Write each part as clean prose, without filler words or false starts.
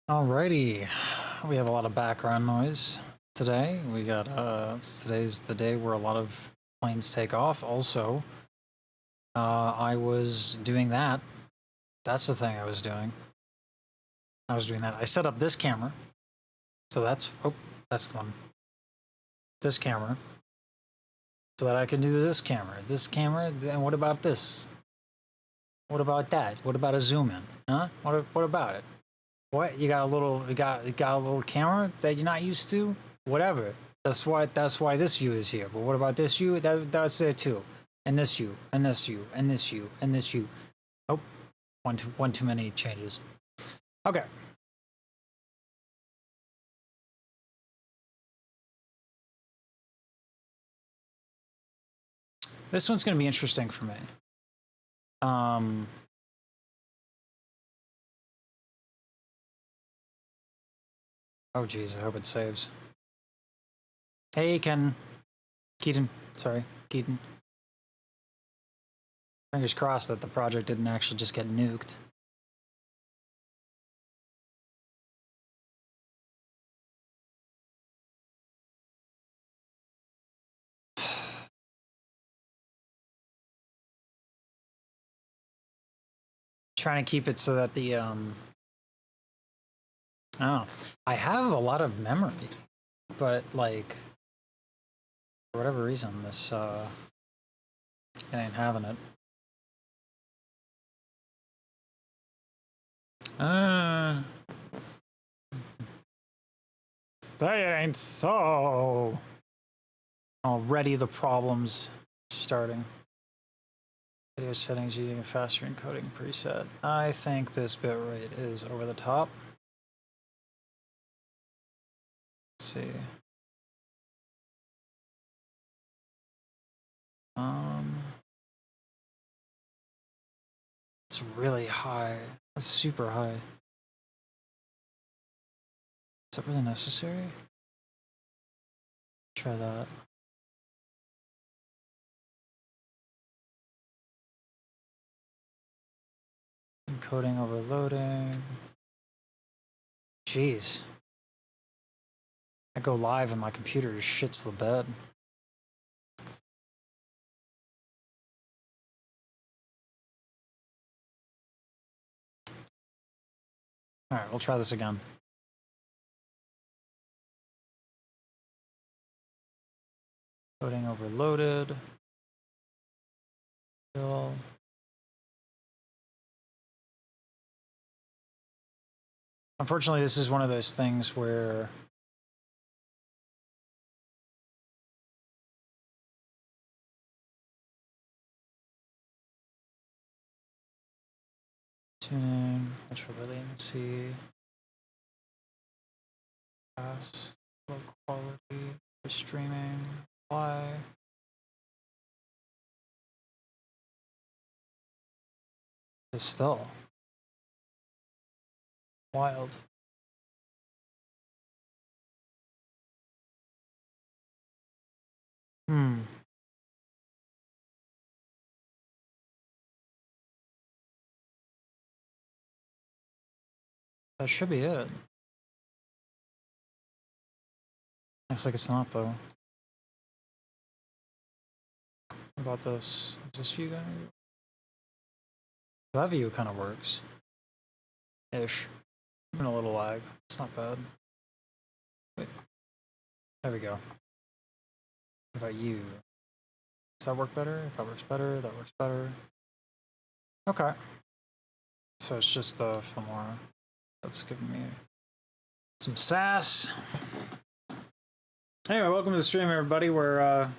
Alrighty, we have a lot of background noise today. We got today's the day where a lot of planes take off. Also, I was doing that. That's the thing I was doing. I was doing that. I set up this camera, so that's that's the one. This camera, so that I can do this camera. This camera. Then what about this? What about that? What about a zoom in? Huh? What about it? What you got a little you got a little camera that you're not used to? Whatever. That's why this view is here. But what about this view? That's there too. And this view, and this view, and this view, and this view. Oh, one too many changes. Okay. This one's gonna be interesting for me. Oh geez, I hope it saves. Hey Keaton, sorry, Keaton. Fingers crossed that the project didn't actually just get nuked. Trying to keep it so that the oh, I have a lot of memory, but like for whatever reason this it ain't having it. That ain't so. Already the problems starting. Video settings using a faster encoding preset. I think this bitrate is over the top. Let's see. It's really high. That's super high. Is that really necessary? Try that. Encoding overloading. Jeez. I go live and my computer just shits the bed. Alright, we'll try this again. Coding overloaded. Still. Unfortunately, this is one of those things where tuning, ultra latency, fast, low quality, for streaming, why? It's still wild. That should be it. Looks like it's not though. What about this? Is this view gonna? That view kind of works. Ish. Even a little lag. It's not bad. Wait. There we go. What about you? Does that work better? That works better. That works better. Okay. So it's just the Filmora that's giving me some sass. Anyway, welcome to the stream, everybody, where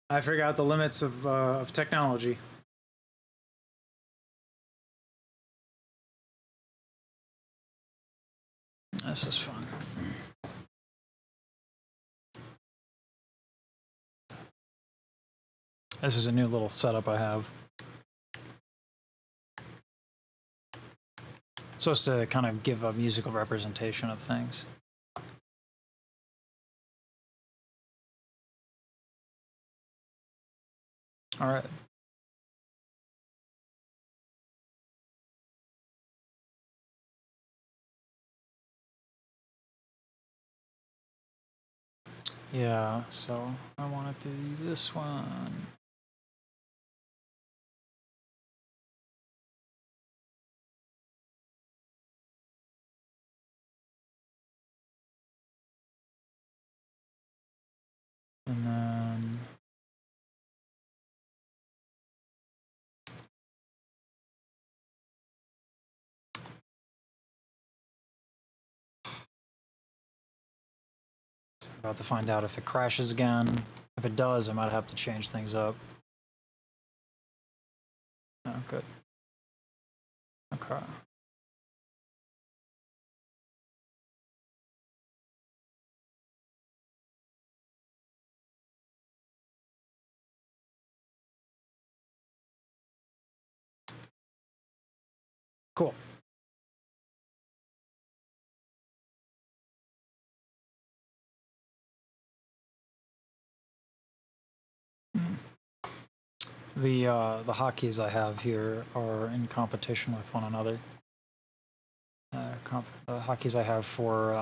I figure out the limits of technology. This is fun. This is a new little setup I have. It's supposed to kind of give a musical representation of things. All right. Yeah, so I wanted to do this one. And then about to find out if it crashes again. If it does, I might have to change things up. Oh, good. Okay. Cool. The hotkeys I have here are in competition with one another. The hotkeys I have for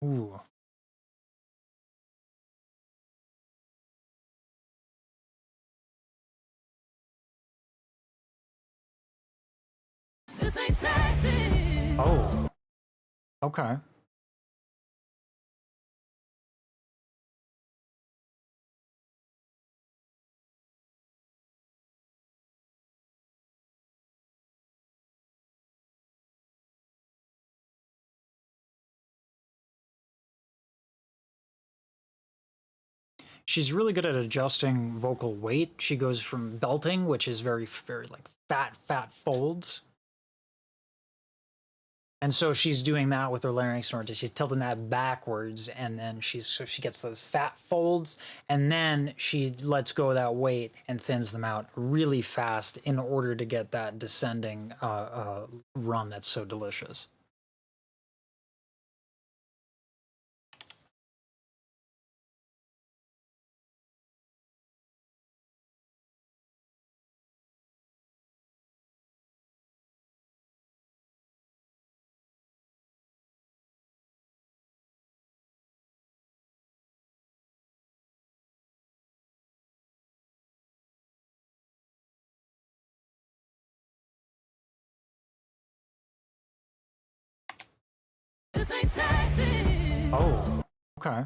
ooh. Oh. Okay. She's really good at adjusting vocal weight. She goes from belting, which is very, very like fat folds. And so she's doing that with her larynx snorted. She's tilting that backwards, and then so she gets those fat folds, and then she lets go of that weight and thins them out really fast in order to get that descending run that's so delicious. Oh, okay.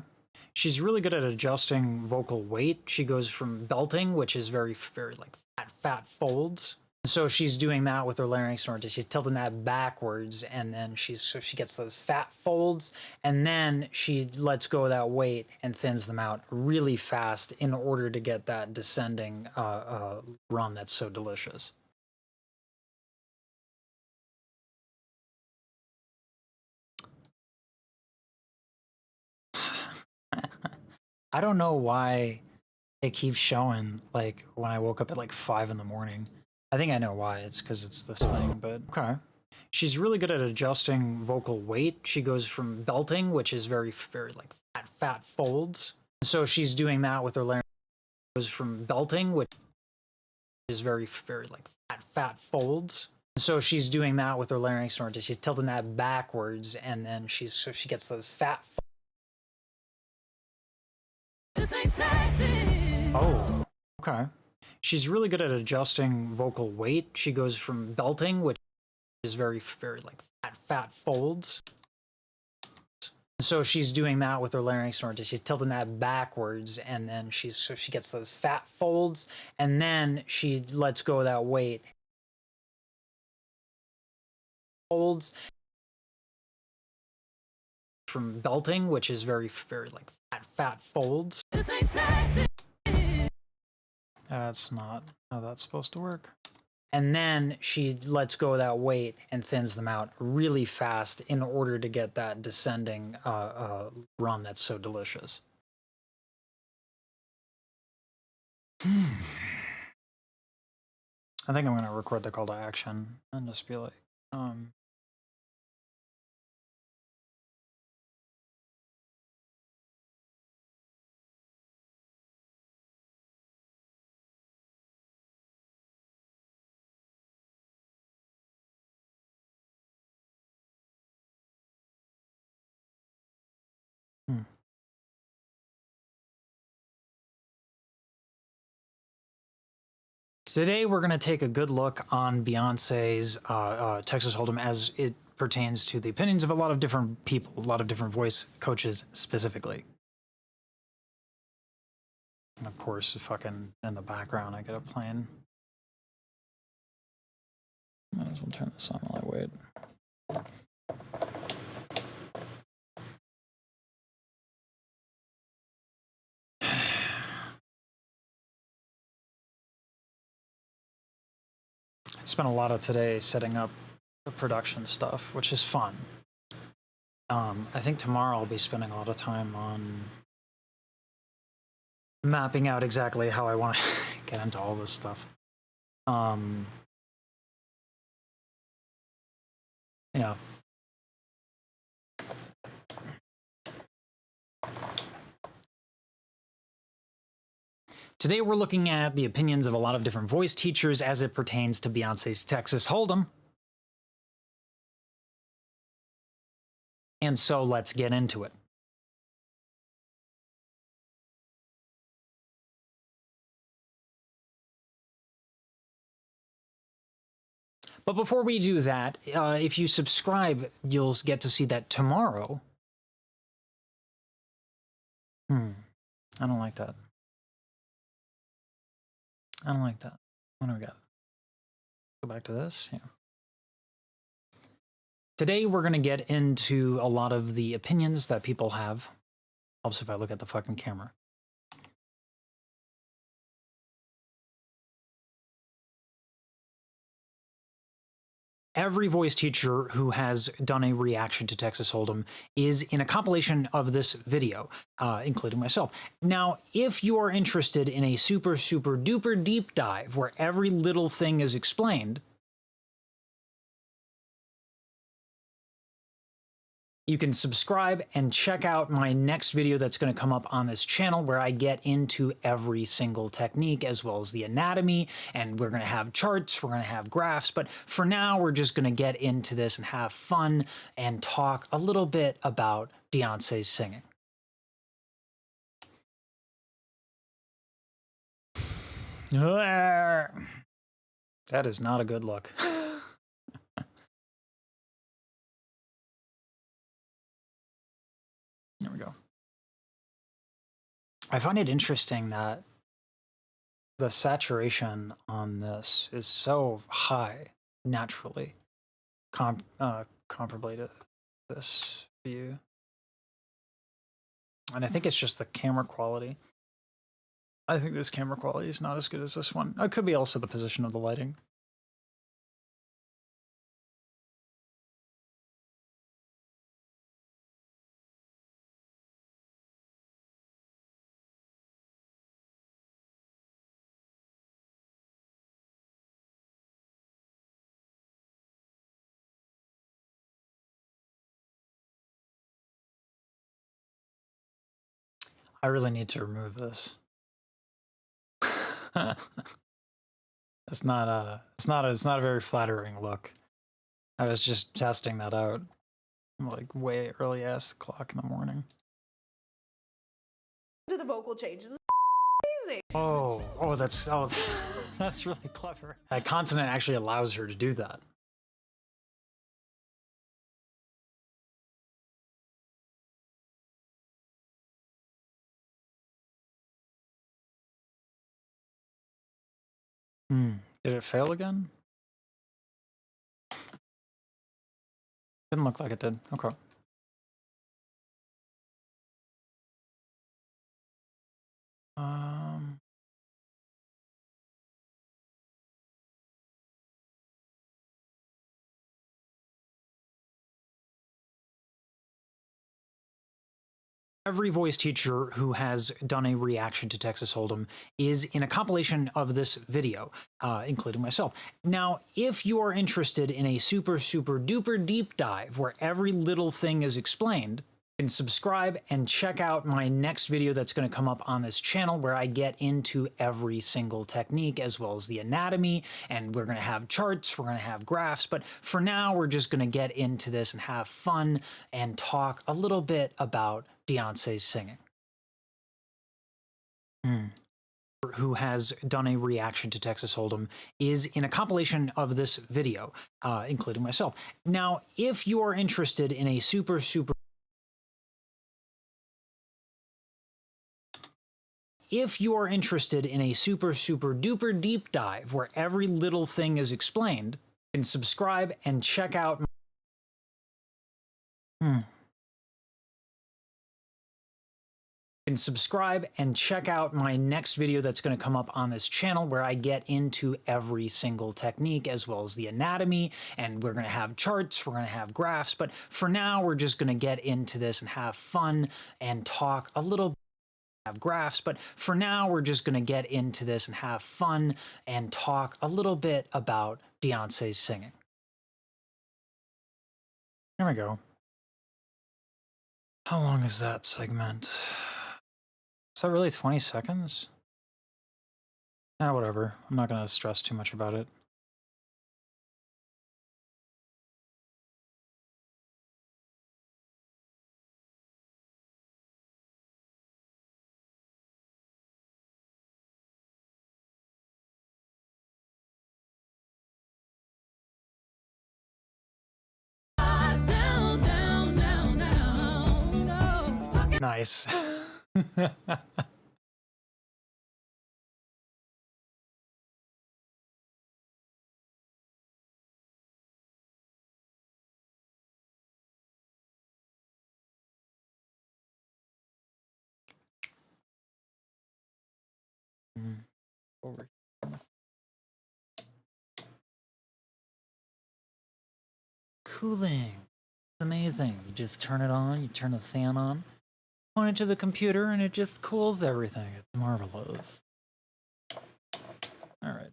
She's really good at adjusting vocal weight. She goes from belting, which is very, very like fat folds. So she's doing that with her larynx snorted. She's tilting that backwards, and then so she gets those fat folds, and then she lets go of that weight and thins them out really fast in order to get that descending run that's so delicious. I don't know why it keeps showing like when I woke up at like 5 in the morning. I think I know why. It's because it's this thing, but okay. She's really good at adjusting vocal weight. She goes from belting, which is very, very like fat folds. So she's doing that with her larynx. Goes from belting, which is very, very like fat folds. So she's doing that with her larynx snorted. She's tilting that backwards, and then so she gets those fat. Oh, okay. She's really good at adjusting vocal weight. She goes from belting, which is very, very like fat folds. So she's doing that with her larynx snorted. She's tilting that backwards, and then so she gets those fat folds, and then she lets go of that weight. Folds from belting, which is very, very like fat folds. That's not how that's supposed to work. And then she lets go of that weight and thins them out really fast in order to get that descending run that's so delicious. I think I'm going to record the call to action and just be like, Um, hmm. Today we're going to take a good look on Beyonce's Texas Hold'em as it pertains to the opinions of a lot of different people, a lot of different voice coaches specifically. And of course, fucking in the background, I get it playing. Might as well turn this on while I wait. I spent a lot of today setting up the production stuff, which is fun. I think tomorrow I'll be spending a lot of time on mapping out exactly how I want to get into all this stuff. Yeah. Today we're looking at the opinions of a lot of different voice teachers as it pertains to Beyonce's Texas Hold'em. And so let's get into it. But before we do that, if you subscribe, you'll get to see that tomorrow. I don't like that. I don't like that. What do we got? Go back to this. Yeah. Today we're going to get into a lot of the opinions that people have. Helps if I look at the fucking camera. Every voice teacher who has done a reaction to Texas Hold'em is in a compilation of this video, including myself. Now, if you are interested in a super, super duper deep dive where every little thing is explained, you can subscribe and check out my next video that's going to come up on this channel where I get into every single technique as well as the anatomy, and we're going to have charts, we're going to have graphs, but for now we're just going to get into this and have fun and talk a little bit about Beyonce's singing. That is not a good look. There we go. I find it interesting that the saturation on this is so high naturally, comparably to this view. And I think it's just the camera quality. I think this camera quality is not as good as this one. It could be also the position of the lighting. I really need to remove this. It's not a very flattering look. I was just testing that out. Like way early ass o'clock in the morning. To the vocal changes. Amazing. Oh, that's that's really clever. That consonant actually allows her to do that. Did it fail again? Didn't look like it did. Okay. Every voice teacher who has done a reaction to Texas Hold'em is in a compilation of this video, including myself. Now, if you are interested in a super duper deep dive where every little thing is explained, you can subscribe and check out my next video that's going to come up on this channel where I get into every single technique as well as the anatomy, and we're going to have charts, we're going to have graphs, but for now we're just going to get into this and have fun and talk a little bit about Beyonce's singing. Who has done a reaction to Texas Hold'em is in a compilation of this video, including myself. Now, if you are interested in a super duper deep dive where every little thing is explained, you can subscribe and check out my next video that's going to come up on this channel where I get into every single technique as well as the anatomy, and we're going to have charts, we're going to have graphs, but for now we're just going to get into this and have fun and talk a little bit. Have graphs, but for now we're just going to get into this and have fun and talk a little bit about Beyonce's singing. Here we go. How long is that segment? Is that really 20 seconds? Whatever. I'm not going to stress too much about it. Nice. Over. Cooling. It's amazing. You just turn it on, you turn the fan on, point it to the computer, and it just cools everything. It's marvelous. All right.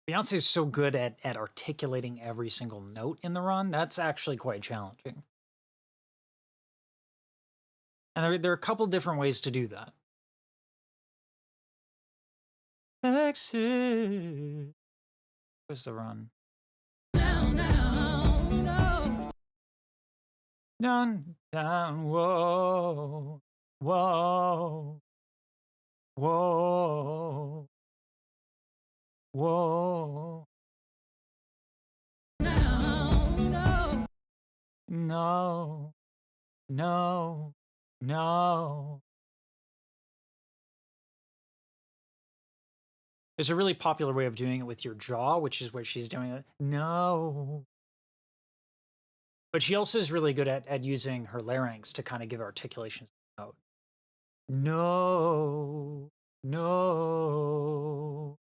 Beyonce is so good at articulating every single note in the run. That's actually quite challenging. And there are a couple different ways to do that. Exit. Where's the run? Down, down, whoa, whoa, whoa, whoa. No, no, no. There's a really popular way of doing it with your jaw, which is where she's doing it. No. But she also is really good at using her larynx to kind of give articulation to the note. No, no.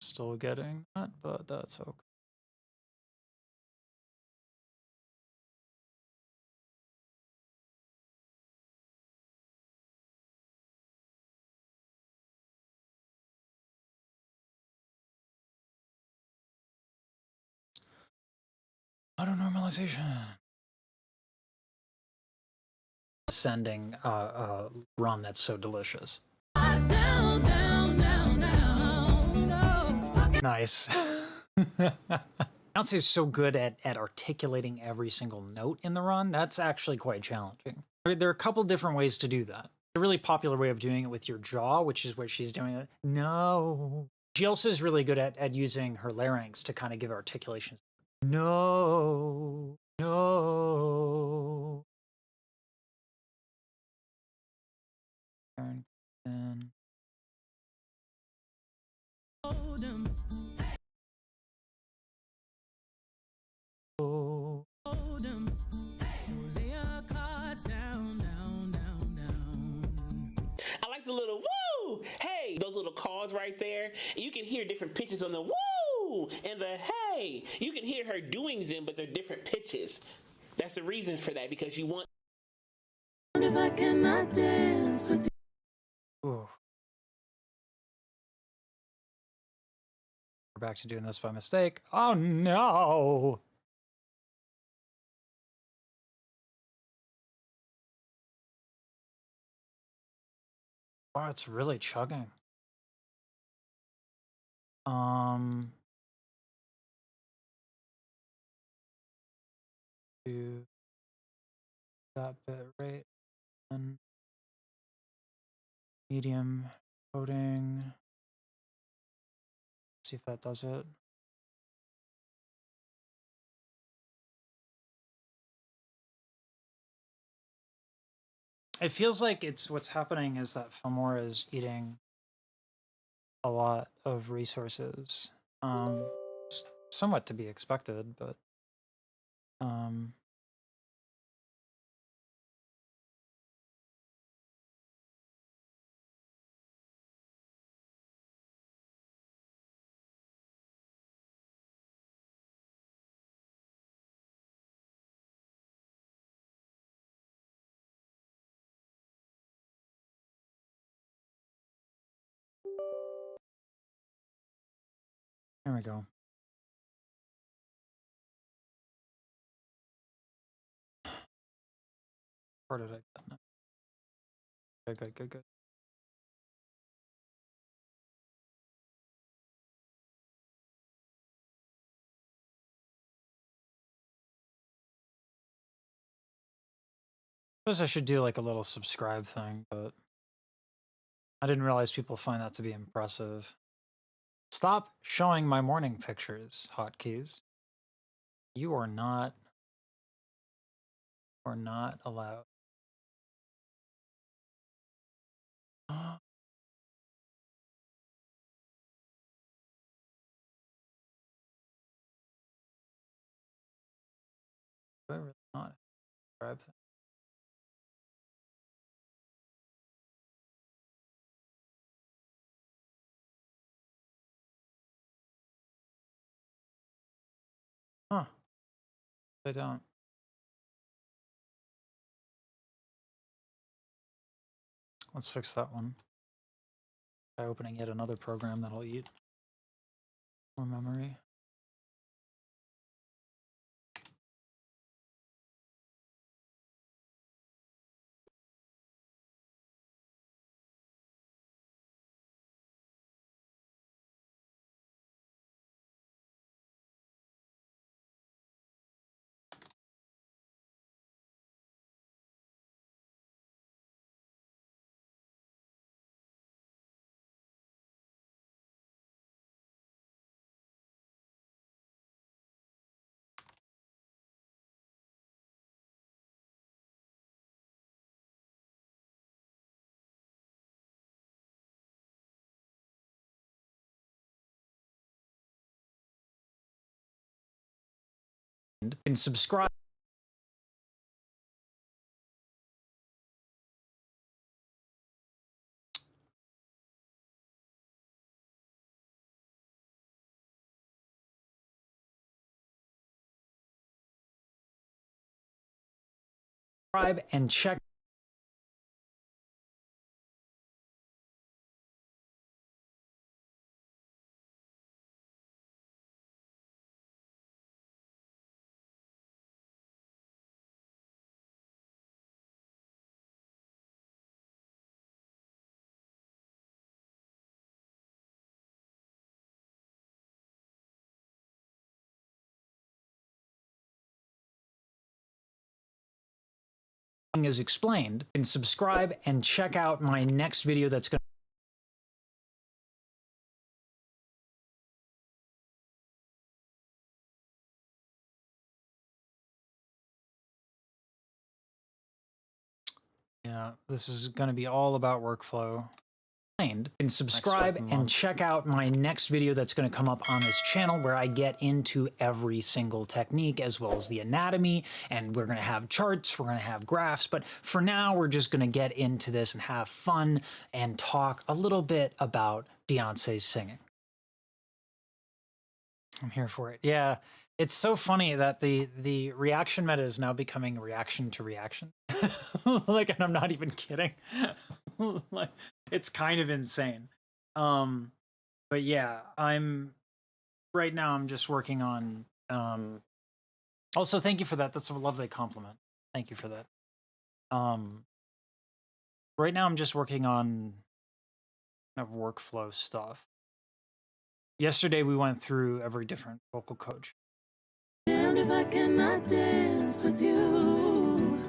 Still getting that, but that's okay. Auto normalization. Ascending run that's so delicious. Nice. Beyonce is so good at articulating every single note in the run. That's actually quite challenging. There are a couple different ways to do that. A really popular way of doing it with your jaw, which is where she's doing it. No. She also is really good at using her larynx to kind of give articulation. No, no. And oh. I like the little woo! Hey, those little cards pause right there, and you can hear different pitches on the woo and the hey. You can hear her doing them, but they're different pitches. That's the reason for that, because you want. If I cannot dance with you. Ooh. We're back to doing this by mistake. Oh no! Wow, it's really chugging. Do that bit rate and medium coding. See if that does it. It feels like it's what's happening is that Filmora is eating a lot of resources. Somewhat to be expected, but here we go. Where did I get it? Good, good, good, good. Suppose I should do like a little subscribe thing, but I didn't realize people find that to be impressive. Stop showing my morning pictures, hotkeys. You are not allowed. Do I really not subscribe thing? Huh. I don't. Let's fix that one by opening yet another program that'll eat more memory. And subscribe. And check is explained, and subscribe and check out my next video that's going to yeah, this is going to be all about workflow. You can subscribe and check out my next video that's going to come up on this channel where I get into every single technique as well as the anatomy, and we're going to have charts, we're going to have graphs, but for now we're just going to get into this and have fun and talk a little bit about Beyonce's singing. I'm here for it. Yeah, it's so funny that the reaction meta is now becoming reaction to reaction. Like, and I'm not even kidding. Like, it's kind of insane. But yeah, right now I'm just working on also thank you for that. That's a lovely compliment. Thank you for that. Right now I'm just working on kind of workflow stuff. Yesterday we went through every different vocal coach. Damned if I cannot dance with you.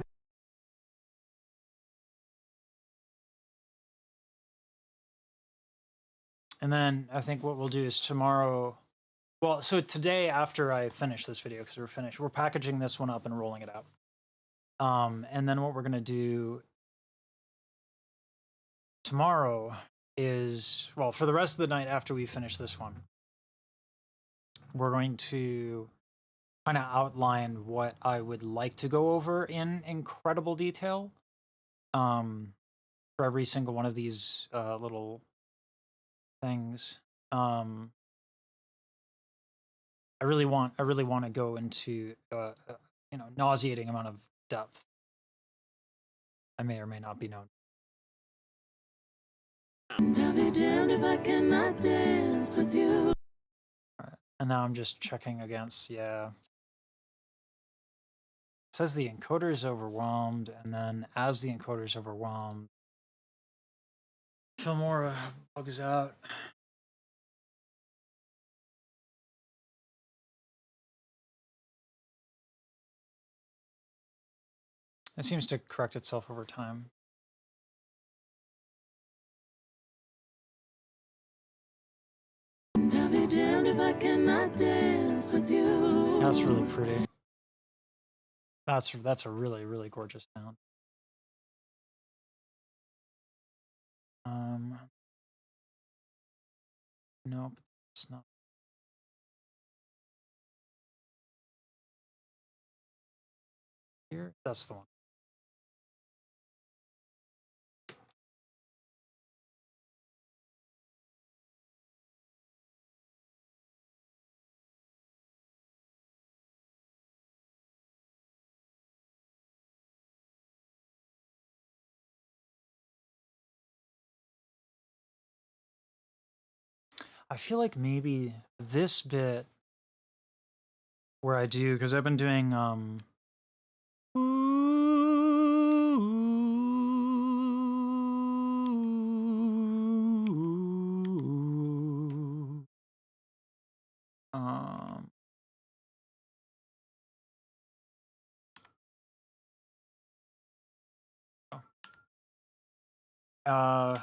And then I think what we'll do is tomorrow. Well, so today after I finish this video, because we're finished, we're packaging this one up and rolling it out. And then what we're gonna do tomorrow is, well, for the rest of the night after we finish this one, we're going to kind of outline what I would like to go over in incredible detail for every single one of these little things. I really want to go into nauseating amount of depth. I may or may not be known. And I'll be damned if I cannot dance with you. All right. And now I'm just checking against, yeah. It says the encoder is overwhelmed, and then as the encoder is overwhelmed, Filmora bugs out. It seems to correct itself over time. And I'll be damned if I cannot dance with you. That's really pretty. That's a really, really gorgeous sound. Nope, it's not. Here, that's the one. I feel like maybe this bit where I do, because I've been doing um uh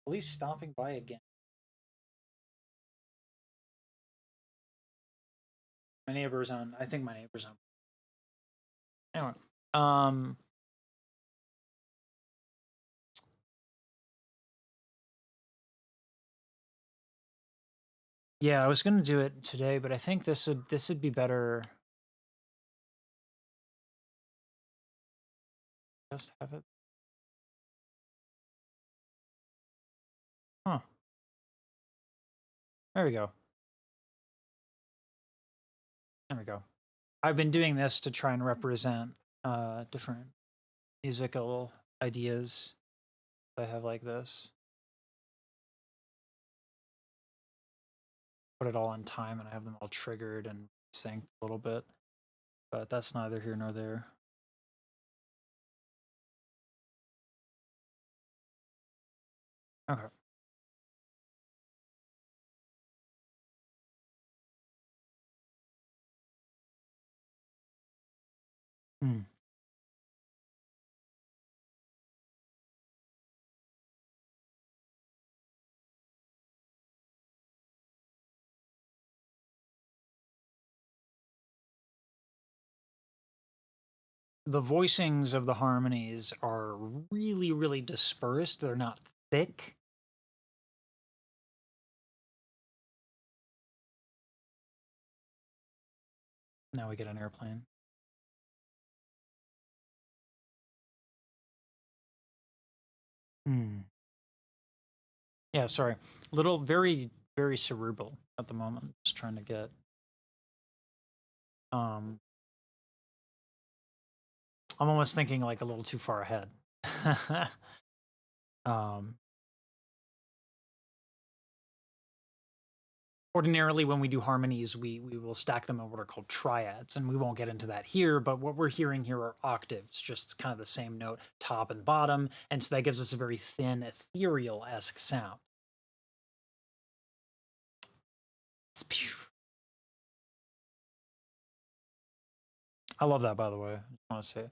police stopping by again. My neighbor's on. I think my neighbor's on. Anyway, yeah, I was gonna do it today, but I think this would be better. Just have it. Huh. There we go. There we go. I've been doing this to try and represent different musical ideas. I have like this. Put it all on time, and I have them all triggered and synced a little bit. But that's neither here nor there. Okay. Hmm. the voicings of the harmonies are really, really dispersed. They're not thick. Now we get an airplane. Yeah, sorry. Little, very, very cerebral at the moment. Just trying to get. I'm almost thinking like a little too far ahead. um, Ordinarily, when we do harmonies, we will stack them in what are called triads, and we won't get into that here. But what we're hearing here are octaves, just kind of the same note, top and bottom, and so that gives us a very thin, ethereal-esque sound. I love that, by the way. I just want to say it.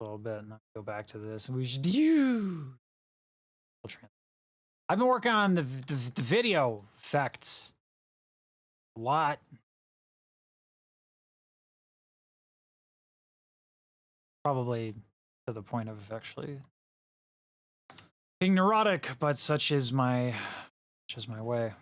A little bit, and then go back to this, and we just I've been working on the video effects a lot. Probably to the point of actually being neurotic, but such is my way.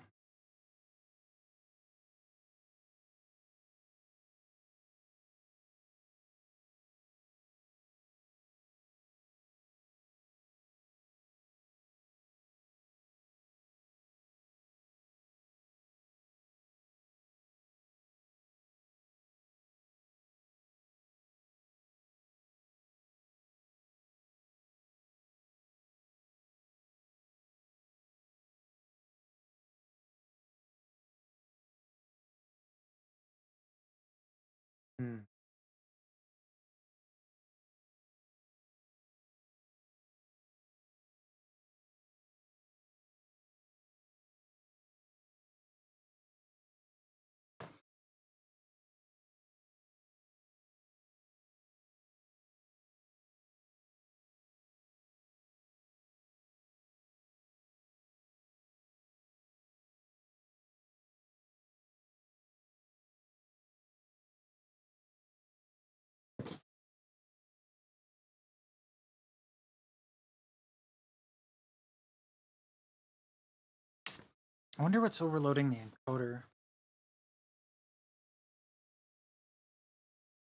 I wonder what's overloading the encoder.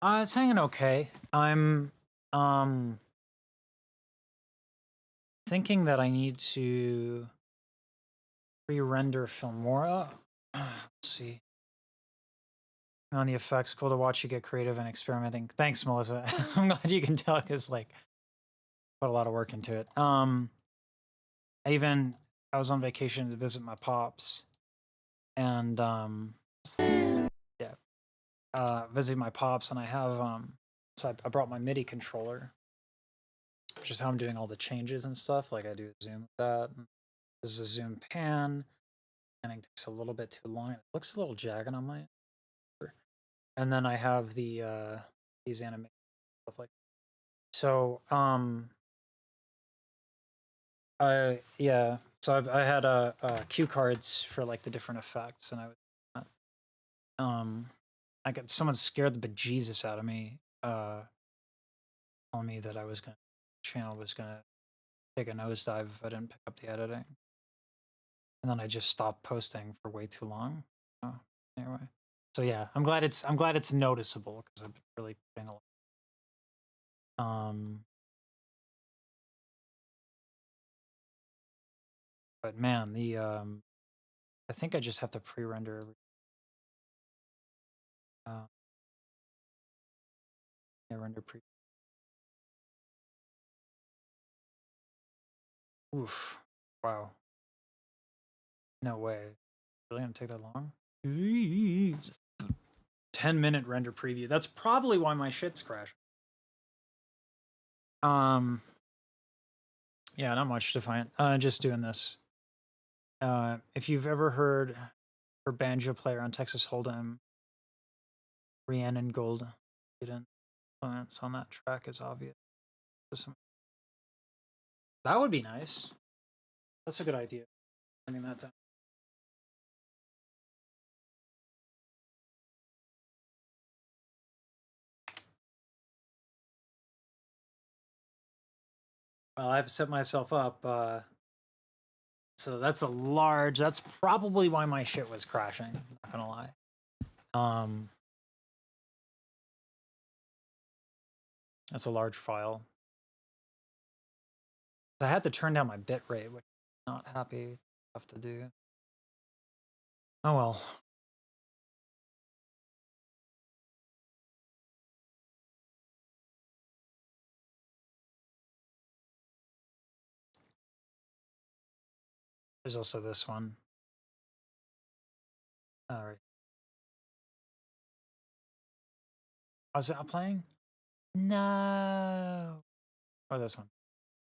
It's hanging okay. I'm thinking that I need to re-render Filmora. Let's see. On the effects, cool to watch you get creative and experimenting. Thanks, Melissa. I'm glad you can tell because like put a lot of work into it. I was on vacation to visit my pops, and visit my pops, and I have so I brought my MIDI controller, which is how I'm doing all the changes and stuff. Like I do a zoom with that. This is a zoom pan, and it takes a little bit too long. It looks a little jagged on my. And then I have the these animations stuff like. So yeah. So I had cue cards for like the different effects, and I was I got someone scared the bejesus out of me, telling me that channel was gonna take a nosedive if I didn't pick up the editing, and then I just stopped posting for way too long. Oh, anyway, so yeah, I'm glad it's noticeable because I've been really putting a lot. But man, I think I just have to pre-render every. Yeah, render pre. Oof! Wow. No way. Really gonna take that long? 10-minute render preview. That's probably why my shit's crashing. Yeah, not much to find. Just doing this. If you've ever heard her banjo player on Texas Hold'em, Rhiannon Gold influence on that track is obvious. That would be nice. That's a good idea. Turning that down. Well, I've set myself up. So that's a large. That's probably why my shit was crashing. Not gonna lie. That's a large file. I had to turn down my bit rate, which I'm not happy have to do. Oh well. There's also this one. All right. Oh, is it not playing? No. Oh, this one.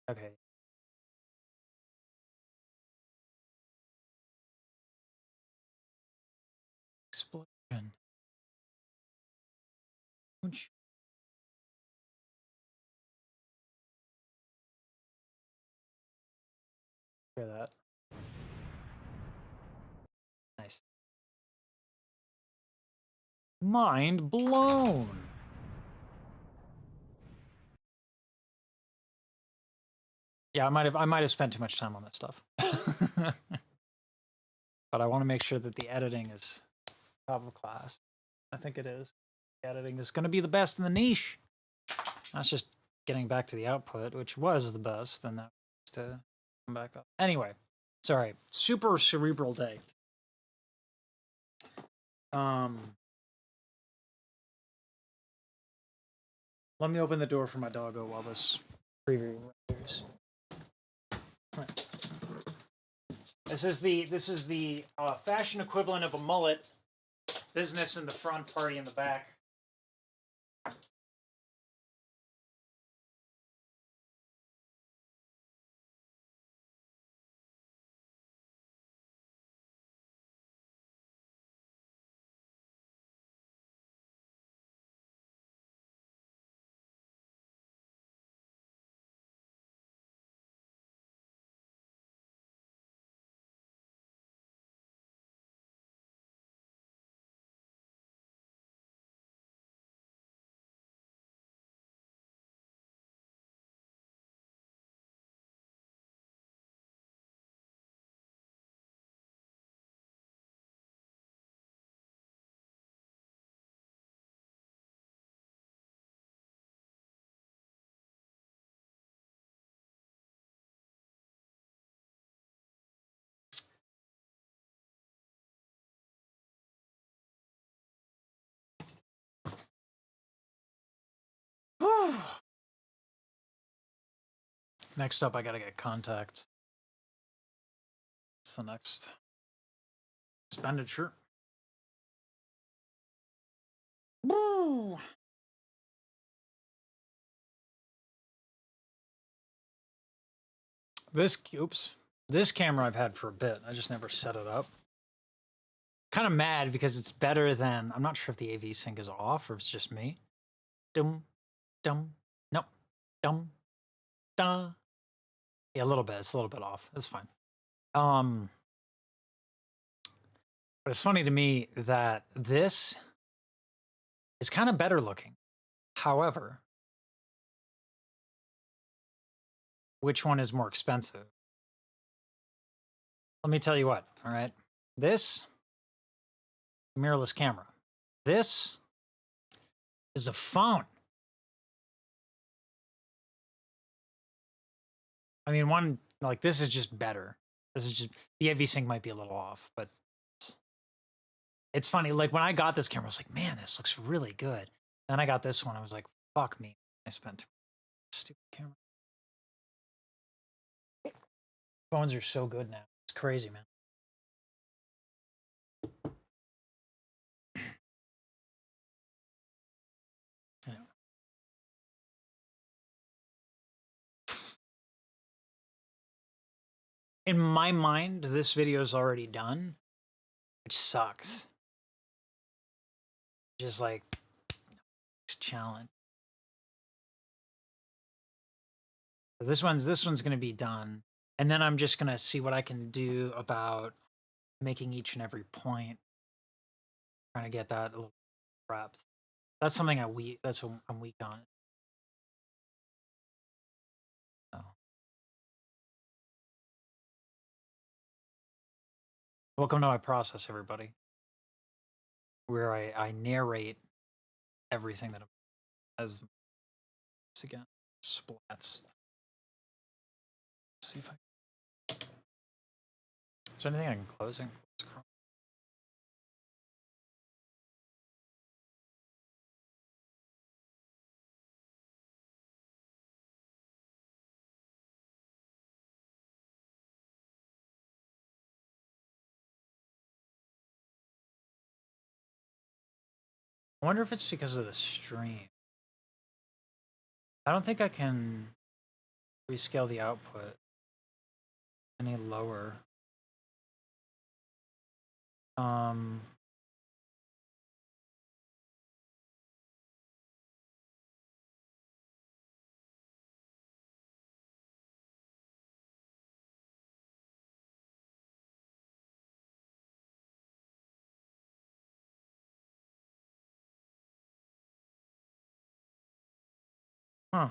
Okay. Explosion. Don't you- Hear that? Nice. Mind blown. Yeah, I might have spent too much time on this stuff. But I want to make sure that the editing is top of class. I think it is. The editing is going to be the best in the niche. That's just getting back to the output, which was the best, and that was to come back up. Anyway, sorry. Super cerebral day. Let me open the door for my doggo while this preview renders. Right. This is the fashion equivalent of a mullet. Business in the front, party in the back. Next up, I gotta get contacts. That's the next expenditure. Woo! This camera I've had for a bit. I just never set it up. Kind of mad because it's better than. I'm not sure if the AV sync is off or if it's just me. Dum, dum, nope, dum, da. Yeah, a little bit. It's a little bit off. It's fine. But it's funny to me that this is kind of better looking. However, which one is more expensive? Let me tell you what, all right? This, mirrorless camera. This is a phone. I mean, one, like, this is just better. This is just, the AV sync might be a little off, but it's funny. Like, when I got this camera, I was like, man, this looks really good. Then I got this one, I was like, fuck me. I spent stupid camera. Phones are so good now. It's crazy, man. Anyway. In my mind, this video is already done, which sucks. Just like, challenge. So this one's gonna be done, and then I'm just gonna see what I can do about making each and every point. Trying to get that a little prepped. That's something that's what I'm weak on. Oh. Welcome to my process, everybody, where I narrate everything that I'm as again splats. Let's see if I is there anything I can close in? Close Chrome. I wonder if it's because of the stream. I don't think I can rescale the output any lower. Huh.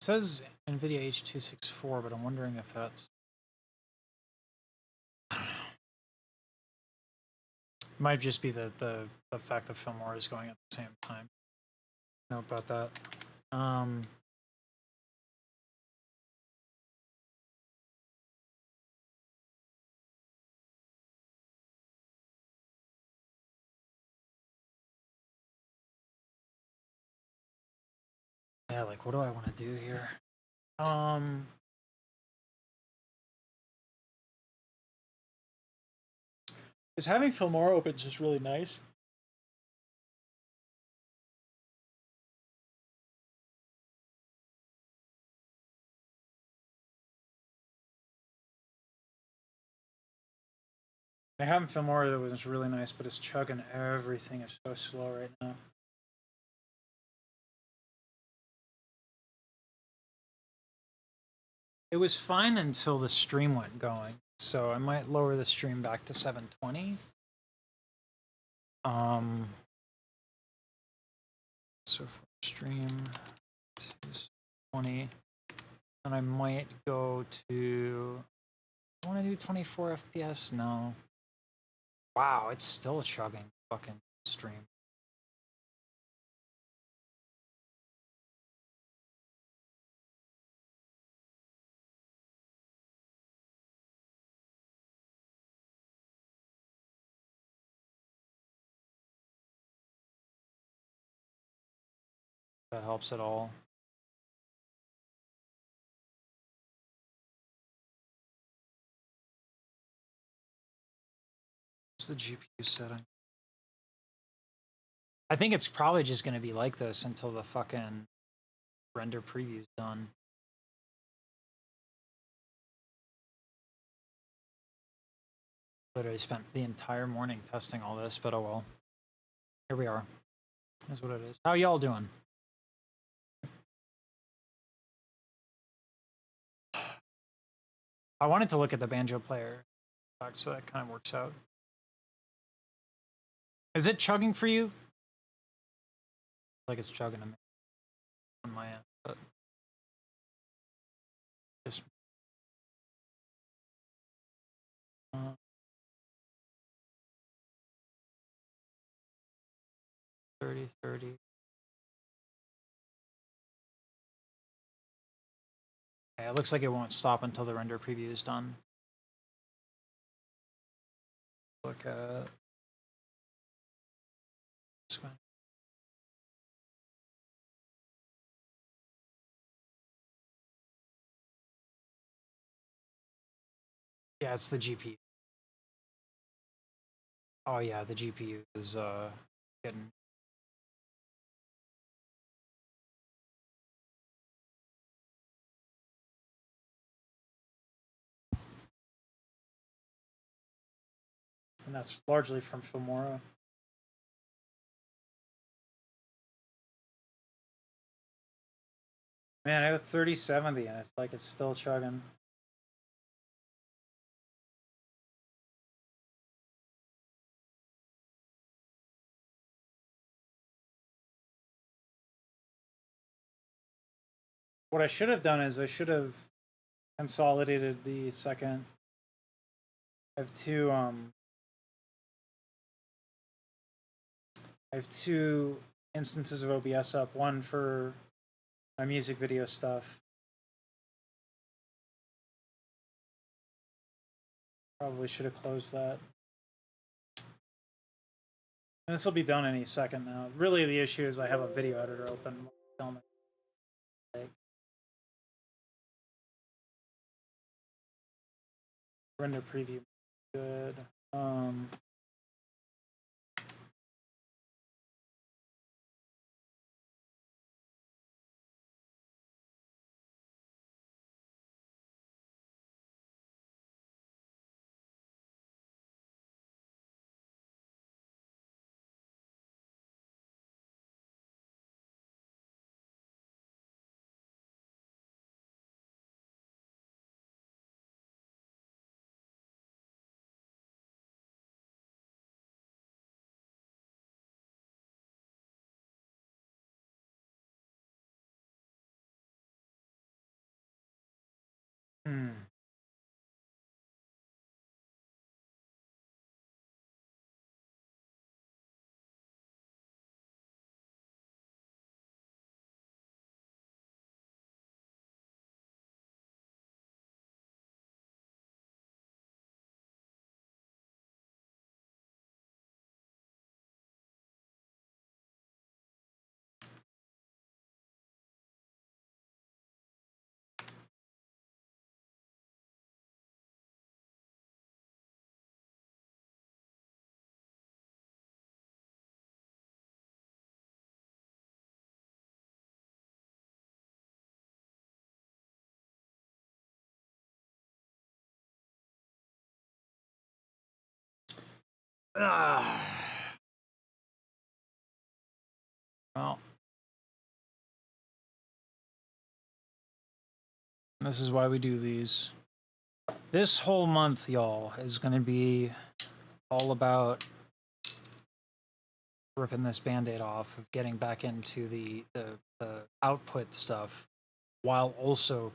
It says NVIDIA H.264, but I'm wondering if that's might just be the fact that Filmora is going at the same time. Know about that. Yeah, like what do I want to do here? Is having Filmora open just really nice? I have Filmora that was really nice, but it's chugging everything. Is so slow right now. It was fine until the stream went going, so I might lower the stream back to 720. So for stream 220, and I might go to. I want to do 24 FPS. No. Wow, it's still chugging fucking stream. That helps at all. What's the GPU setting? I think it's probably just going to be like this until the fucking render preview's done. Literally spent the entire morning testing all this, but oh well. Here we are. That's what it is. How y'all doing? I wanted to look at the banjo player, so that kind of works out. Is it chugging for you? Like it's chugging to me on my end, but just 30. Okay, it looks like it won't stop until the render preview is done. Look at this one. Yeah, it's the GPU. Oh yeah, the GPU is getting. And that's largely from Filmora. Man, I have a 3070 and it's like it's still chugging. What I should have done is I should have consolidated the second. I have two instances of OBS up. One for my music video stuff. Probably should have closed that. And this will be done any second now. Really, the issue is I have a video editor open while I'm filming. Render preview, good. Well, this is why we do these. This whole month, y'all, is going to be all about ripping this band-aid off, of getting back into the output stuff, while also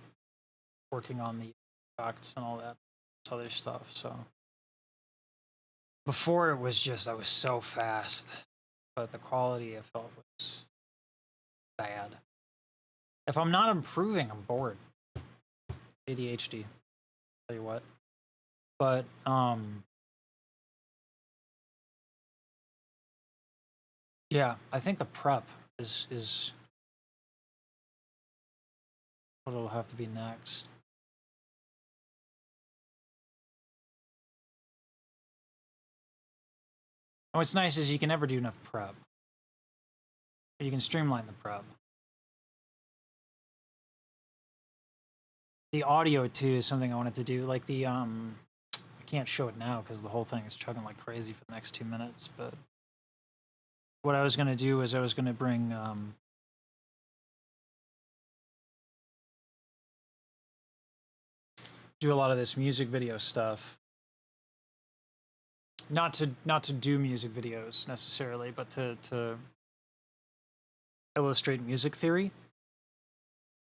working on the effects and all that other stuff. So before it was just I was so fast, but the quality I felt was bad. If I'm not improving, I'm bored. ADHD. Tell you what. But yeah, I think the prep is what it'll have to be next. And what's nice is you can never do enough prep. You can streamline the prep. The audio too is something I wanted to do. Like the I can't show it now because the whole thing is chugging like crazy for the next 2 minutes. But what I was gonna do is I was gonna bring do a lot of this music video stuff. Not to do music videos necessarily, but to illustrate music theory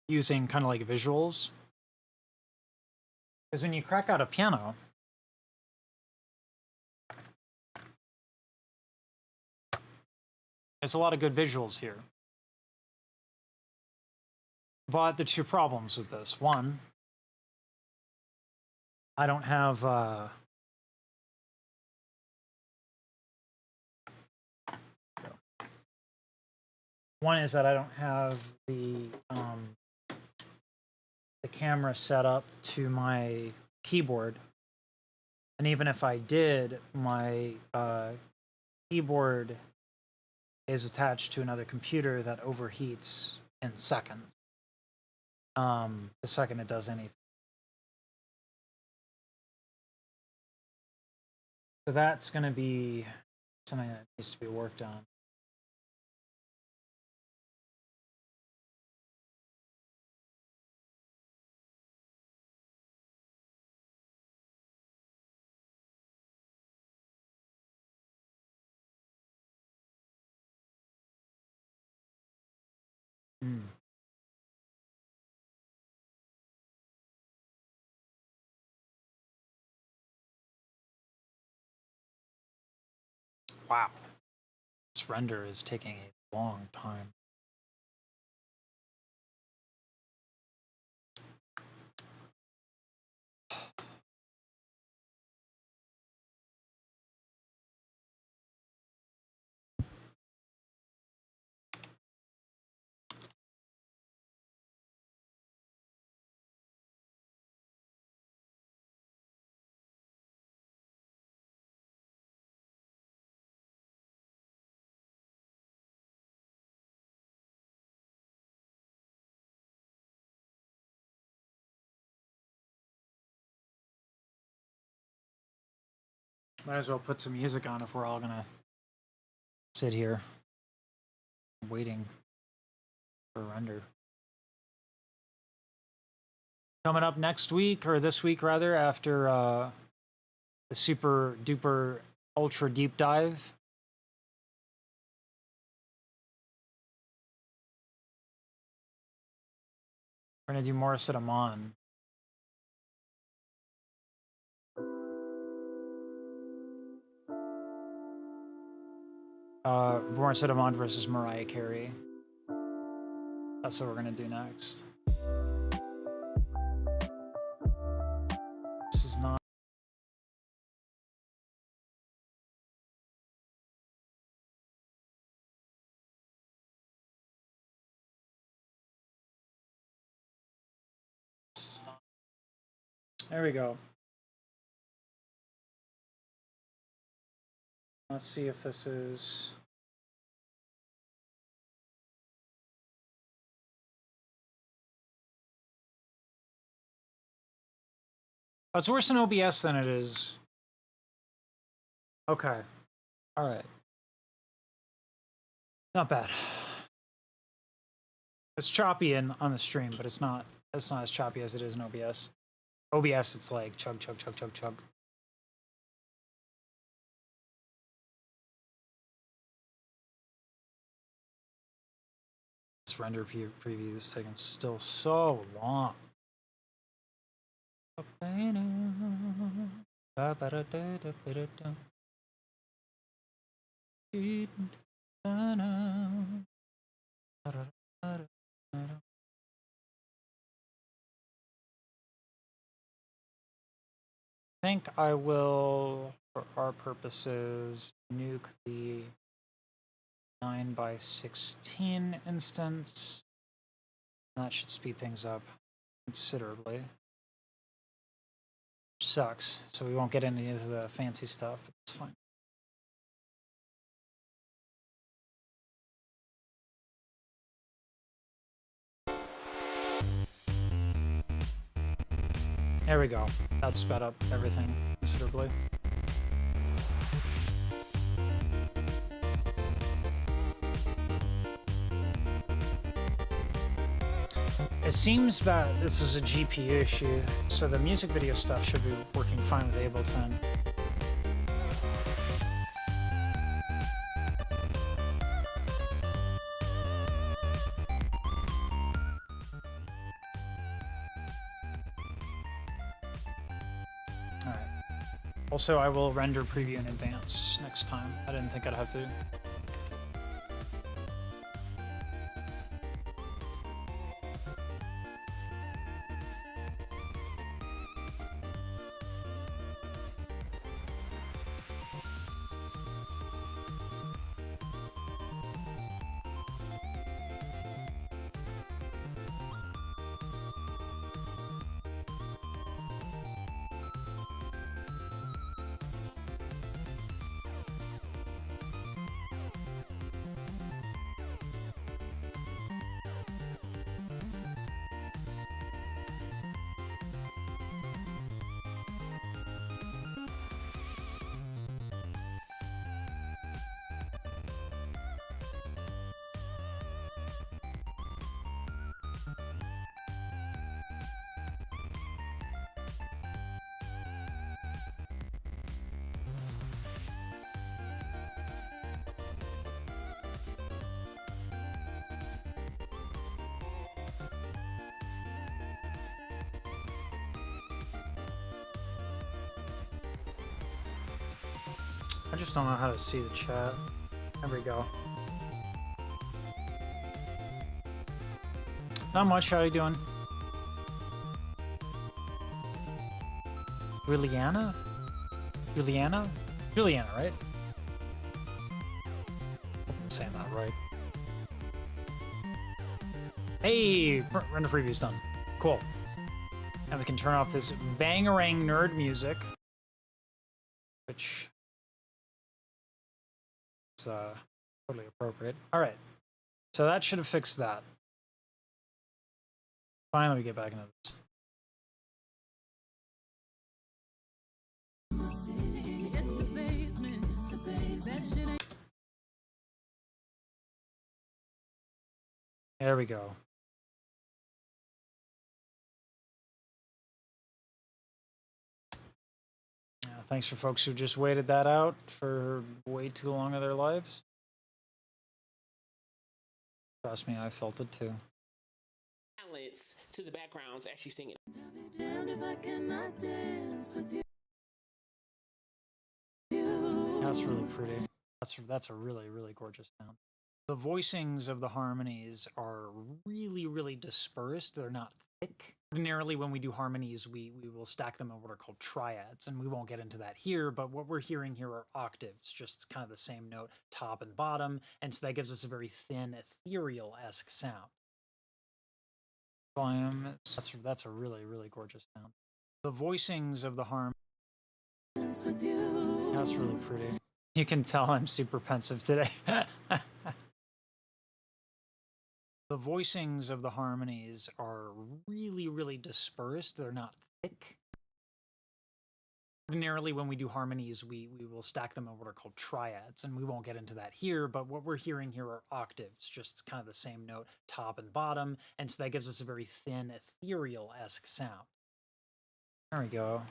using kind of like visuals. Because when you crack out a piano, there's a lot of good visuals here. But the two problems with this: one, I don't have one is that I don't have the camera set up to my keyboard, and even if I did, my keyboard is attached to another computer that overheats in seconds. The second it does anything. So that's going to be something that needs to be worked on. Wow. This render is taking a long time. Might as well put some music on if we're all gonna sit here waiting for render. Coming up next week, or this week rather, after the super duper ultra deep dive. We're gonna do Morris at Amon. Morris at Amon versus Mariah Carey. That's what we're gonna do next. This is not. There we go. Let's see if this is. Oh, it's worse in OBS than it is. Okay. All right. Not bad. It's choppy on the stream, but it's not as choppy as it is in OBS. OBS, it's like chug, chug, chug, chug, chug. This render preview is taking still so long. I think I will, for our purposes, nuke the 9x16 instance. That should speed things up considerably. Sucks, so we won't get into the fancy stuff, but it's fine. There we go. That sped up everything considerably. It seems that this is a GPU issue, so the music video stuff should be working fine with Ableton. Alright. Also, I will render preview in advance next time. I didn't think I'd have to. I just don't know how to see the chat. There we go. Not much. How you doing? Juliana? Juliana? Juliana, right? I'm saying that right. Hey, render preview's done. Cool. And we can turn off this bangarang nerd music, which is totally appropriate. All right, so that should have fixed that. Finally, we get back into this. There we go. Yeah, thanks for folks who just waited that out for way too long of their lives. Trust me, I felt it too. Balance to the backgrounds as she's singing. Damned if I cannot dance with you. That's really pretty. That's a really, really gorgeous sound. The voicings of the harmonies are really, really dispersed. They're not thick. Ordinarily, when we do harmonies, we will stack them in what are called triads, and we won't get into that here, but what we're hearing here are octaves, just kind of the same note, top and bottom, and so that gives us a very thin, ethereal-esque sound. Volume, that's a really, really gorgeous sound. The voicings of the harmonies. That's really pretty. You can tell I'm super pensive today. The voicings of the harmonies are really, really dispersed. They're not thick. Ordinarily, when we do harmonies, we will stack them in what are called triads, and we won't get into that here, but what we're hearing here are octaves, just kind of the same note, top and bottom, and so that gives us a very thin, ethereal-esque sound. There we go.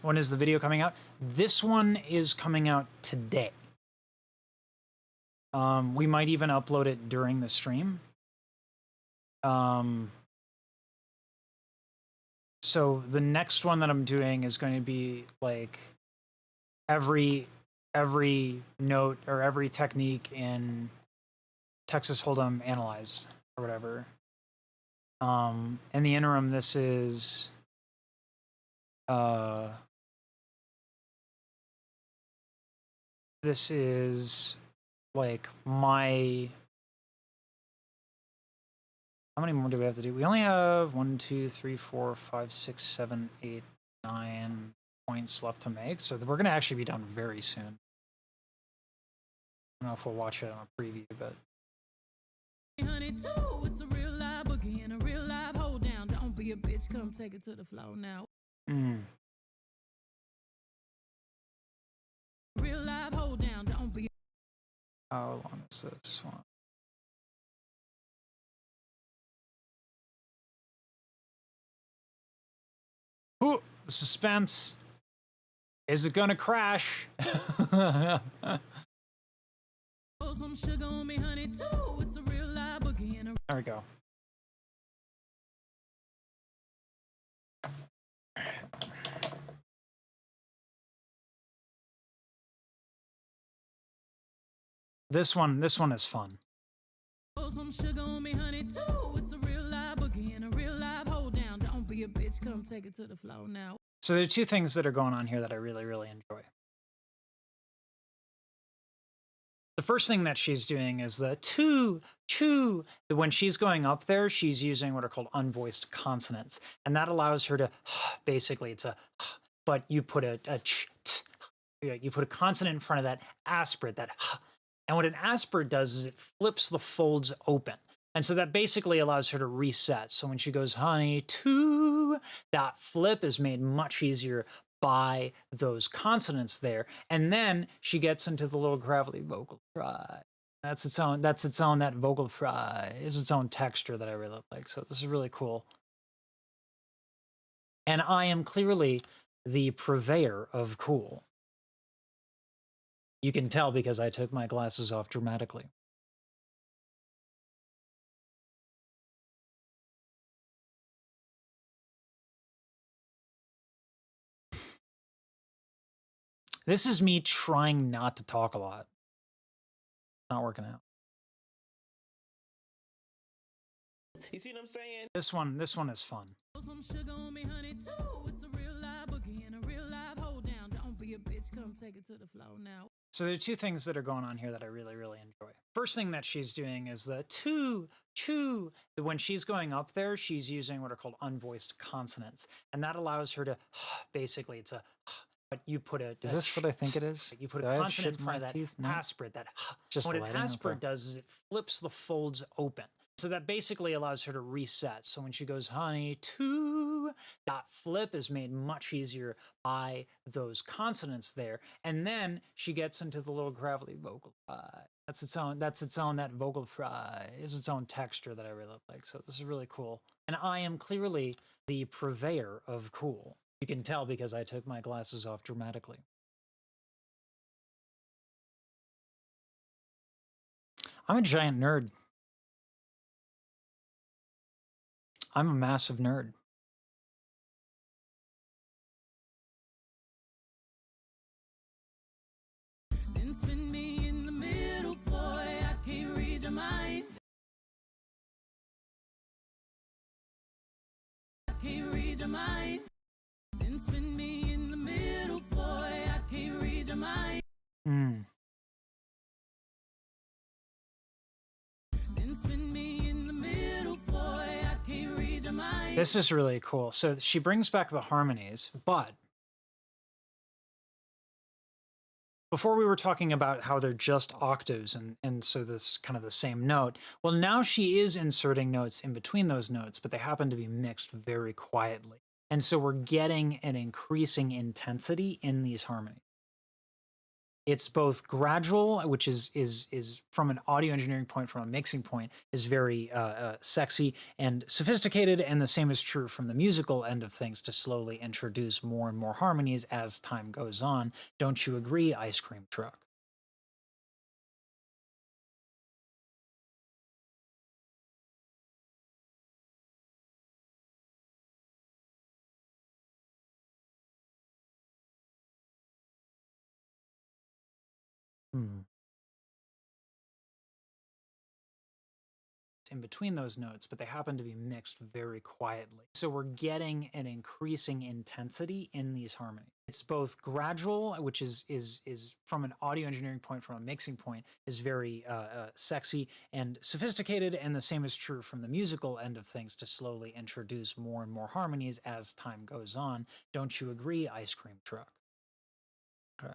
When is the video coming out? This one is coming out today. We might even upload it during the stream. So the next one that I'm doing is going to be like every note or every technique in Texas Hold'em analyzed or whatever. In the interim, this is like my. How many more do we have to do? We only have 1, 2, 3, 4, 5, 6, 7, 8, 9 points left to make. So we're going to actually be done very soon. I don't know if we'll watch it on a preview, but. Honey, too, it's a real live boogie and a real live hold down. Don't be a bitch, come take it to the floor now. Real live hold down, don't be. How long is this one? Ooh, the suspense. Is it gonna crash? Some sugar on me, honey, too. It's a real live boogie and a. There we go. This one is fun. Some sugar on me, honey, too. It's a real live boogie and a real live hold down. Don't be a bitch, come take it to the floor now. So there are two things that are going on here that I really, really enjoy. The first thing that she's doing is the choo. When she's going up there, she's using what are called unvoiced consonants, and that allows her to basically it's a, but you put a ch, t, you put a consonant in front of that aspirate, that, and what an aspirate does is it flips the folds open. And so that basically allows her to reset. So when she goes, honey, too, that flip is made much easier by those consonants there. And then she gets into the little gravelly vocal fry. That vocal fry is its own texture that I really like. So this is really cool. And I am clearly the purveyor of cool. You can tell because I took my glasses off dramatically. This is me trying not to talk a lot. Not working out. You see what I'm saying? This one is fun. Some sugar on me, honey, too. It's a real live boogie and a real live hold down. Don't be a bitch, come take it to the floor now. So there are two things that are going on here that I really, really enjoy. First thing that she's doing is the choo. When she's going up there, she's using what are called unvoiced consonants. And that allows her to, basically, it's a, but you put a. Is this what I think it is? You put Do a I have consonant shit in in front of my that teeth? No. aspirate, that. Just What an lighting? aspirate Okay. does is it flips the folds open. So that basically allows her to reset. So when she goes, honey, too, that flip is made much easier by those consonants there. And then she gets into the little gravelly vocal fry. That's its own, that vocal fry is its own texture that I really like. So this is really cool. And I am clearly the purveyor of cool. You can tell because I took my glasses off dramatically. I'm a giant nerd. I'm a massive nerd. Then spin me in the middle, boy. I can't read your mind. I can't read your mind. Then spin me in the middle, boy. I can't read your mind. Mm. Then spin me in the middle, boy. I can't read your mind. This is really cool. So she brings back the harmonies, but before we were talking about how they're just octaves and so this kind of the same note. Well, now she is inserting notes in between those notes, but they happen to be mixed very quietly. And so we're getting an increasing intensity in these harmonies. It's both gradual, which is from an audio engineering point, from a mixing point, is very sexy and sophisticated, and the same is true from the musical end of things to slowly introduce more and more harmonies as time goes on. Don't you agree, Ice Cream Truck? In between those notes, but they happen to be mixed very quietly. So we're getting an increasing intensity in these harmonies. It's both gradual, which is from an audio engineering point, from a mixing point, is very sexy and sophisticated, and the same is true from the musical end of things to slowly introduce more and more harmonies as time goes on. Don't you agree, Ice Cream Truck? Okay.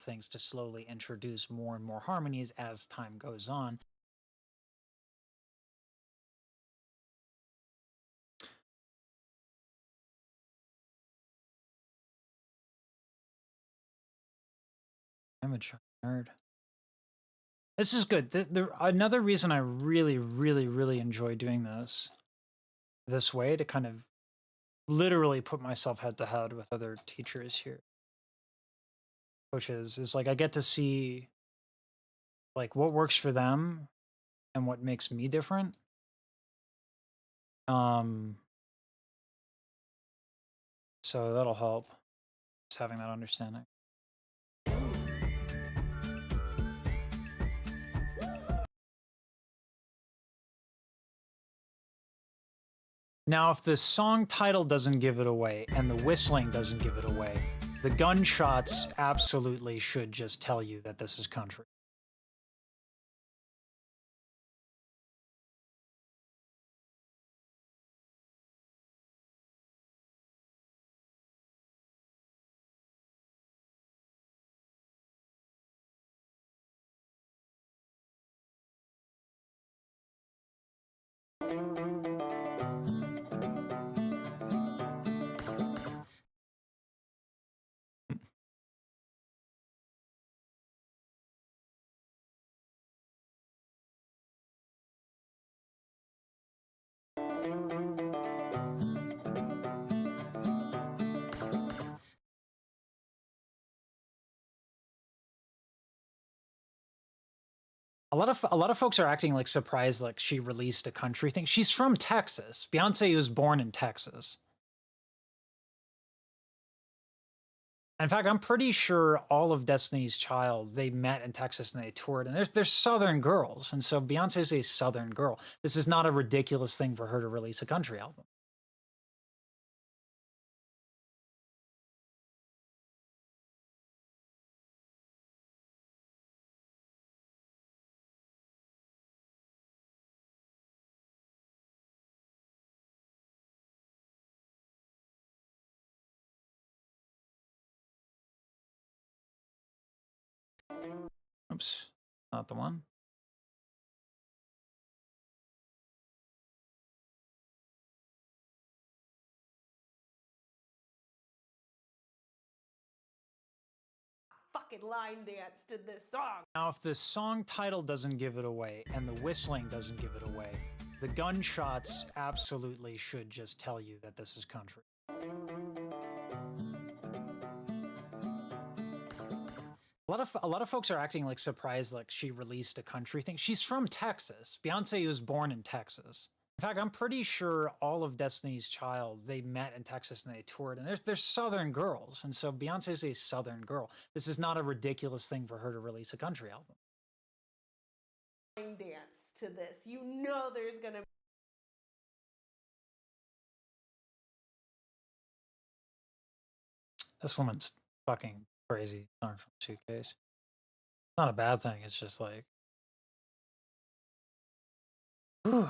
Things to slowly introduce more and more harmonies as time goes on. I'm a giant nerd. This is good. Another reason I really, really, really enjoy doing this way, to kind of literally put myself head to head with other teachers here, coaches, is like I get to see like what works for them and what makes me different. So that'll help, just having that understanding. Now, if the song title doesn't give it away and the whistling doesn't give it away, the gunshots absolutely should just tell you that this is country. A lot of folks are acting like surprised like she released a country thing. She's from Texas. Beyonce was born in Texas. In fact, I'm pretty sure all of Destiny's Child, they met in Texas and they toured, and they're Southern girls, and so Beyonce's a Southern girl. This is not a ridiculous thing for her to release a country album. Oops, not the one. Fucking line dance to this song. Now, if the song title doesn't give it away and the whistling doesn't give it away, the gunshots absolutely should just tell you that this is country. A lot of folks are acting like surprised like she released a country thing. She's from Texas. Beyonce was born in Texas. In fact, I'm pretty sure all of Destiny's Child, they met in Texas and they toured, and they're Southern girls, and so Beyonce's a Southern girl. This is not a ridiculous thing for her to release a country album. Line dance to this. You know there's gonna This woman's fucking crazy. Sorry from Suitcase. It's not a bad thing. It's just like, whew.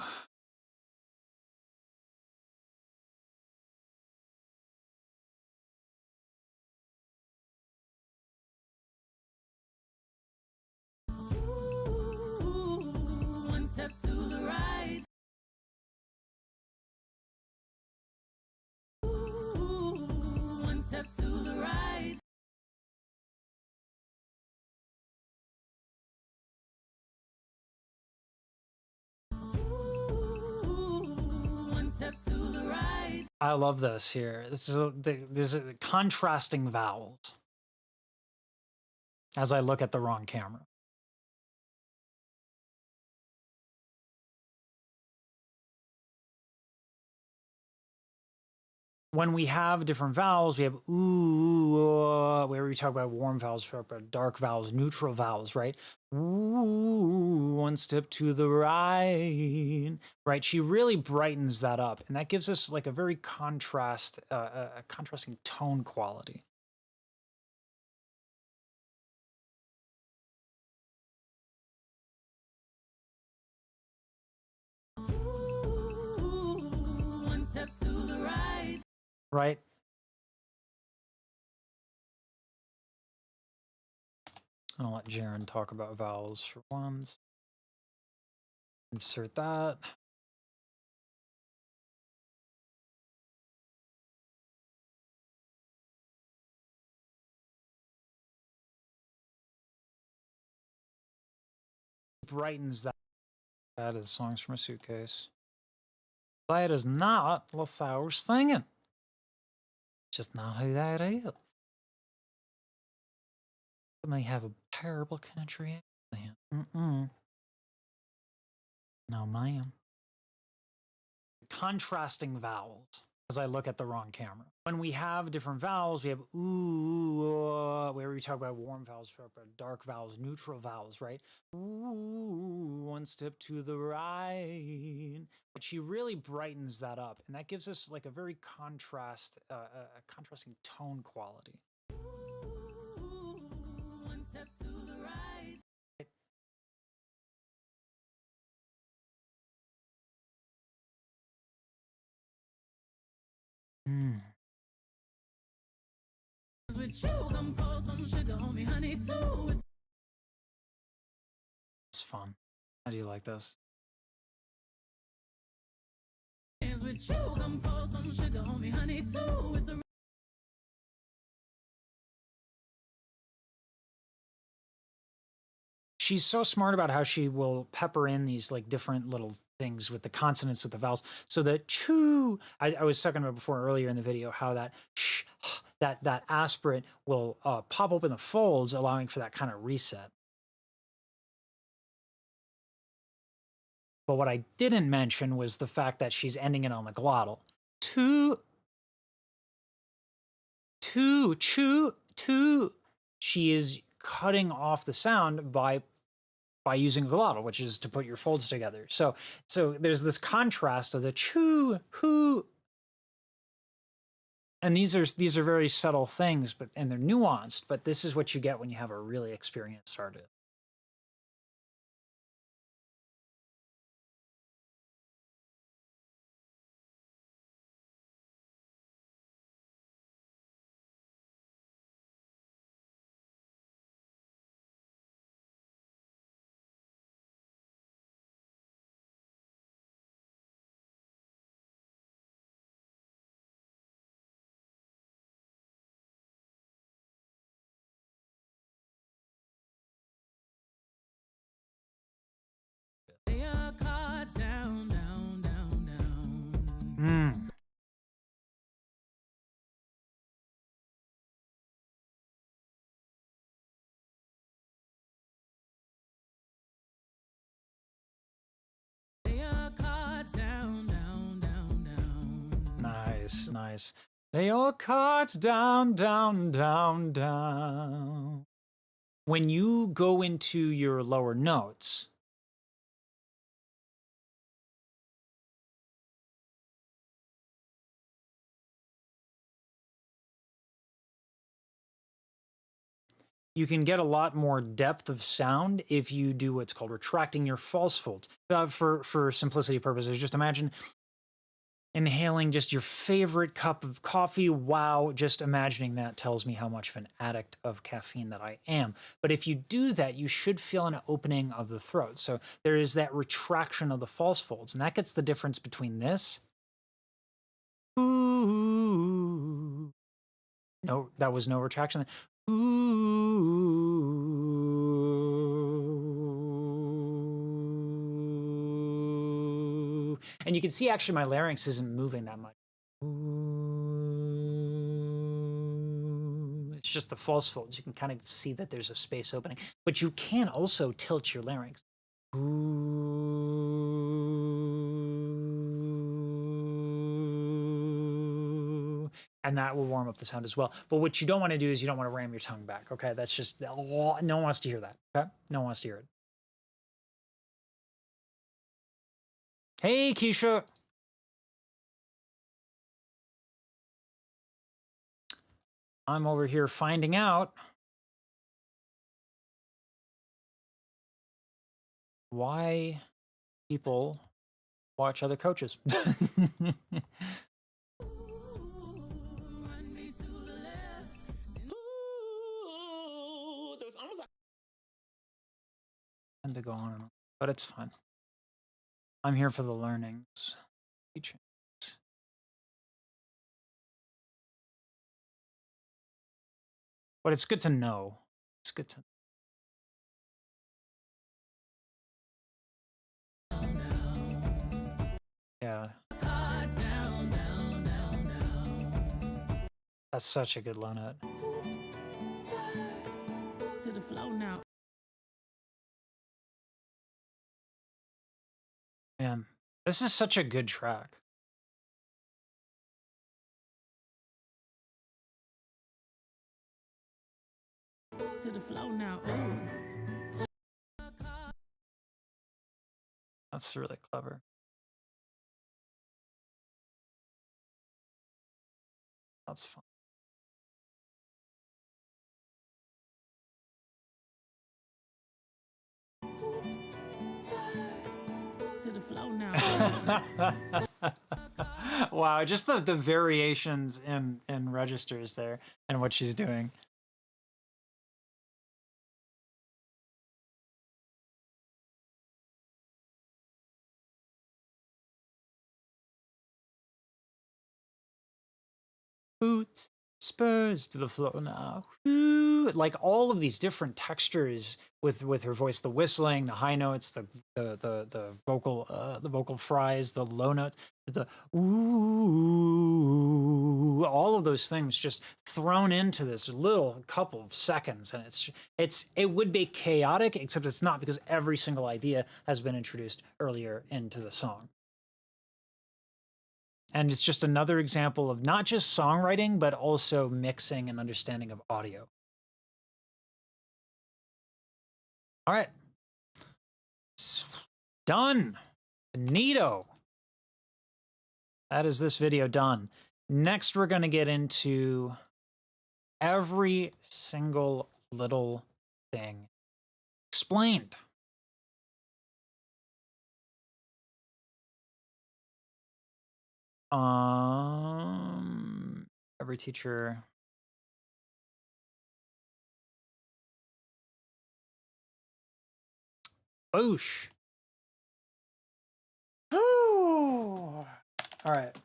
One step to the right. One step to the right. One step to the right. I love this here. This is contrasting vowels as I look at the wrong camera. When we have different vowels, we have ooh, where we talk about warm vowels, we talk about dark vowels, neutral vowels, right? Ooh, one step to the right, right? She really brightens that up, and that gives us like a very a contrasting tone quality. One step to the right. Right? I'll let Jaren talk about vowels for once. Insert that. Brightens that. That is Songs from a Suitcase. That is not Lathau's singing. Just not who that is. It may have a terrible country accent. No, ma'am. Contrasting vowels as I look at the wrong camera. When we have different vowels, we have ooh, where we talk about warm vowels, we talk about dark vowels, neutral vowels, right? Ooh, one step to the right. But she really brightens that up, and that gives us like a very a contrasting tone quality. One step to the right. With you, come pour some sugar on me, honey, too. It's fun. How do you like this? With you, come pour some sugar on me, honey, too. It's a She's so smart about how she will pepper in these like different little things with the consonants, with the vowels, so that choo. I was talking about before earlier in the video how that sh, that aspirate will pop open the folds, allowing for that kind of reset. But what I didn't mention was the fact that she's ending it on the glottal. Choo, choo, to, she is cutting off the sound by using glottal, which is to put your folds together. So there's this contrast of the choo, hoo, and these are very subtle things, but and they're nuanced. But this is what you get when you have a really experienced artist. Lay your cards down, down, down, down. Mm. Lay your cards down, down, down, down. Nice, nice. Lay your cards down, down, down, down. When you go into your lower notes, you can get a lot more depth of sound if you do what's called retracting your false folds. For simplicity purposes, just imagine inhaling just your favorite cup of coffee. Wow, just imagining that tells me how much of an addict of caffeine that I am. But if you do that, you should feel an opening of the throat. So there is that retraction of the false folds, and that gets the difference between this. Ooh. No, that was no retraction. Ooh. And you can see actually my larynx isn't moving that much. Ooh. It's just the false folds. You can kind of see that there's a space opening, but you can also tilt your larynx. Ooh. And that will warm up the sound as well. But what you don't want to do is you don't want to ram your tongue back. Okay, that's just, no one wants to hear that. Okay, no one wants to hear it. Hey, Keisha. I'm over here finding out why people watch other coaches. Ooh, there was almost like And to go on and on, but it's fine. I'm here for the learnings, teachings. But it's good to know. It's good to. Yeah. Cards down, down, down, down. That's such a good low note. Oops, spurs. To the flow now. Man, this is such a good track. To the flow now. Ooh. That's really clever. That's fun. Oops, spurs. To the flow now. Wow, just the variations in registers there and what she's doing. Boots, spurs to the floor now. Ooh, like all of these different textures with her voice, the whistling, the high notes, the vocal fries, the low notes, the ooh, all of those things just thrown into this little couple of seconds, and it would be chaotic, except it's not, because every single idea has been introduced earlier into the song. And it's just another example of not just songwriting, but also mixing and understanding of audio. All right. It's done. Neato. That is this video done. Next, we're going to get into every single little thing explained. Every teacher. Boosh. Ooh. All right.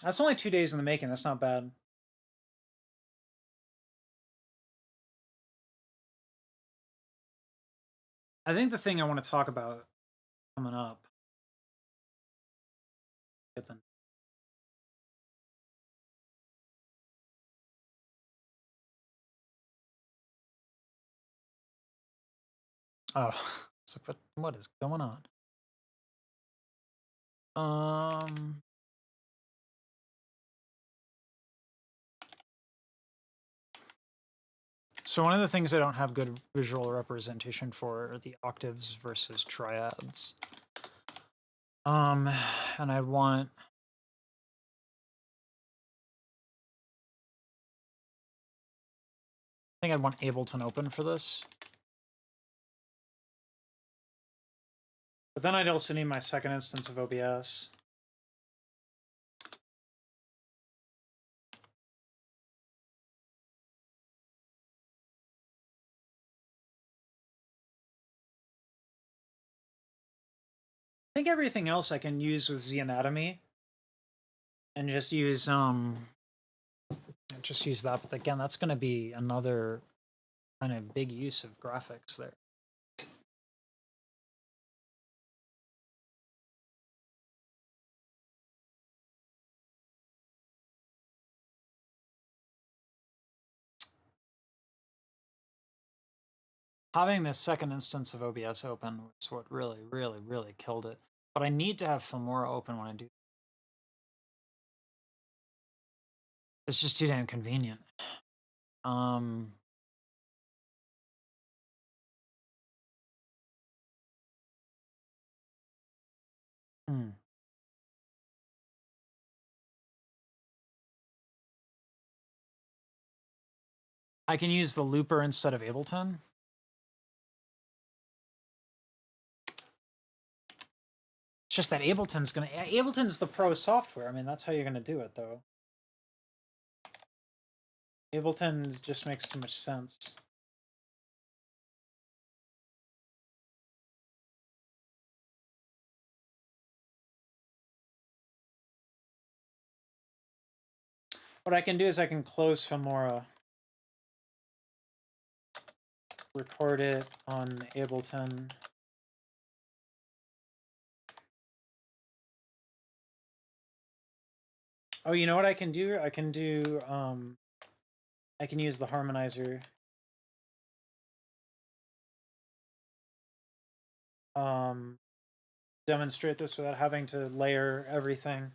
That's only 2 days in the making. That's not bad. I think the thing I want to talk about coming up. Get them. Oh, so what is going on? So one of the things I don't have good visual representation for are the octaves versus triads. And I think I'd want Ableton open for this. But then I'd also need my second instance of OBS. I think everything else I can use with Z Anatomy and just use that. But again, that's going to be another kind of big use of graphics there. Having this second instance of OBS open was what really, really, really killed it. But I need to have Filmora open when I do. It's just too damn convenient. I can use the looper instead of Ableton. It's just that Ableton's the pro software. I mean, that's how you're gonna do it, though. Ableton just makes too much sense. What I can do is I can close Filmora, record it on Ableton. Oh, you know what I can do? I can use the harmonizer. Demonstrate this without having to layer everything.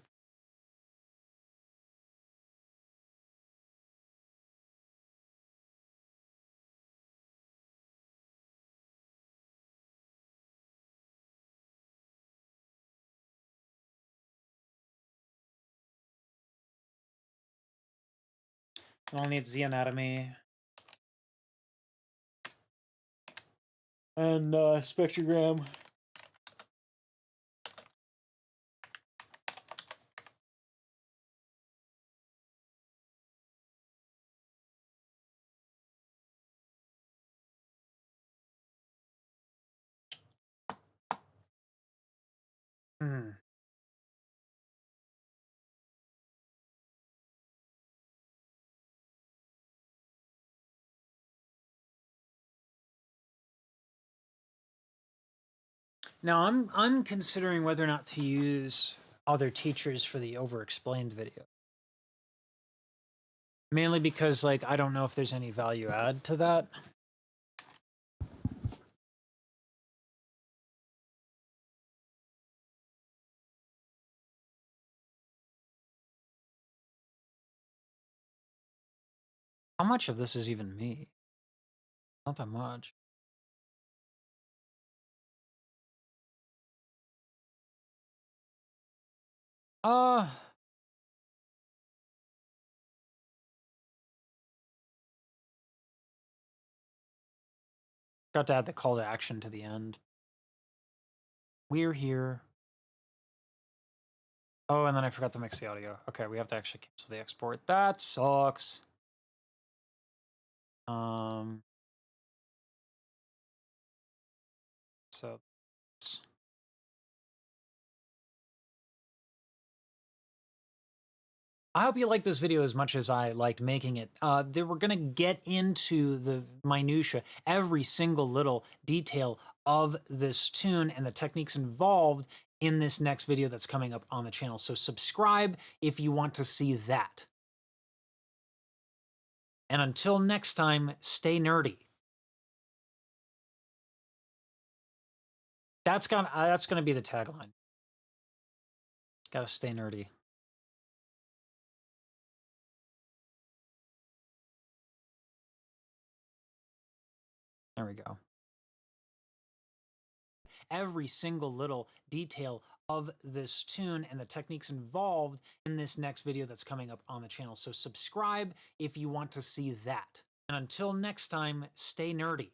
I'll need Z Anatomy and spectrogram. Now I'm considering whether or not to use other teachers for the overexplained video. Mainly because like I don't know if there's any value add to that. How much of this is even me? Not that much. Uh, got to add the call to action to the end. We're here. Oh, and then I forgot to mix the audio. Okay, we have to actually cancel the export. That sucks. So I hope you like this video as much as I liked making it. We're gonna get into the minutia, every single little detail of this tune and the techniques involved in this next video that's coming up on the channel. So subscribe if you want to see that. And until next time, stay nerdy. That's gonna be the tagline. Gotta stay nerdy. There we go. Every single little detail of this tune and the techniques involved in this next video that's coming up on the channel. So subscribe if you want to see that. And until next time, stay nerdy.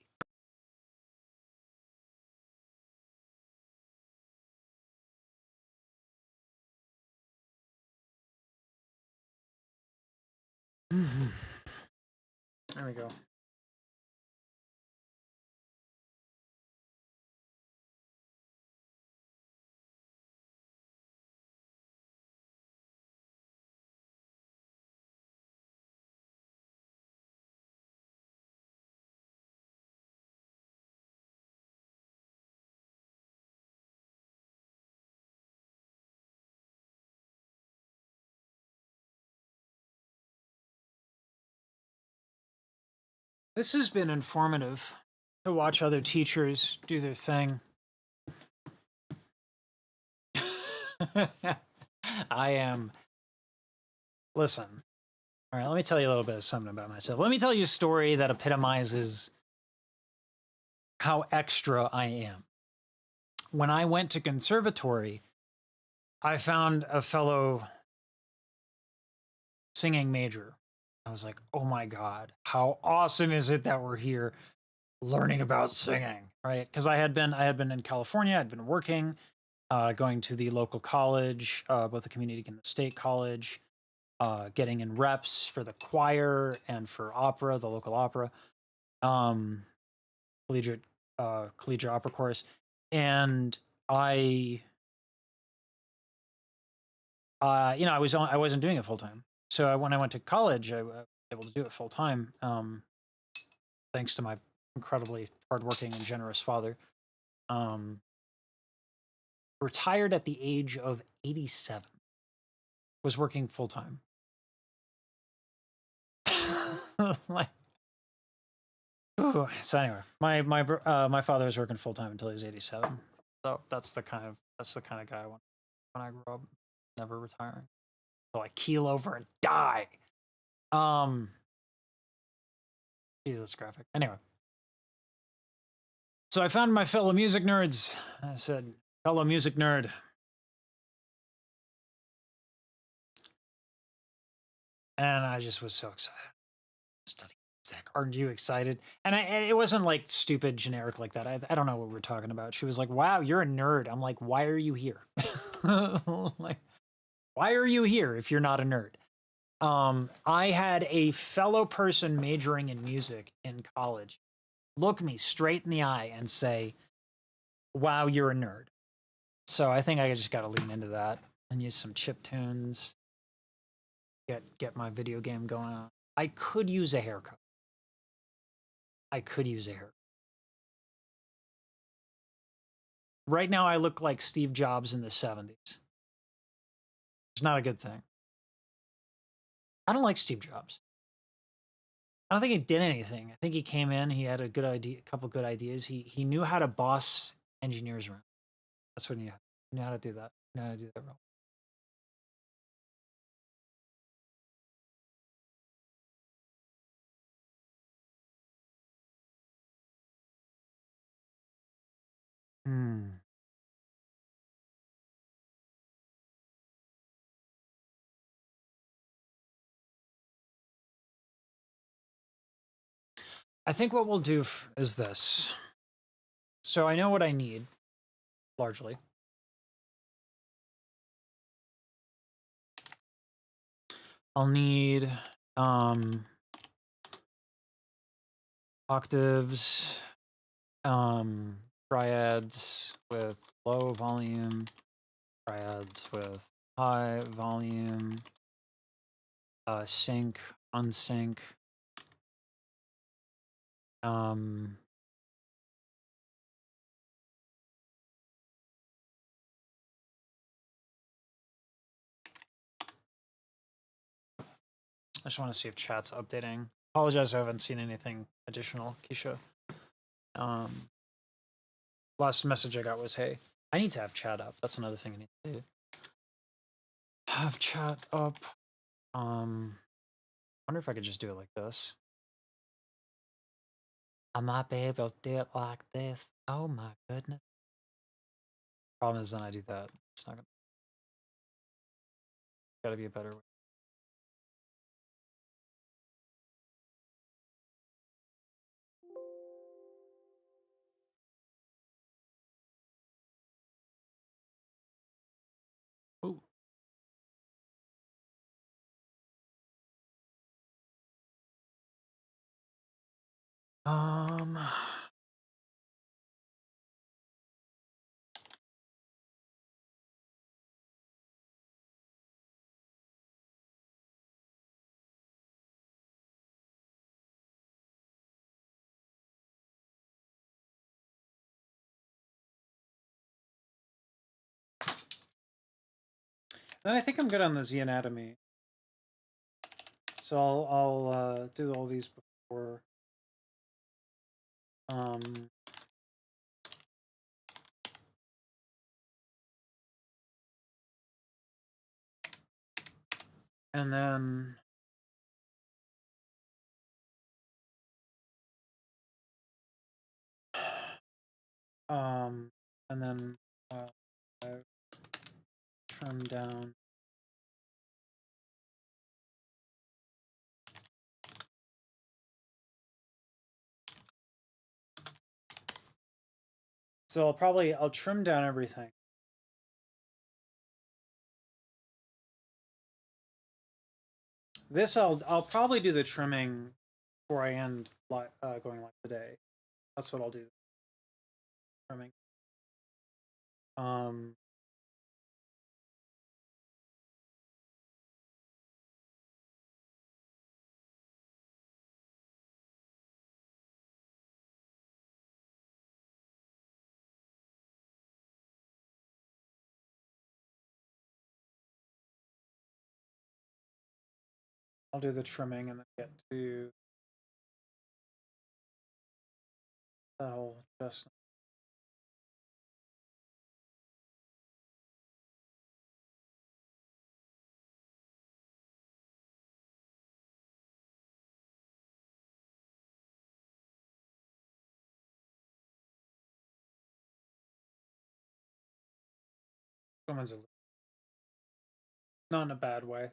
There we go. This has been informative to watch other teachers do their thing. I am. Listen. All right, let me tell you a little bit of something about myself. Let me tell you a story that epitomizes how extra I am. When I went to conservatory, I found a fellow singing major. I was like, oh my God, how awesome is it that we're here learning about singing, right? Because I had been in California, I'd been working, going to the local college, both the community and the state college, getting in reps for the choir and for opera, the local opera, collegiate opera chorus, and I I wasn't doing it full time. So when I went to college, I was able to do it full time, thanks to my incredibly hardworking and generous father. Retired at the age of 87. Was working full time. Like, so anyway, my father was working full time until he was 87. So that's the kind of guy I want when I grow up, never retiring. So I keel over and die. Jesus, graphic. Anyway, so I found my fellow music nerds. I said, fellow music nerd. And I just was so excited. Study music. Aren't you excited? And it wasn't like stupid generic like that. I don't know what we're talking about. She was like, wow, you're a nerd. I'm like, why are you here? Like, why are you here if you're not a nerd? I had a fellow person majoring in music in college look me straight in the eye and say, wow, you're a nerd. So I think I just got to lean into that and use some chip tunes, get my video game going on. I could use a haircut. Right now I look like Steve Jobs in the 70s. It's not a good thing. I don't like Steve Jobs. I don't think he did anything. I think he came in, he had a couple good ideas. He knew how to boss engineers around. That's what he knew how to do that. He knew how to do that well. Hmm. I think what we'll do is this. So I know what I need, largely. I'll need octaves, triads with low volume, triads with high volume, sync, unsync. I just want to see if chat's updating. Apologize, I haven't seen anything additional, Keisha. Last message I got was, hey, I need to have chat up. That's another thing I need to do. Have chat up. Wonder if I could just do it like this. I might be able to do it like this. Oh my goodness. Problem is then I do that. It's not gonna gotta be a better way. Ooh. Um Then I think I'm good on the Z anatomy. So I'll do all these before. And then and then trim down. So I'll trim down everything. This I'll probably do the trimming before I end going live today. That's what I'll do. Trimming. I'll do the trimming and then get to that whole adjustment. Someone's not in a bad way.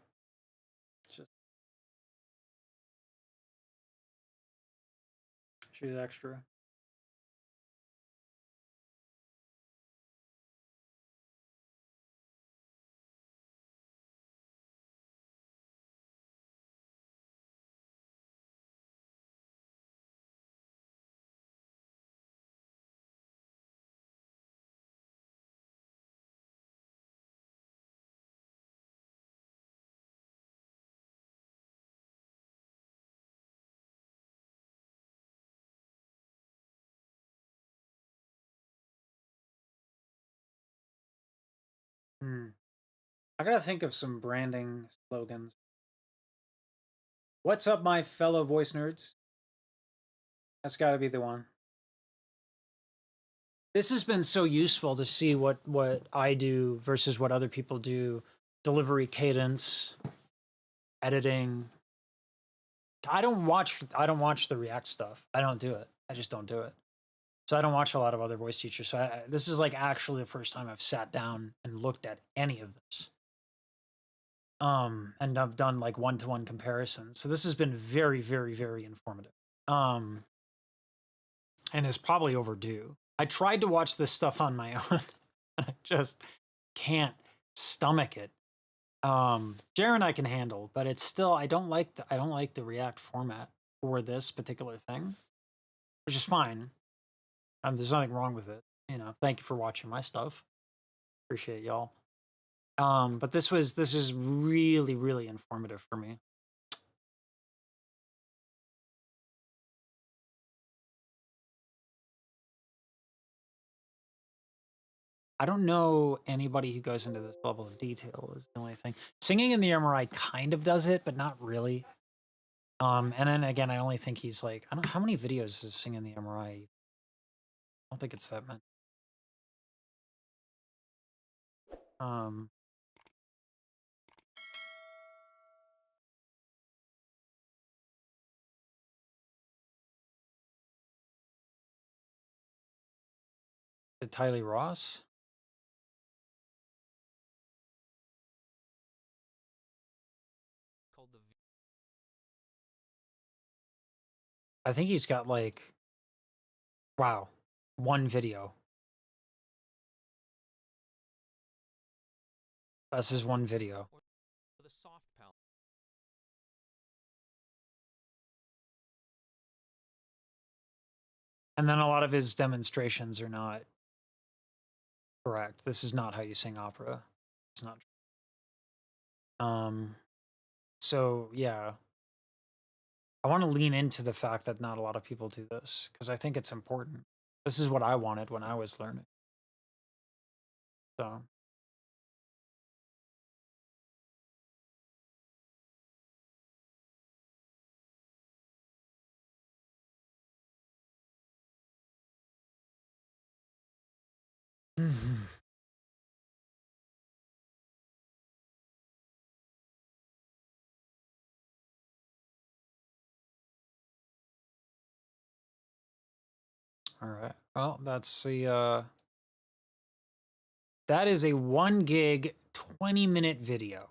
Just she's extra. I gotta think of some branding slogans. What's up, my fellow voice nerds? That's gotta be the one. This has been so useful to see what I do versus what other people do. Delivery cadence, editing. I don't watch the React stuff. I don't do it. I just don't do it. So I don't watch a lot of other voice teachers. So this is like actually the first time I've sat down and looked at any of this. And I've done like one-to-one comparisons. So this has been very, very, very informative. And is probably overdue. I tried to watch this stuff on my own, and I just can't stomach it. Jaren I can handle, but it's still I don't like the React format for this particular thing, which is fine. There's nothing wrong with it. You know, thank you for watching my stuff. Appreciate y'all. But this is really, really informative for me. I don't know anybody who goes into this level of detail is the only thing. Singing in the MRI kind of does it, but not really. And then again, I only think he's like, I don't know how many videos is Singing in the MRI. I don't think it's that many. Is it Tylee Ross? I think he's got like, wow, one video. That's his one video. And then a lot of his demonstrations are not correct. This is not how you sing opera. It's not. So yeah, I want to lean into the fact that not a lot of people do this because I think it's important. This is what I wanted when I was learning. So. All right. Well, that's the that is a 1 gig 20-minute video.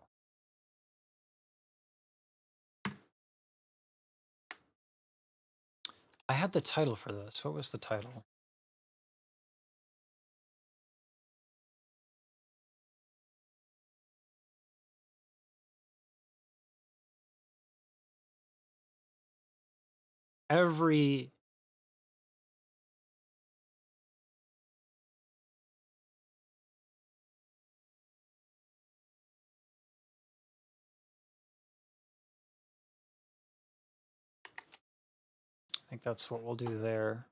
I had the title for this. What was the title? Every I think that's what we'll do there.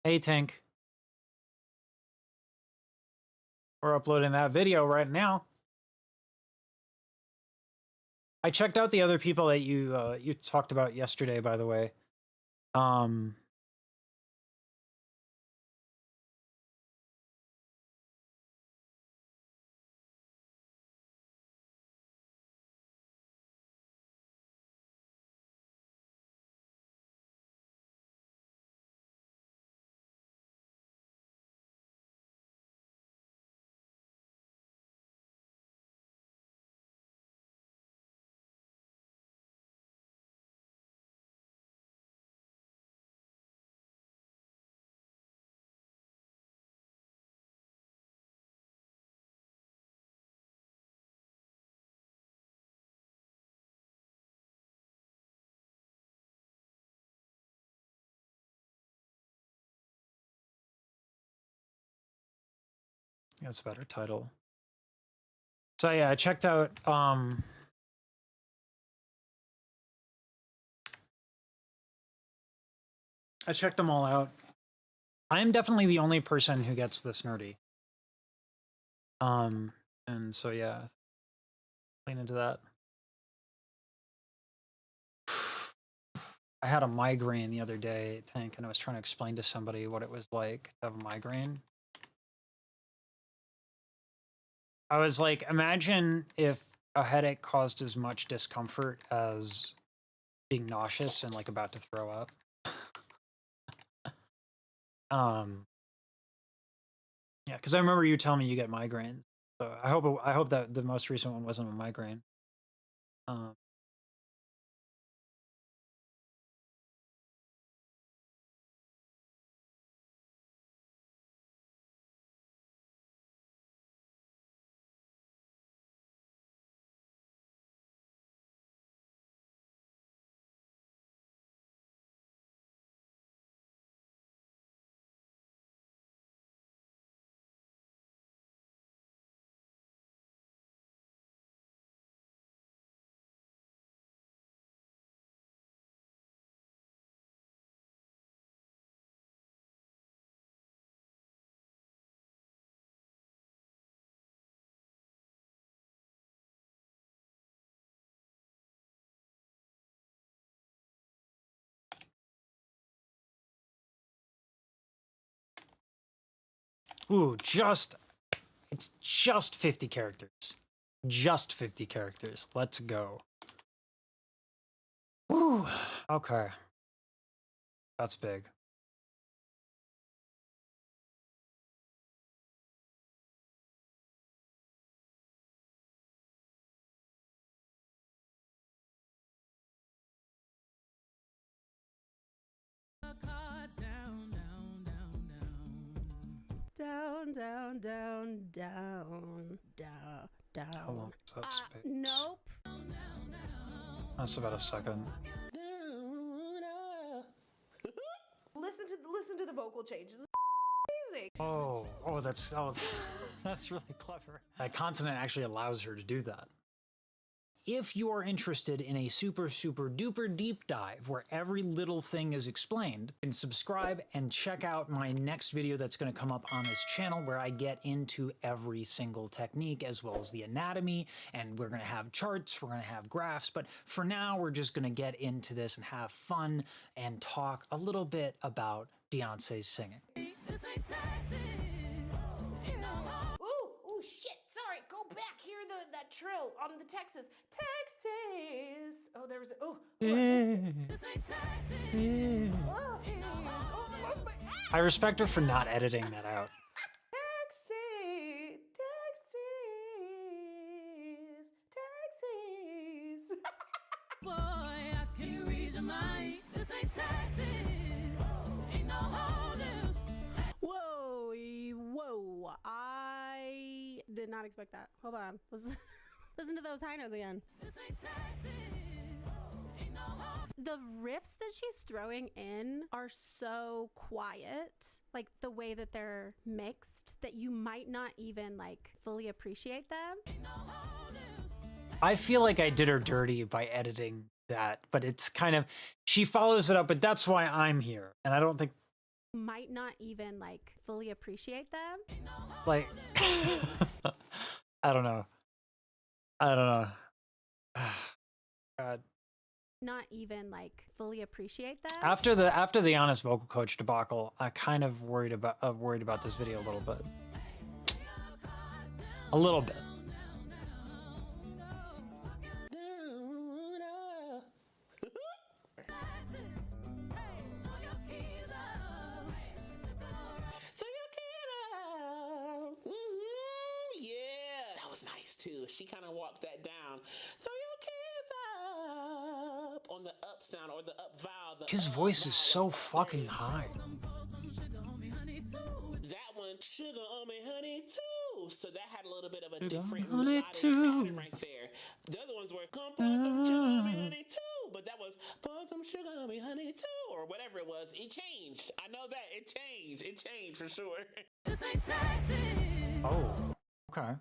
Hey, Tank. We're uploading that video right now. I checked out the other people that you talked about yesterday, by the way. That's a better title. So yeah, I checked out I checked them all out. I'm definitely the only person who gets this nerdy. And so yeah, lean into that. I had a migraine the other day, Tank, and I was trying to explain to somebody what it was like to have a migraine. I was like, imagine if a headache caused as much discomfort as being nauseous and like about to throw up. Yeah, because I remember you telling me you get migraines. So I hope that the most recent one wasn't a migraine. Um, ooh, it's just 50 characters. Just 50 characters. Let's go. Ooh, okay. That's big. Cards down, down, down, down. Down, down, down, down, down, down. How long is that space? Nope. That's about a second. Listen to the vocal changes. It's amazing. Oh, that's that's really clever. That consonant actually allows her to do that. If you are interested in a super duper deep dive where every little thing is explained, you can subscribe and check out my next video that's going to come up on this channel where I get into every single technique as well as the anatomy, and we're going to have charts, we're going to have graphs, but for now we're just going to get into this and have fun and talk a little bit about Beyonce's singing. Ooh, shit. Sorry. Go back. Hear that trill on the Texas. Texas. Oh, there was. I missed it. Oh, I lost my. I respect her for not editing that out. Texas. Texas. Boy, I can read your mind. This ain't Texas. Ain't no holding. Whoa. I did not expect that. Hold on. Listen to those high notes again. This ain't Texas. Ain't no holding. The riffs that she's throwing in are so quiet, like the way that they're mixed, that you might not even like fully appreciate them. Ain't no holding. I feel like I did her dirty by editing that, but it's kind of, she follows it up, but that's why I'm here. And I don't think, Might not even like fully appreciate them. like, I don't know. God. Not even like fully appreciate them. After the honest vocal coach debacle, I kind of worried about this video a little bit. A little bit. Yeah, that was nice too. She kind of walked that down. Throw your keys up on the up sound or the up vowel. His voice is so fucking high. That one, sugar on me, honey, too. So that had a little bit of a Sugar different on me, melodic too. pattern right there. The other ones were, come put some sugar on me, honey, too. But that was, put some sugar on me, honey, too. Or whatever it was. It changed. I know that. It changed. It changed for sure. This ain't Texas. Oh, okay.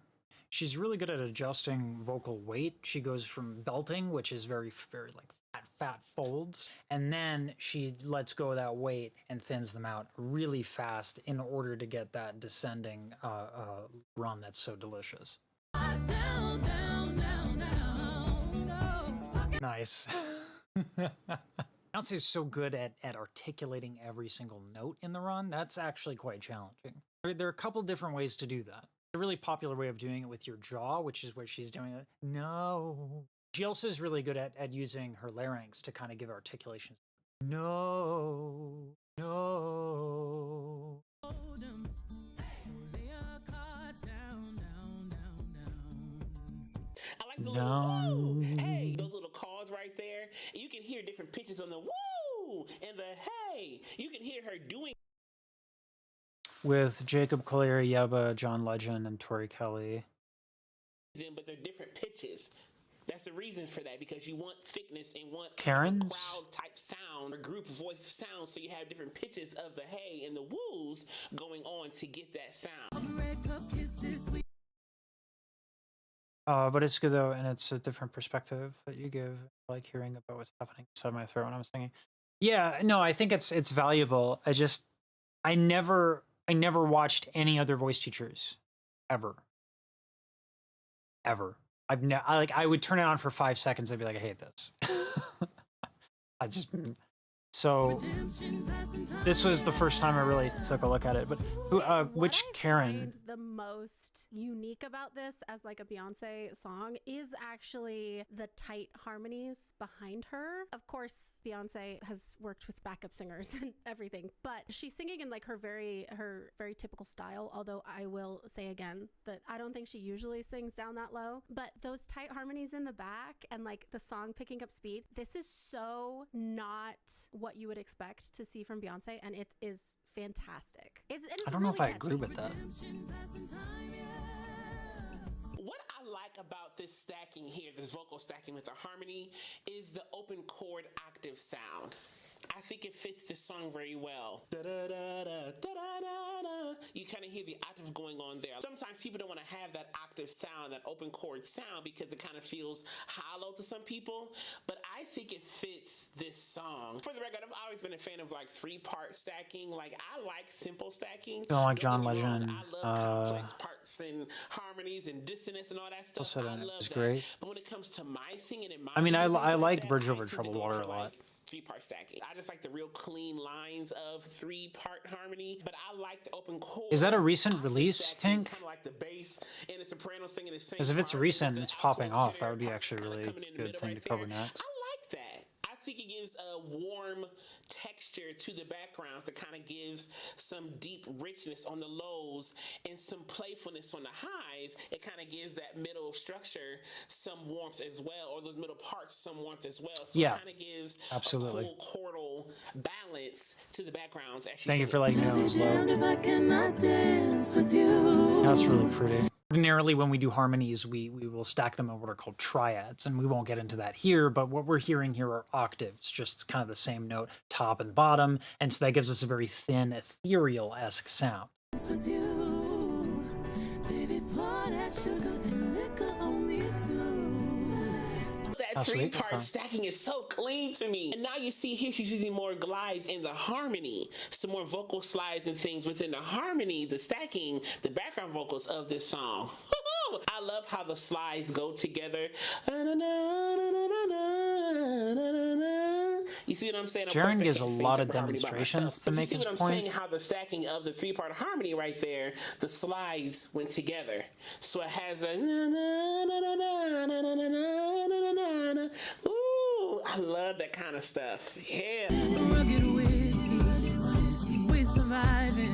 She's really good at adjusting vocal weight. She goes from belting, which is very like fat folds, and then she lets go of that weight and thins them out really fast in order to get that descending run that's so delicious. Down, down, down, down. Nice. Beyonce is so good at articulating every single note in the run. That's actually quite challenging. There are a couple different ways to do that. A really popular way of doing it with your jaw, which is what she's doing. No. She also is really good at using her larynx to kind of give articulation. No, no. Hold 'em. So lay your cards down, down, down, down. I like the little woo. Hey, Down. those little calls right there. You can hear different pitches on the woo and the hey. You can hear her doing With Jacob Collier, Yeba, John Legend, and Tori Kelly. them, but they're different pitches. That's the reason for that, because you want thickness and want Karen's? crowd type sound or group voice sound, so you have different pitches of the hey and the woos going on to get that sound. Red cup kisses, we But it's good though, and it's a different perspective that you give, like hearing about what's happening inside my throat when I'm singing. Yeah, no, I think it's valuable. I never watched any other voice teachers ever. I would turn it on for 5 seconds and be like, I hate this. So redemption passing time. this was the first time I really took a look at it. But which What I Karen? find the most unique about this as like a Beyonce song is actually the tight harmonies behind her. Of course, Beyonce has worked with backup singers and everything, but she's singing in like her very typical style. Although I will say again that I don't think she usually sings down that low. But those tight harmonies in the back and like the song picking up speed, this is so not what you would expect to see from Beyonce, and it is fantastic. It's I don't know if really I agree catchy. with that. Redemption passing time, yeah. What I like about this stacking here, this vocal stacking with the harmony, is the open chord octave sound. I think it fits this song very well. Da-da-da-da, da-da-da-da. You kind of hear the octave going on there. Sometimes people don't want to have that octave sound, that open chord sound, because it kind of feels hollow to some people. But I think it fits this song. For the record, I've always been a fan of like 3-part stacking. Like, I like simple stacking. Don't like Don't John get me wrong, Legend. I love complex parts and harmonies and dissonance and all that stuff. Also, I it love was that. great. But when it comes to my singing and my I mean, I music, things liked that, Bridge I Over tend to Troubled go Water for, a lot. like, 3-part stacking. I just like the real clean lines of 3-part harmony, but I like the open chord. Is that a recent release, Kind Tink? of like the bass and the soprano singing the same. Because if it's part, recent, the it's alto popping and off. tenor That would be parts actually kinda really coming in the good middle thing right to cover there. next. I like that. I think it gives a warm texture to the backgrounds that kind of gives some deep richness on the lows and some playfulness on the highs. It kind of gives that middle structure some warmth as well, or those middle parts some warmth as well. So Yeah, it kind of gives absolutely. a cool chordal balance to the backgrounds. As Thank you sing for it. letting me know it was low. Damned if I cannot dance with you. That's really pretty. Ordinarily, when we do harmonies, we will stack them in what are called triads, and we won't get into that here, but what we're hearing here are octaves, just kind of the same note, top and bottom, and so that gives us a very thin, ethereal-esque sound. With you, baby, pour that sugar and liquor on me too. That Oh, sweet. 3-part Okay. stacking is so clean to me. And now you see here she's using more glides in the harmony, some more vocal slides and things within the harmony, the stacking, the background vocals of this song. I love how the slides go together. You see what I'm saying? Of Jaren course, I gives can't a sing lot of super harmony by demonstrations myself. to But make you his see what point. I'm saying? How the stacking of the 3-part harmony right there, the slides went together. So it has a ooh, I love that kind of stuff. Yeah. Rugged whiskey, we surviving.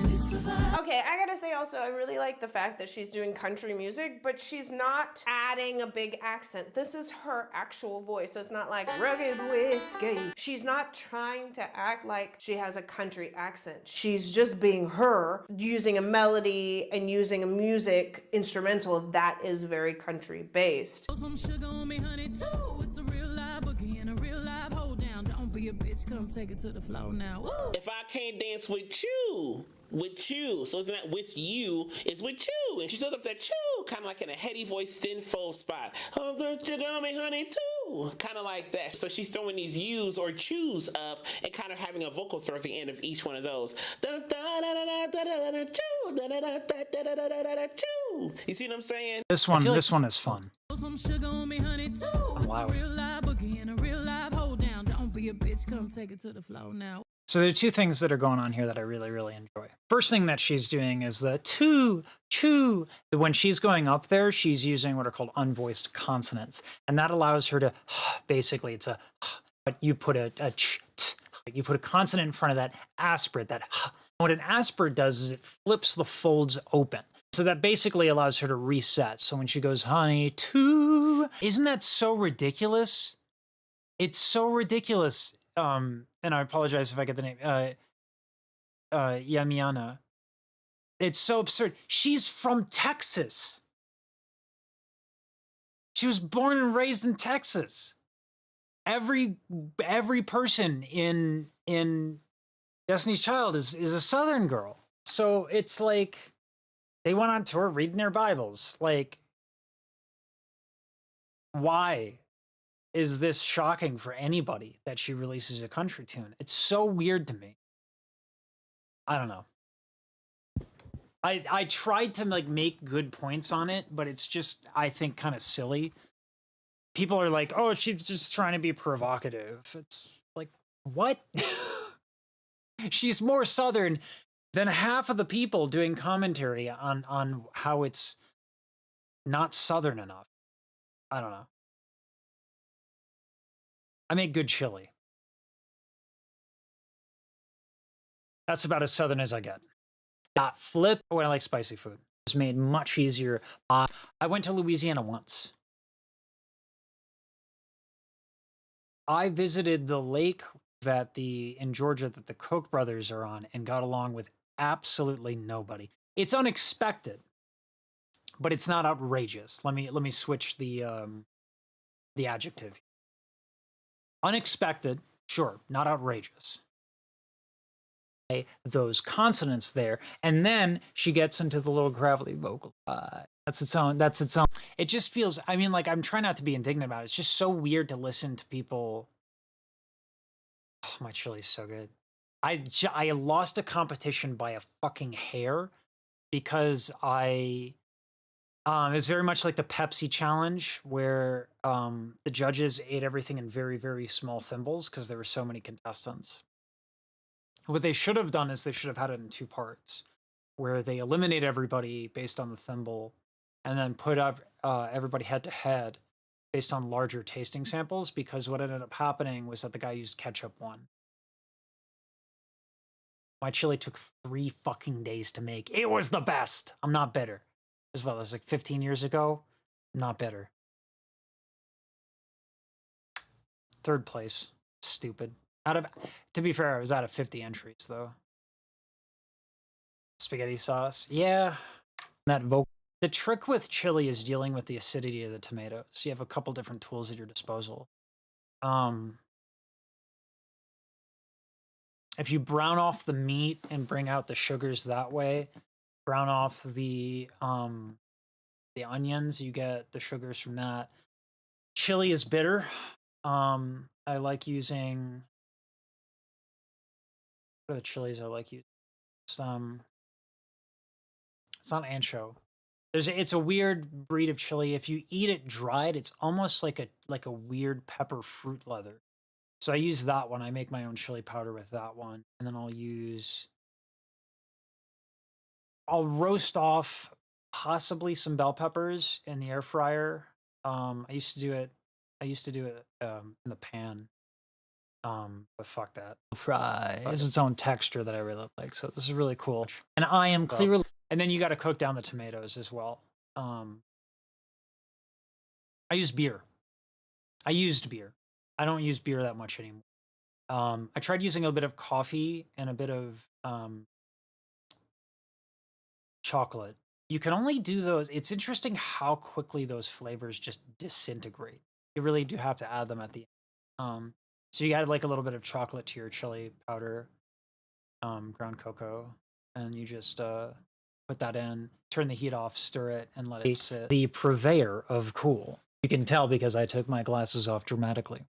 Okay, I gotta say also, I really like the fact that she's doing country music, but she's not adding a big accent. This is her actual voice. So it's not like rugged whiskey. She's not trying to act like she has a country accent. She's just being her, using a melody and using a music instrumental that is very country based. Throw some sugar on me, honey, too. It's a real live boogie and a real live hold down. Don't be a bitch, come take it to the floor now. Woo. If I can't dance with you, so isn't that with you, it's with you. And she shows up that chew, kind of like in a heady voice, thin fold spot. Oh, don't you got me, honey, too. Kind of like that. So she's throwing these U's or chews up and kind of having a vocal throw at the end of each one of those. You see what I'm saying? This one is fun. Throw some sugar on me, honey, too. It's a loud. real live boogie and a real live hold down. Don't be a bitch, come take it to the floor now. So there are two things that are going on here that I really, really enjoy. First thing that she's doing is the choo. When she's going up there, she's using what are called unvoiced consonants. And that allows her to, basically it's a, but you put a ch, t, You put a consonant in front of that aspirate, that h. What an aspirate does is it flips the folds open. So that basically allows her to reset. So when she goes, honey, too, isn't that so ridiculous? It's so ridiculous. And I apologize if I get the name. Yamiana. It's so absurd. She's from Texas. She was born and raised in Texas. Every person in Destiny's Child is a Southern girl. So it's like they went on tour reading their Bibles. Like, why is this shocking for anybody that she releases a country tune? It's so weird to me. I don't know. I tried to like make good points on it, but it's just, I think, kind of silly. People are like, oh, she's just trying to be provocative. It's like, what? She's more Southern than half of the people doing commentary on how it's not Southern enough. I don't know. I make good chili. That's about as Southern as I get. Flip when I like spicy food. It's made much easier. I went to Louisiana once. I visited the lake in Georgia that the Koch brothers are on and got along with absolutely nobody. It's unexpected, but it's not outrageous. Let me switch the adjective. Unexpected, sure, not outrageous. Those consonants there, and then she gets into the little gravelly vocal. That's its own. It just feels. I mean, like, I'm trying not to be indignant about it. It's just so weird to listen to people. Oh, my chili's so good. I lost a competition by a fucking hair because it was very much like the Pepsi challenge where the judges ate everything in very, very small thimbles because there were so many contestants. What they should have done is they should have had it in two parts, where they eliminate everybody based on the thimble, and then put up everybody head to head based on larger tasting samples. Because what ended up happening was that the guy used ketchup one. My chili took 3 fucking days to make. It was the best. I'm not bitter. As well, it was like 15 years ago. I'm not bitter. 3rd place. Stupid. To be fair, I was out of 50 entries though. Spaghetti sauce. Yeah. That vocal. The trick with chili is dealing with the acidity of the tomatoes. You have a couple different tools at your disposal. If you brown off the meat and bring out the sugars that way, brown off the onions, you get the sugars from that. Chili is bitter. I like using. What are the chilies I like using? It's not ancho. It's a weird breed of chili. If you eat it dried, it's almost like a weird pepper fruit leather. So I use that one. I make my own chili powder with that one, and then I'll roast off possibly some bell peppers in the air fryer. I used to do it in the pan. But fuck that. Fry. It's its own texture that I really like. So this is really cool. And I am clearly. And then you got to cook down the tomatoes as well. I used beer. I don't use beer that much anymore. I tried using a bit of coffee and a bit of chocolate. You can only do those. It's interesting how quickly those flavors just disintegrate. You really do have to add them at the end. So you add like a little bit of chocolate to your chili powder, ground cocoa, and you just put that in, turn the heat off, stir it, and let it sit. The purveyor of cool. You can tell because I took my glasses off dramatically.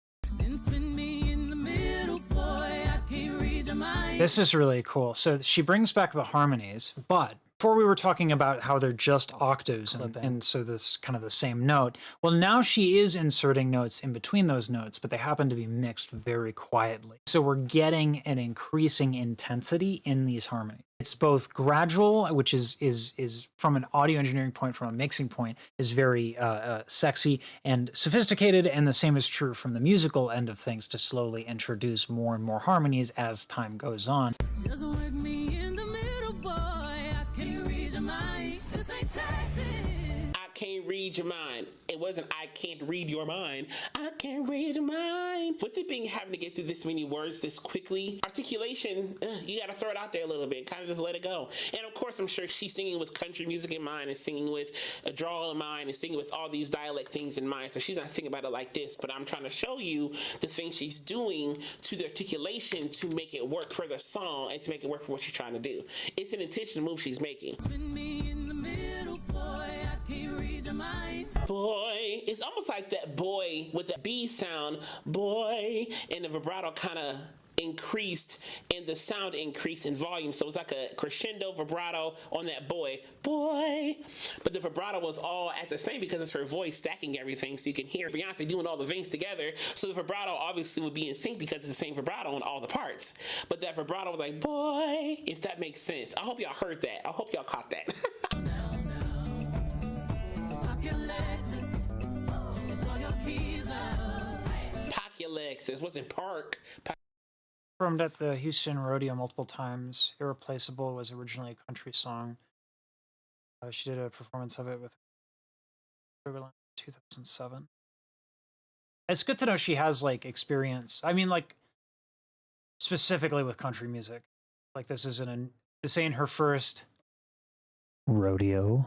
This is really cool. So she brings back the harmonies, but before we were talking about how they're just octaves and so this kind of the same note. Well, now she is inserting notes in between those notes, but they happen to be mixed very quietly. So we're getting an increasing intensity in these harmonies. It's both gradual, which is from an audio engineering point, from a mixing point, is very sexy and sophisticated, and the same is true from the musical end of things, to slowly introduce more and more harmonies as time goes on. Just work me in the middle, boy. I can't read your mind. This ain't Texas. I can't read your mind. It wasn't I can't read your mind. I can't read your mind. With it being having to get through this many words this quickly, articulation, you gotta throw it out there a little bit, kind of just let it go. And of course, I'm sure she's singing with country music in mind, and singing with a drawl in mind, and singing with all these dialect things in mind. So she's not thinking about it like this, but I'm trying to show you the things she's doing to the articulation to make it work for the song and to make it work for what she's trying to do. It's an intentional move she's making. Spin me in the middle, boy. I can't read your mind. Boy, it's almost like that boy with the B sound, boy, and the vibrato kind of increased and the sound increased in volume. So it was like a crescendo vibrato on that boy, boy. But the vibrato was all at the same because it's her voice stacking everything. So you can hear Beyonce doing all the things together. So the vibrato obviously would be in sync because it's the same vibrato on all the parts. But that vibrato was like, boy, if that makes sense. I hope y'all heard that. I hope y'all caught that. Pack your Lexus. Wasn't park. Performed at the Houston Rodeo multiple times. Irreplaceable was originally a country song. She did a performance of it with Sugarland in 2007. It's good to know she has like experience. I mean, like specifically with country music. Like this ain't her first rodeo.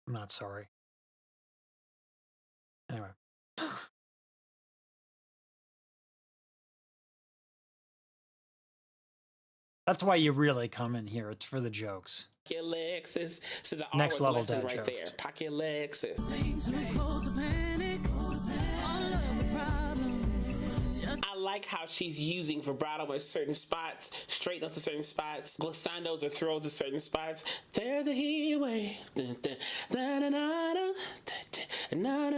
I'm not sorry. Anyway. That's why you really come in here. It's for the jokes. Pocket Lexus. So the Next R was level lesson dad right jokes. there. Pocket Lexus. I like how she's using vibrato in certain spots, straight notes in certain spots, glissandos or throws in certain spots. They're the heatway. And I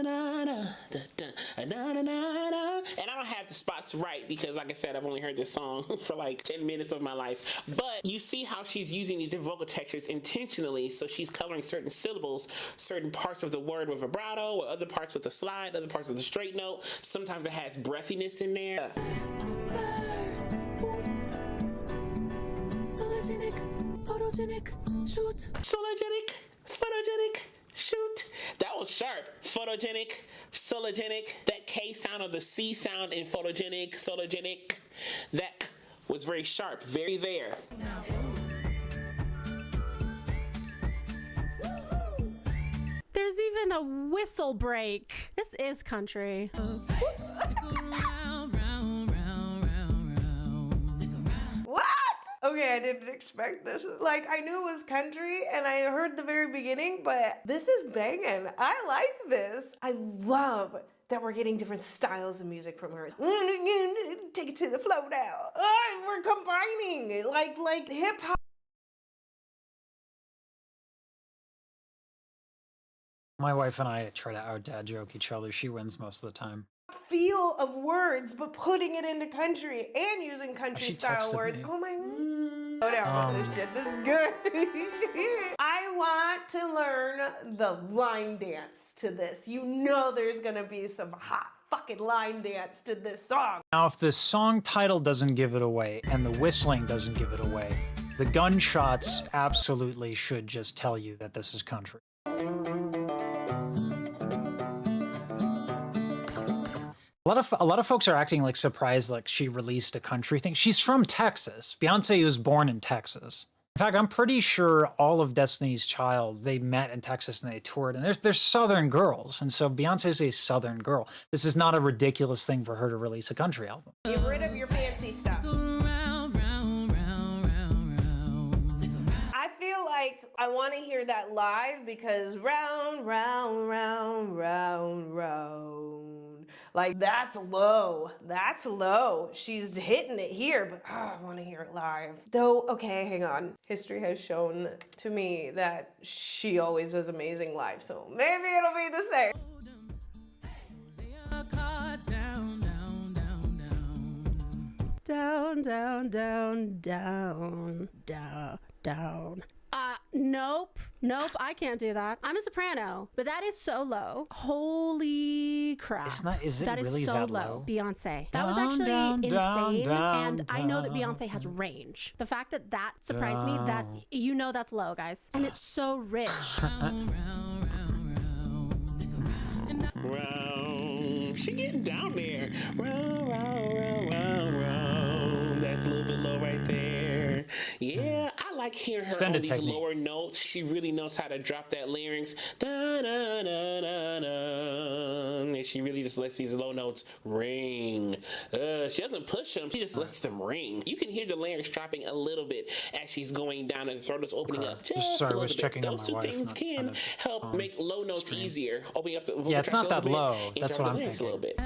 don't have the spots right because, like I said, I've only heard this song for like 10 minutes of my life. But you see how she's using these different vocal textures intentionally. So she's coloring certain syllables, certain parts of the word with vibrato, or other parts with the slide, other parts with the straight note. Sometimes it has breathiness in there. Spurs, boots, sologenic, photogenic, shoot. Sologenic, photogenic, shoot. That was sharp. Photogenic, sologenic. That K sound or the C sound in photogenic, sologenic. That was very sharp, very there. There's even a whistle break. This is country. What? Okay, I didn't expect this. Like, I knew it was country and I heard the very beginning, but this is banging. I like this. I love that we're getting different styles of music from her. Take it to the flow now. We're combining like hip hop. My wife and I try to out dad joke each other. She wins most of the time. Feel of words, but putting it into country and using country She style texted words. me. Oh my god. Go down with this shit. This is good. I want to learn the line dance to this. You know there's gonna be some hot fucking line dance to this song. Now, if the song title doesn't give it away and the whistling doesn't give it away, the gunshots absolutely should just tell you that this is country. A lot of folks are acting like surprised like she released a country thing. She's from Texas. Beyonce was born in Texas. In fact, I'm pretty sure all of Destiny's Child, they met in Texas and they toured. And they're Southern girls. And so Beyonce's a Southern girl. This is not a ridiculous thing for her to release a country album. Get rid of your fancy stuff. I feel like I want to hear that live because round, round, round, round, round. Like, that's low. That's low. She's hitting it here, but I want to hear it live. Though, okay, hang on. History has shown to me that she always does amazing live, so maybe it'll be the same. Down, down, down, down, down, down. Nope, I can't do that. I'm a soprano, but that is so low. Holy crap. It's not, is it That really is so that low. low? Beyonce. That was Down, actually down, insane. down, And I know that down, Beyonce has range. The fact that that surprised me, that, you know, that's low, guys. And it's so rich. Round. She getting down there. Round. That's a little bit low right there. Yeah, I like hearing her Extended on these technique. lower notes. She really knows how to drop that larynx. Da, da, da, da, da. And she really just lets these low notes ring. She doesn't push them. She just lets them ring. You can hear the larynx dropping a little bit as she's going down and the throat is opening up just sorry, a I was little checking bit. on Those my two wife, things not can trying to, help make low notes scream. easier. Opening up the vocal Yeah, it's tract not a that little low. bit and That's drop what the I'm larynx a little bit.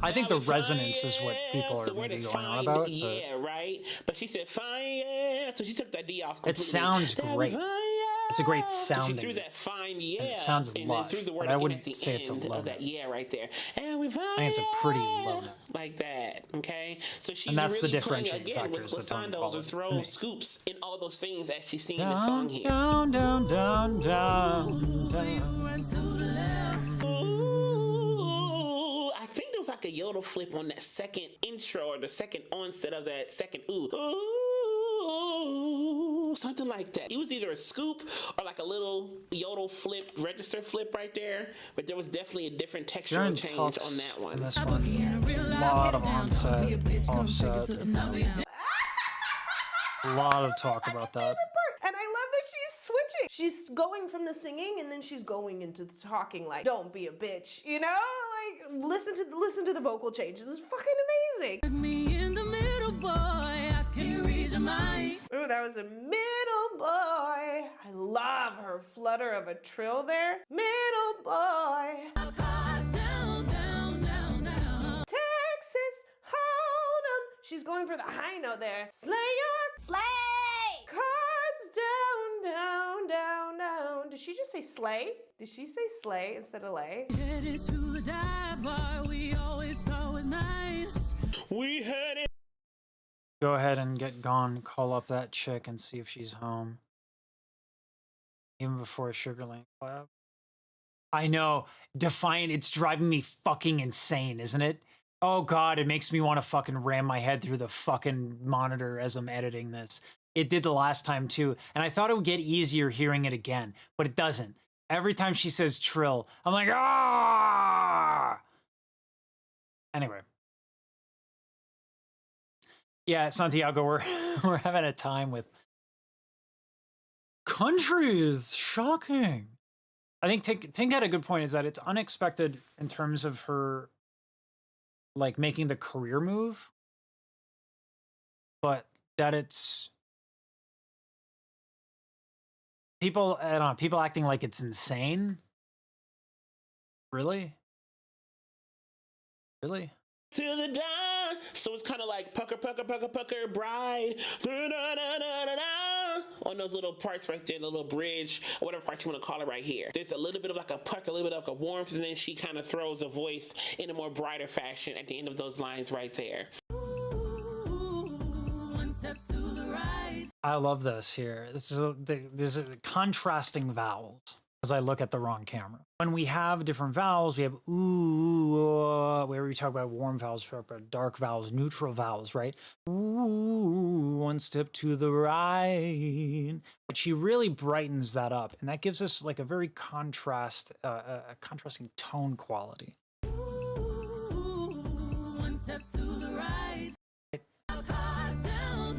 I think the resonance is what people The are word maybe is going on fine, about. yeah, right. But she said fine, yeah. So she took that D off completely. It sounds That great. fine, yeah. It's a great So she sounding. threw that fine, yeah. it sounds and lush, then threw the word but I again wouldn't at the say it's a end low of that note. yeah right there. And we fine, I think it's a pretty low note. like that, okay? So she's And that's the really playing differentiating again factor, with is the tone glissandos or quality. throws, scoops, and all those things as she's singing this Down, song here. down, down, down, down, down. Ooh, I think there was like a yodel flip on that second intro or the second onset of that second ooh. Ooh, something like that. It was either a scoop or like a little yodel flip, register flip right there, but there was definitely a different textural Jaren change talks on that one. in this one. A lot of onset, offset. A lot of talk about that. And I love that she's switching. She's going from the singing and then she's going into the talking, like, don't be a bitch, you know? Like, listen to the vocal changes. It's fucking amazing. Me in the middle, boy. I can't read your mind. Ooh, that was a middle boy. I love her flutter of a trill there. Middle boy. Down, down, down, down. Texas Hold'em. She's going for the high note there. Slay your cards down, down, down, down. Did she just say slay? Did she say slay instead of lay? Headed to the dive bar we always thought was nice. We heard it. Go ahead and get gone. Call up that chick and see if she's home. Even before a Sugarland collab. I know. Defiant. It's driving me fucking insane, isn't it? Oh god, it makes me want to fucking ram my head through the fucking monitor as I'm editing this. It did the last time too, and I thought it would get easier hearing it again, but it doesn't. Every time she says trill, I'm like, ah! Anyway. Yeah, Santiago, we're having a time with country is shocking. I think Tink had a good point, is that it's unexpected in terms of her like making the career move, but that it's people, I don't know, people acting like it's insane. Really? Really? To the dawn. So it's kind of like pucker, pucker, pucker, pucker, bride. Da, da, da, da, da, da. On those little parts right there, the little bridge, or whatever part you want to call it right here. There's a little bit of like a puck, a little bit of like a warmth, and then she kind of throws a voice in a more brighter fashion at the end of those lines right there. One step to the right. I love this here. This is a contrasting vowels as I look at the wrong camera. When we have different vowels, we have ooh, where we talk about warm vowels, we talk about dark vowels, neutral vowels, right? Ooh, one step to the right. But she really brightens that up, and that gives us like a very a contrasting tone quality. One step to the right. Down, down,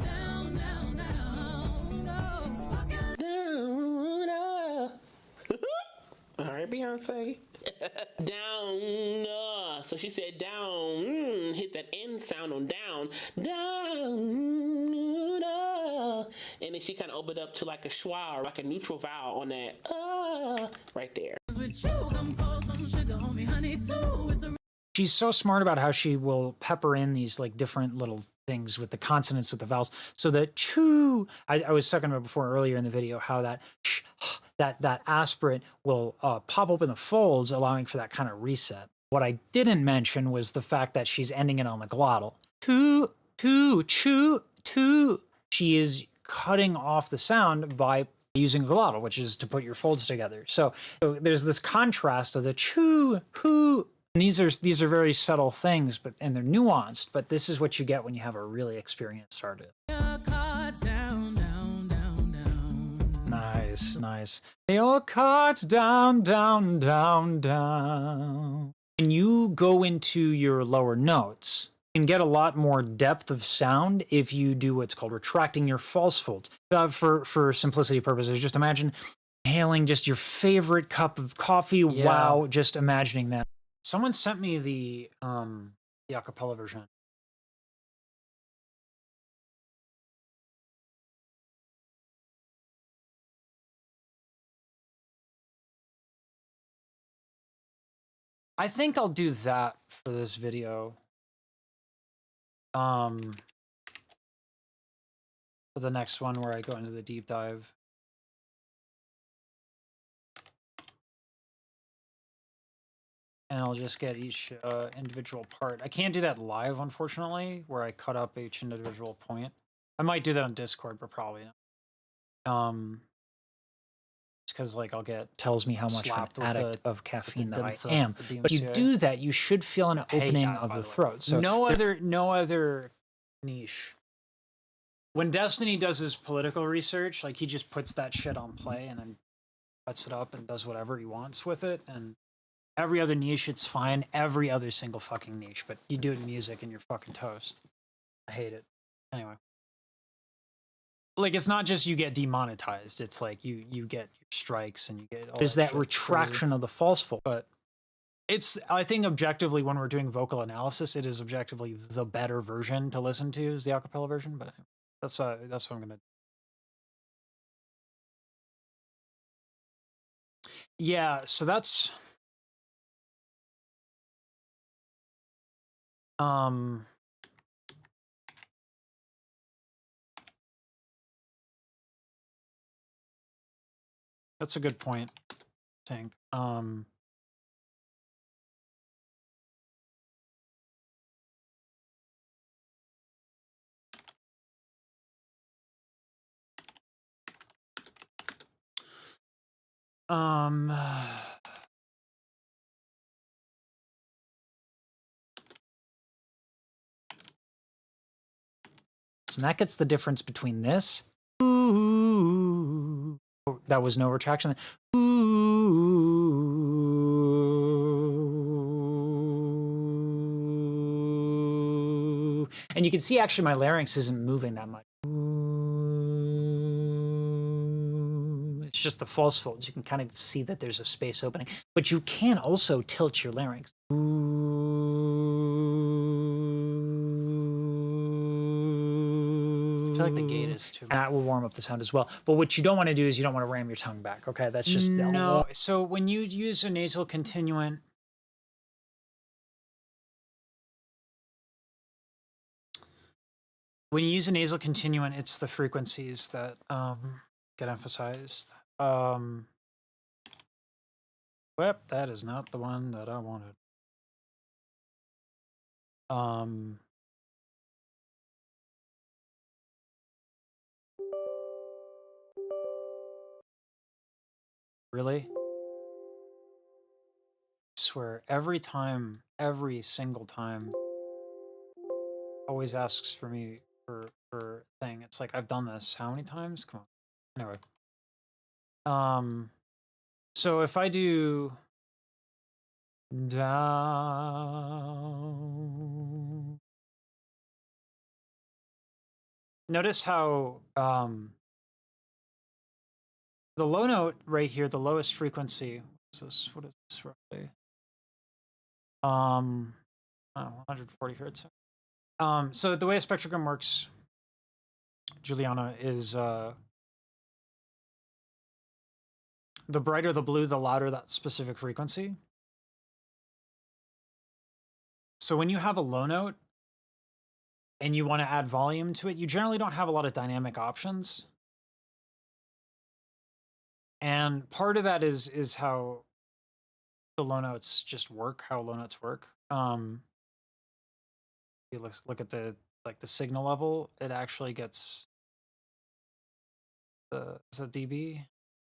down, down. All right, Beyonce. Down. So she said down. Hit that N sound on down. Down. and then she kind of opened up to like a schwa or like a neutral vowel on that right there. With you, come pour some sugar on me, honey, too. It's a She's so smart about how she will pepper in these like different little things with the consonants, with the vowels. So the choo, I was talking about before earlier in the video, how that that aspirate will pop open the folds, allowing for that kind of reset. What I didn't mention was the fact that she's ending it on the glottal. Too, too, choo, too. She is cutting off the sound by using a glottal, which is to put your folds together. So there's this contrast of the choo, hoo. And these are very subtle things, and they're nuanced, but this is what you get when you have a really experienced artist. cards down, down, down, down. Nice, nice. Your cards down, down, down, down. When you go into your lower notes, you can get a lot more depth of sound if you do what's called retracting your false folds. For simplicity purposes, just imagine inhaling just your favorite cup of coffee. Yeah. Wow, just imagining that. Someone sent me the acapella version. I think I'll do that for this video. For the next one where I go into the deep dive. And I'll just get each individual part. I can't do that live, unfortunately, where I cut up each individual point. I might do that on Discord, but probably not. It's because like tells me how much of an addict of caffeine that I am. But you do that, you should feel an opening of the throat. So no other niche. When Destiny does his political research, like he just puts that shit on play and then cuts it up and does whatever he wants with it. And every other niche, it's fine. Every other single fucking niche. But you do it in music and you're fucking toast. I hate it. Anyway. Like, it's not just you get demonetized. It's like you get your strikes and you get all there's that retraction of the false fold. But it's, I think objectively, when we're doing vocal analysis, it is objectively the better version to listen to is the acapella version. But that's what I'm going to do. Yeah, so that's... That's a good point, Tank. So that gets the difference between this. Ooh, that was no retraction. Ooh, and you can see actually my larynx isn't moving that much. Ooh, it's just the false folds. You can kind of see that there's a space opening, but you can also tilt your larynx. I feel like the gate is too. That will warm up the sound as well. But what you don't want to do is you don't want to ram your tongue back. Okay, that's just no. So when you use a nasal continuant, it's the frequencies that get emphasized. Well, that is not the one that I wanted. Really? I swear, every single time, always asks for me for thing. It's like, I've done this how many times? Come on. Anyway. So if I do down, notice how the low note right here, the lowest frequency, what is this roughly? 140 hertz. So the way a spectrogram works, Juliana, is the brighter the blue, the louder that specific frequency. So when you have a low note and you want to add volume to it, you generally don't have a lot of dynamic options. And part of that is how the low notes just work, how low notes work. You look at the signal level, it actually gets is that dB?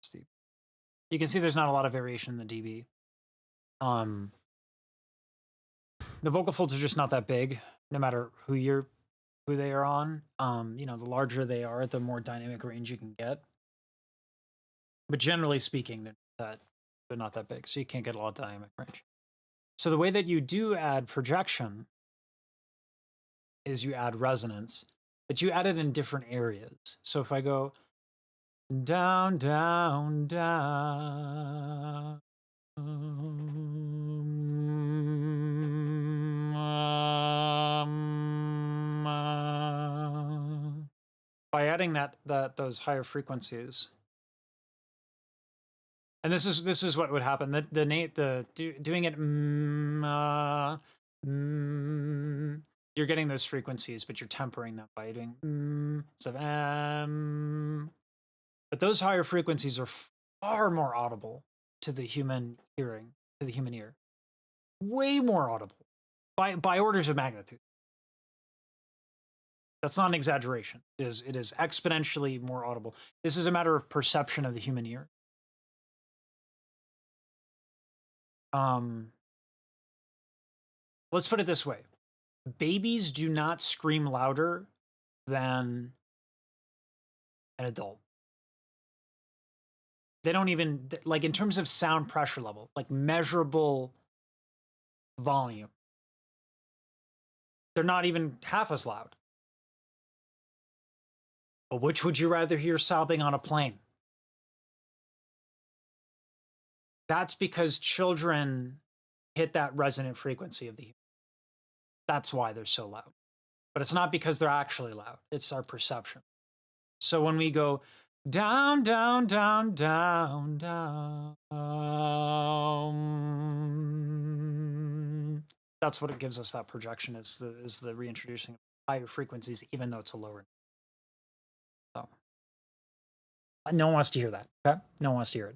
It's dB. You can see there's not a lot of variation in the dB. The vocal folds are just not that big, no matter who they are on. You know, the larger they are, the more dynamic range you can get. But generally speaking, they're not that big, so you can't get a lot of dynamic range. So the way that you do add projection is you add resonance, but you add it in different areas. So if I go down, down, down, by adding those higher frequencies, and this is what would happen. Doing it, you're getting those frequencies, but you're tempering them by doing instead of But those higher frequencies are far more audible to the human hearing, to the human ear. Way more audible by orders of magnitude. That's not an exaggeration. It is exponentially more audible. This is a matter of perception of the human ear. Let's put it this way. Babies do not scream louder than an adult. They don't even, like, in terms of sound pressure level, like measurable volume, they're not even half as loud. But which would you rather hear sobbing on a plane? That's because children hit that resonant frequency of the human. That's why they're so loud. But it's not because they're actually loud. It's our perception. So when we go down, down, down, down, down, that's what it gives us, that projection, is the reintroducing of higher frequencies, even though it's a lower. So no one wants to hear that, okay? No one wants to hear it.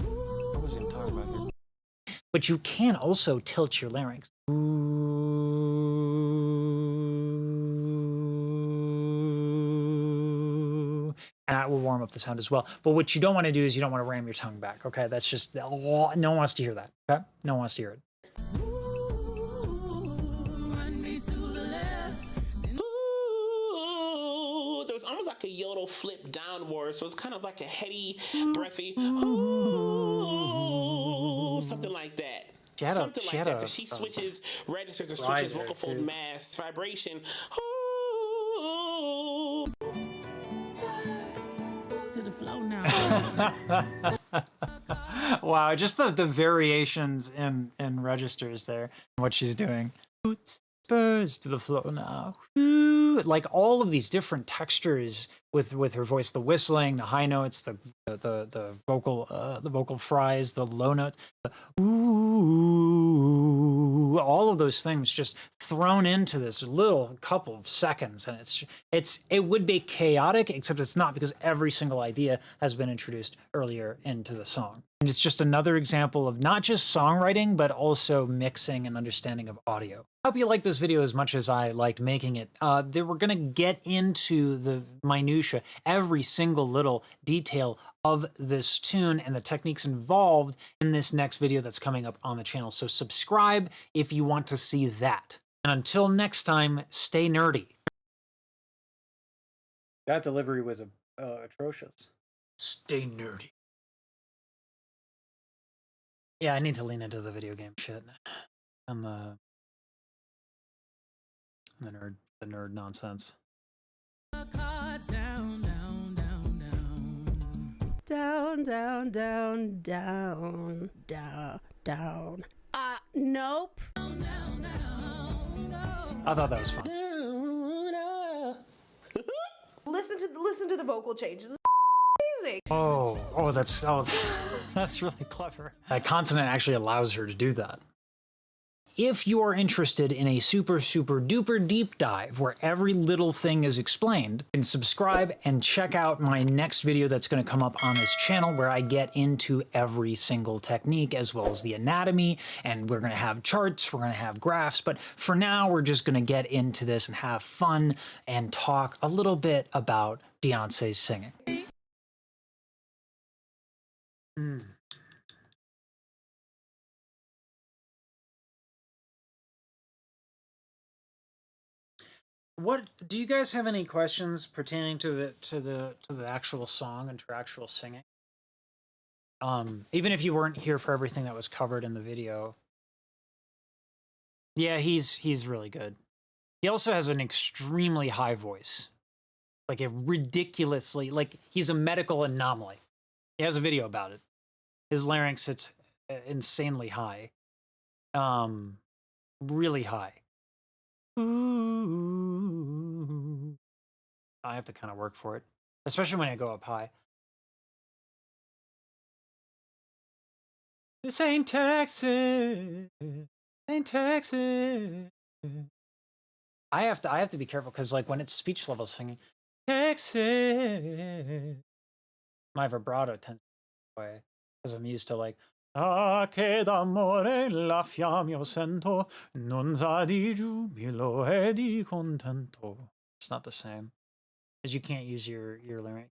What was he talking about here? But you can also tilt your larynx. And that will warm up the sound as well. But what you don't want to do is you don't want to ram your tongue back, okay? That's just, no one wants to hear that, okay? No one wants to hear it. There was almost like a yodel flip downward, so it's kind of like a heady, breathy, ooh, something like that. Something like that. So she switches registers or switches vocal fold mass, vibration. Ooh. To the flow now. Wow, just the variations in registers there, what she's doing. Spurs to the flow now. Like all of these different textures with her voice, the whistling, the high notes, the vocal fries, the low notes, the ooh, all of those things just thrown into this little couple of seconds, and it would be chaotic, except it's not, because every single idea has been introduced earlier into the song. And it's just another example of not just songwriting, but also mixing and understanding of audio. I hope you liked this video as much as I liked making it. We're going to get into the minutia, every single little detail of this tune and the techniques involved in this next video that's coming up on the channel. So subscribe if you want to see that. And until next time, stay nerdy. That delivery was atrocious. Stay nerdy. Yeah, I need to lean into the video game shit and the nerd nonsense. Cards down, down, down, Down, down. down, down, down, down, down. Nope. Down, down, down, down. I thought that was fun. Listen to the vocal changes. It's amazing. Oh, that's that's really clever. That consonant actually allows her to do that. If you are interested in a super duper deep dive where every little thing is explained, then subscribe and check out my next video that's going to come up on this channel where I get into every single technique as well as the anatomy, and we're going to have charts, we're going to have graphs, but for now we're just going to get into this and have fun and talk a little bit about Beyonce's singing. What do you guys have any questions pertaining to the actual song and to actual singing? Even if you weren't here for everything that was covered in the video. Yeah, he's really good. He also has an extremely high voice. Like a ridiculously, like he's a medical anomaly. He has a video about it. His larynx hits insanely high. Really high. Ooh. I have to kind of work for it, especially when I go up high. This ain't Texas, ain't Texas. I have to be careful because like when it's speech level singing, Texas, my vibrato tends to go away because I'm used to like. Ah, che d'amore la fiamma io sento, non sa di giubilo e di contento. It's not the same, because you can't use your larynx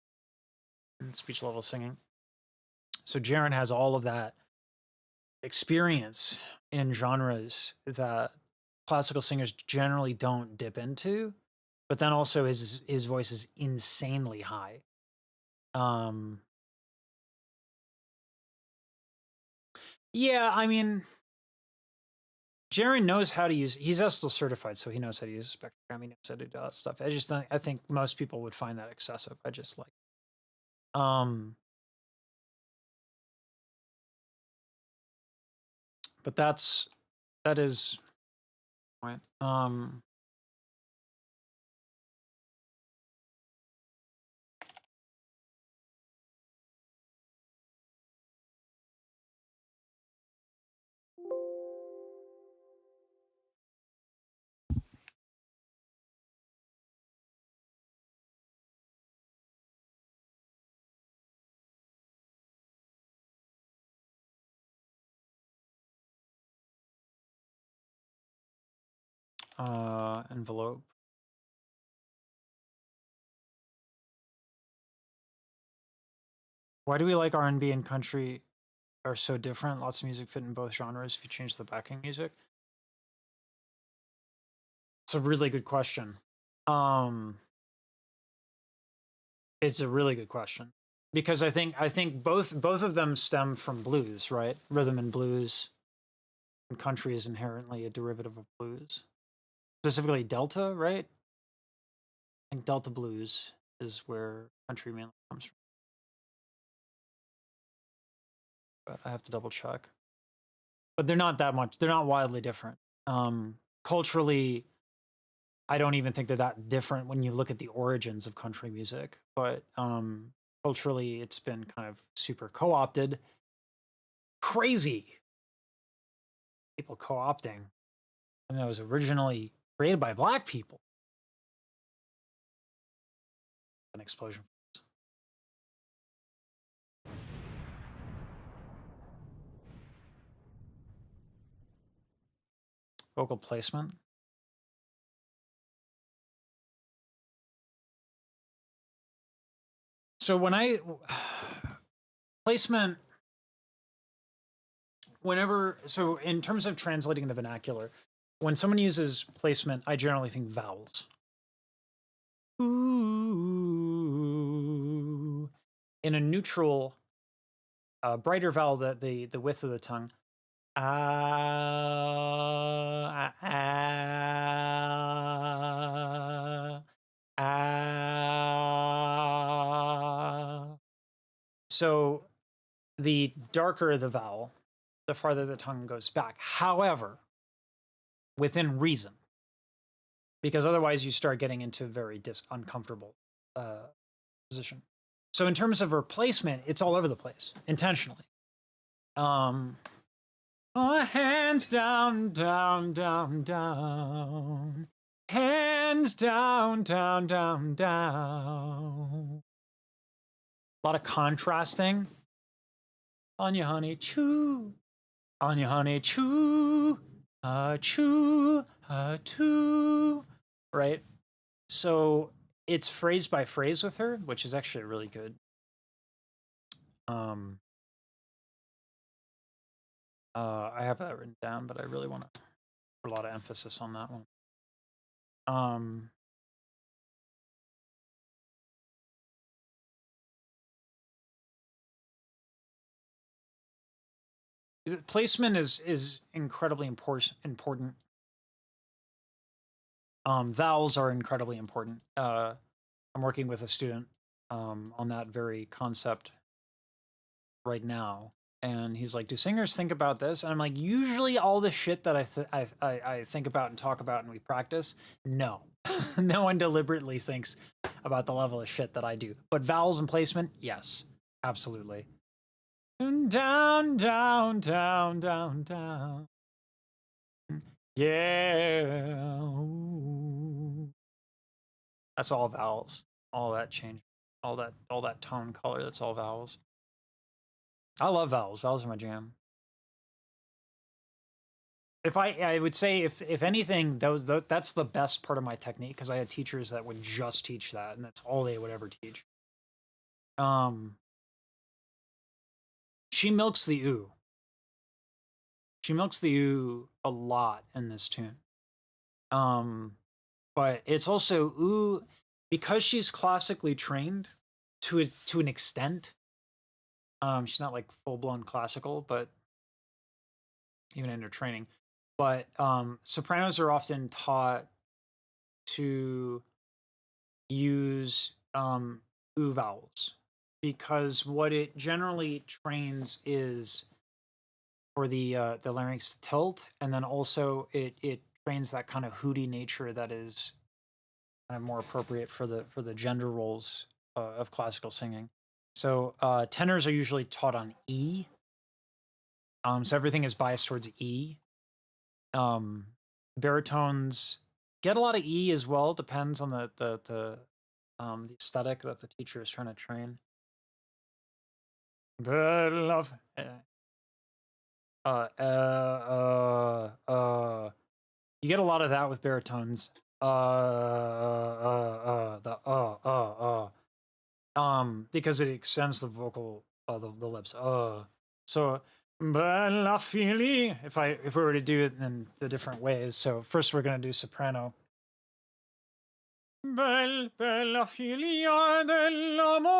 in speech level singing. So Jaren has all of that experience in genres that classical singers generally don't dip into, but then also his voice is insanely high. Yeah, I mean, Jaren knows how to use. He's still certified, so he knows how to use spectrogram. He knows how to do that stuff. I think most people would find that excessive. I just like, but that is right. Envelope. Why do we like R&B and country are so different? Lots of music fit in both genres if you change the backing music. It's a really good question. It's a really good question because I think both of them stem from blues, right? Rhythm and blues, and country is inherently a derivative of blues. Specifically Delta, right? I think Delta blues is where country mainly comes from. But I have to double check. But they're not that much. They're not wildly different. Culturally, I don't even think they're that different when you look at the origins of country music. But culturally, it's been kind of super co-opted. Crazy. People co-opting. I mean, it was originally created by black people. An explosion. Vocal placement. So when placement, so in terms of translating the vernacular, when someone uses placement, I generally think vowels. Ooh. In a neutral, brighter vowel, the width of the tongue. So the darker the vowel, the farther the tongue goes back. However, within reason, because otherwise you start getting into very uncomfortable position. So in terms of her placement, it's all over the place intentionally. Oh, hands down, down, down, down. Hands down, down, down, down. A lot of contrasting. On you, honey, choo. On you, honey, choo. Choo, choo. Right? So it's phrase by phrase with her, which is actually really good. I have that written down, but I really want to put a lot of emphasis on that one. Placement is incredibly important. Vowels are incredibly important. I'm working with a student on that very concept right now, and he's like, "Do singers think about this?" And I'm like, "Usually, all the shit that I think about and talk about and we practice, no, no one deliberately thinks about the level of shit that I do. But vowels and placement, yes, absolutely." Down, down, down, down, down. Yeah. Ooh. That's all vowels. All that change. All that tone color, that's all vowels. I love vowels. Vowels are my jam. If I would say if anything, that's the best part of my technique, because I had teachers that would just teach that, and that's all they would ever teach. She milks the ooh. She milks the ooh a lot in this tune. But it's also ooh, because she's classically trained to an extent. She's not like full-blown classical, but even in her training. But sopranos are often taught to use ooh vowels, because what it generally trains is for the larynx to tilt, and then also it trains that kind of hooty nature that is kind of more appropriate for the gender roles of classical singing. So tenors are usually taught on E. So everything is biased towards E. Baritones get a lot of E as well. Depends on the aesthetic that the teacher is trying to train. But love. You get a lot of that with baritones. Because it extends the vocal, the lips. So, bella fili. If we were to do it in the different ways. So first we're gonna do soprano. Bella filia dell'amore.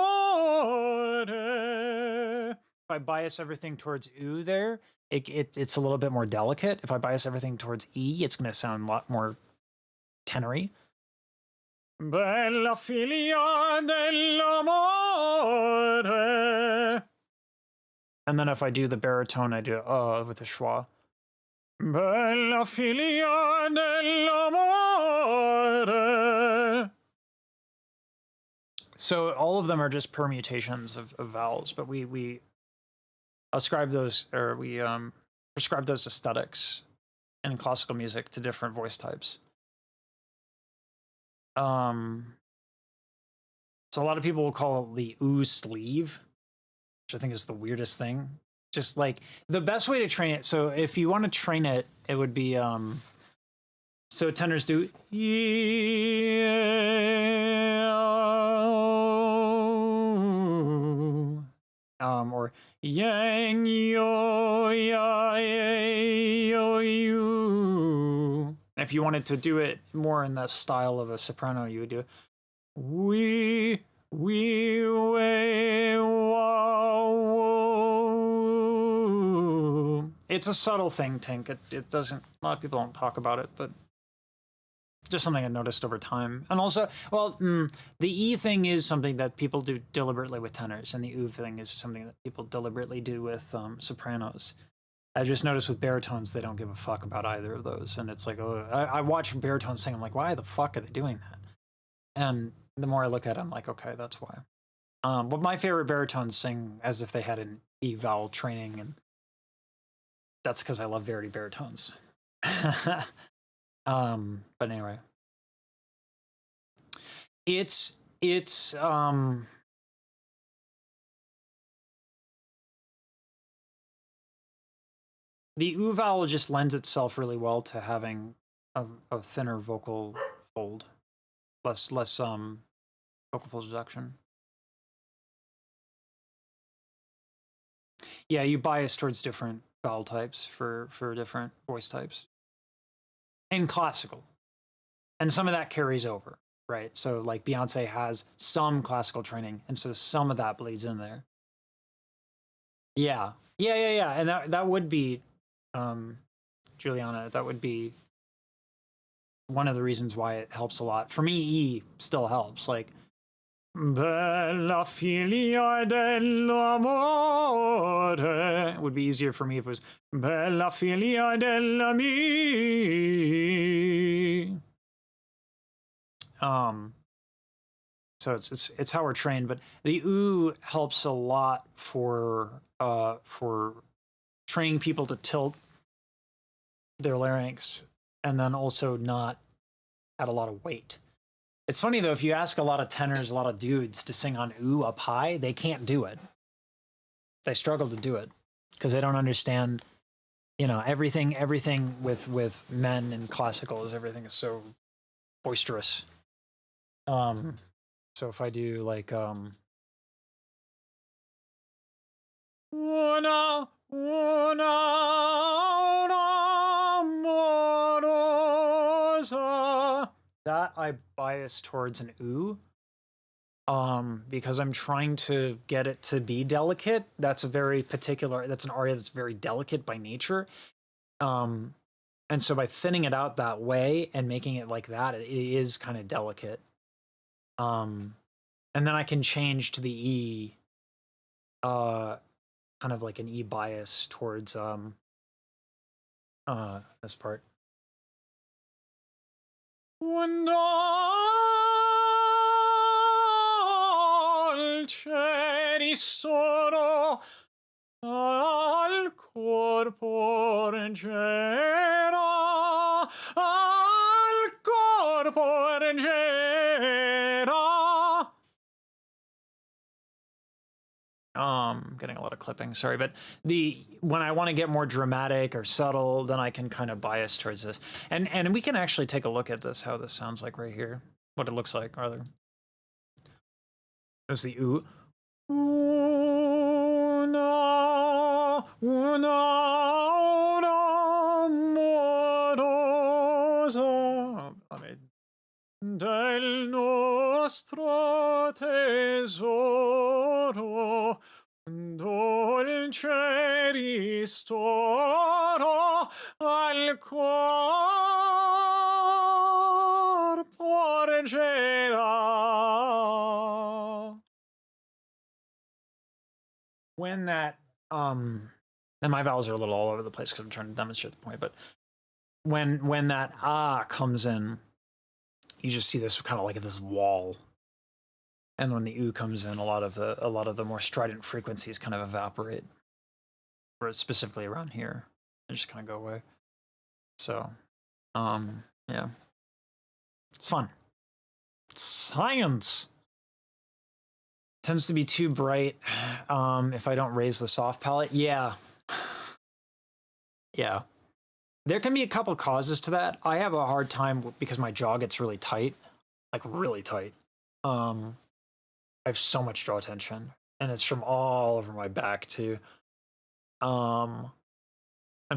If I bias everything towards ooh there, it's a little bit more delicate. If I bias everything towards E, it's going to sound a lot more tenory. Bella filia dell'amore. And then if I do the baritone, I do with the schwa. Bella filia dell'amore. So all of them are just permutations of vowels, but we ascribe those, or we prescribe those aesthetics in classical music to different voice types. So a lot of people will call it the ooh sleeve, which I think is the weirdest thing. Just like the best way to train it. So if you want to train it, it would be so tenors do or yang yo ya yo you. If you wanted to do it more in the style of a soprano, you would do we way wa wo. It's a subtle thing, Tink. It doesn't. A lot of people don't talk about it, but just something I noticed over time. And also, well, the E thing is something that people do deliberately with tenors, and the ooh thing is something that people deliberately do with sopranos. I just noticed with baritones, they don't give a fuck about either of those. And it's like, oh, I watch baritones sing, I'm like, why the fuck are they doing that? And The more I look at it, I'm like, okay, that's why. But my favorite baritones sing as if they had an E vowel training, and that's because I love Verity baritones. But anyway, it's the oo vowel just lends itself really well to having a thinner vocal fold, less vocal fold reduction. Yeah, you bias towards different vowel types for different voice types in classical, and some of that carries over, right? So like Beyonce has some classical training, and so some of that bleeds in there. Yeah, and that would be, Juliana, that would be one of the reasons why it helps a lot. For me, E still helps. Like, Bella figlia dell'amore. It would be easier for me if it was Bella figlia dell'ami. So it's how we're trained, but the oo helps a lot for training people to tilt their larynx and then also not add a lot of weight. It's funny though, if you ask a lot of tenors, a lot of dudes to sing on oo up high, they can't do it. They struggle to do it because they don't understand, everything with men in classical is everything is so boisterous. So if I do like una amorosa, that I bias towards an oo, because I'm trying to get it to be delicate. That's an aria that's very delicate by nature. And so by thinning it out that way and making it like that, it is kind of delicate. And then I can change to the E, kind of like an E bias towards this part. Dolce sono al corpo leggero, al corpo leggero. Getting a lot of clipping, sorry, but when I want to get more dramatic or subtle, then I can kind of bias towards this. And we can actually take a look at this, how this sounds like right here, what it looks like, rather. There's the oo. Una amorosa. Del nostro tesoro, dolce ristoro al corpo leggera. When that, and my vowels are a little all over the place because I'm trying to demonstrate the point, but when that ah comes in, you just see this kind of like this wall, and when the oo comes in, a lot of the more strident frequencies kind of evaporate, or specifically around here, they just kind of go away. So, yeah, it's fun. It's science. Tends to be too bright if I don't raise the soft palate. Yeah. There can be a couple causes to that. I have a hard time because my jaw gets really tight, like really tight. I have so much jaw tension, and it's from all over my back too. In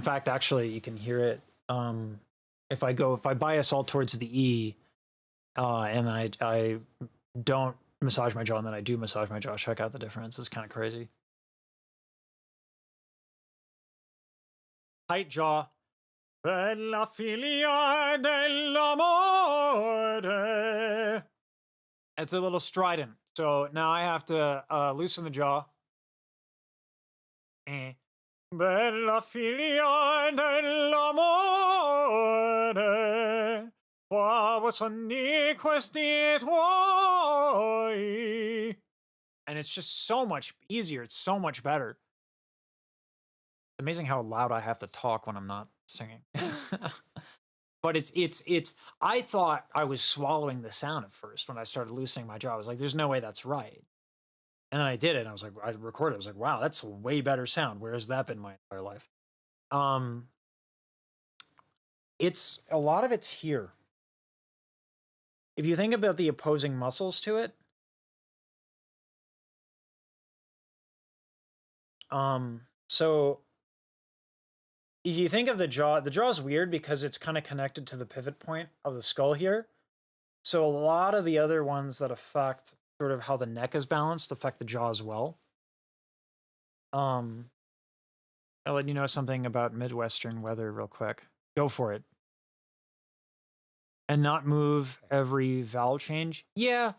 fact, actually, you can hear it. If I bias all towards the E, and I don't massage my jaw, and then I do massage my jaw, check out the difference. It's kind of crazy. Tight jaw. Bella figlia dell'amore. It's a little strident. So now I have to loosen the jaw. Bella figlia dell'amore. And it's just so much easier. It's so much better. It's amazing how loud I have to talk when I'm not singing. But it's I thought I was swallowing the sound at first when I started loosening my jaw. I was like, there's no way that's right. And then I did it, and I was like, I recorded it. I was like, wow, that's a way better sound. Where has that been my entire life? It's a lot of it's here. If you think about the opposing muscles to it, so if you think of the jaw is weird because it's kind of connected to the pivot point of the skull here. So a lot of the other ones that affect sort of how the neck is balanced affect the jaw as well. I'll let you know something about Midwestern weather real quick. Go for it. And not move every vowel change. Yeah.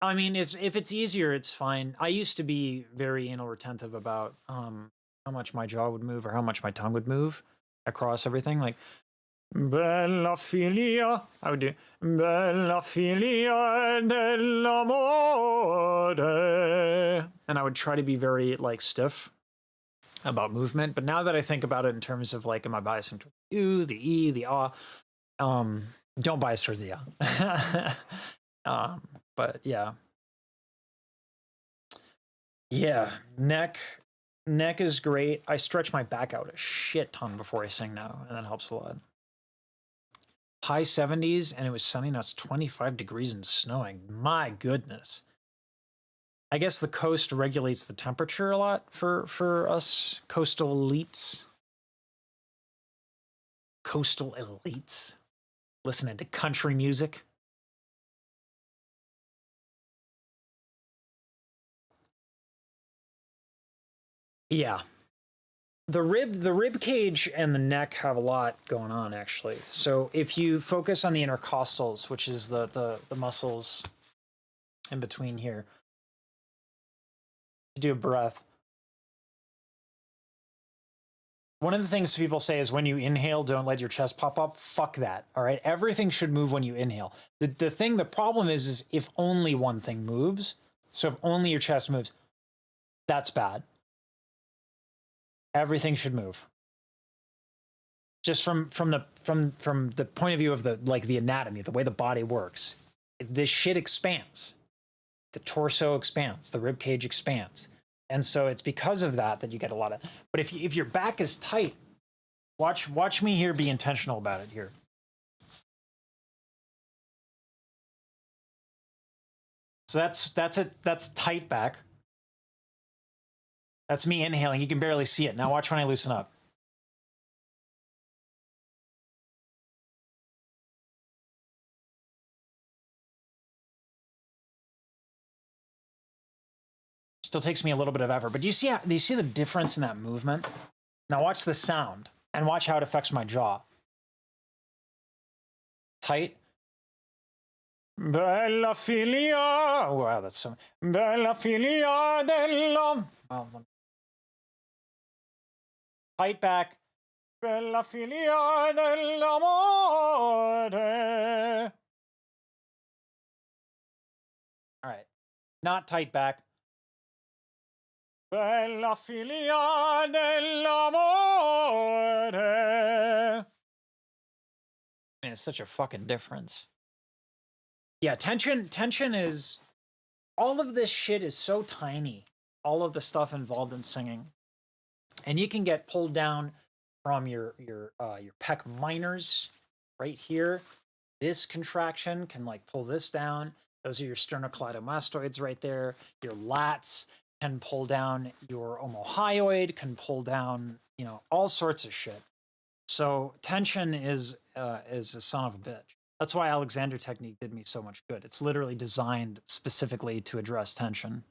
I mean, if it's easier, it's fine. I used to be very anal retentive about how much my jaw would move or how much my tongue would move across everything. Like, Bella filia, I would do Bella filia dell'amore, and I would try to be very like stiff about movement. But now that I think about it in terms of like, am I biasing towards the U, the E, the ah? Don't bias towards the ah. But yeah, neck is great. I stretch my back out a shit ton before I sing now, and that helps a lot. High 70s, and it was sunny. Now it's 25 degrees and snowing. My goodness. I guess the coast regulates the temperature a lot for us coastal elites. Coastal elites listening to country music. Yeah. The rib cage and the neck have a lot going on, actually. So if you focus on the intercostals, which is the muscles in between here, do a breath. One of the things people say is when you inhale, don't let your chest pop up. Fuck that. All right. Everything should move when you inhale. The problem is if only one thing moves. So if only your chest moves, that's bad. Everything should move. Just from the point of view of the anatomy, the way the body works. This shit expands. The torso expands, the rib cage expands. And so it's because of that you get a lot of. But if your back is tight, watch me here be intentional about it here. So that's tight back. That's me inhaling. You can barely see it. Now watch when I loosen up. Still takes me a little bit of effort, but do you see the difference in that movement? Now watch the sound and watch how it affects my jaw. Tight. Bella filia. Oh, wow, that's so. Bella filia della. Tight back. Bella filia dell'amore. All right. Not tight back. Bella filia dell'amore. Man, it's such a fucking difference. Yeah, tension is. All of this shit is so tiny. All of the stuff involved in singing. And you can get pulled down from your pec minors right here. This contraction can like pull this down. Those are your sternocleidomastoids right there. Your lats can pull down your omohyoid, can pull down, all sorts of shit. So tension is a son of a bitch. That's why Alexander technique did me so much good. It's literally designed specifically to address tension.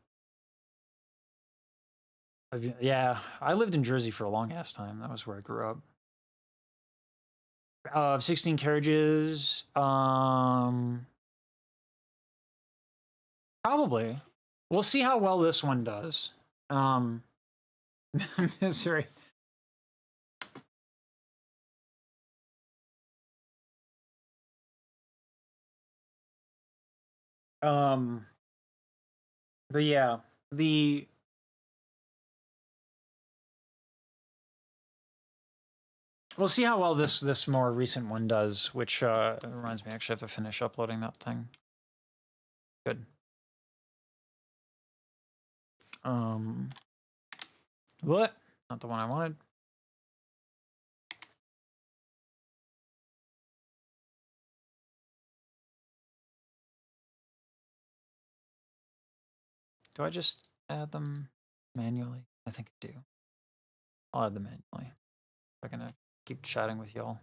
Yeah, I lived in Jersey for a long ass time. That was where I grew up. 16 carriages. Probably. We'll see how well this one does. Misery. But yeah, we'll see how well this more recent one does, which reminds me, I actually have to finish uploading that thing. Good. What? Not the one I wanted. Do I just add them manually? I think I do. I'll add them manually. I'm gonna keep chatting with y'all.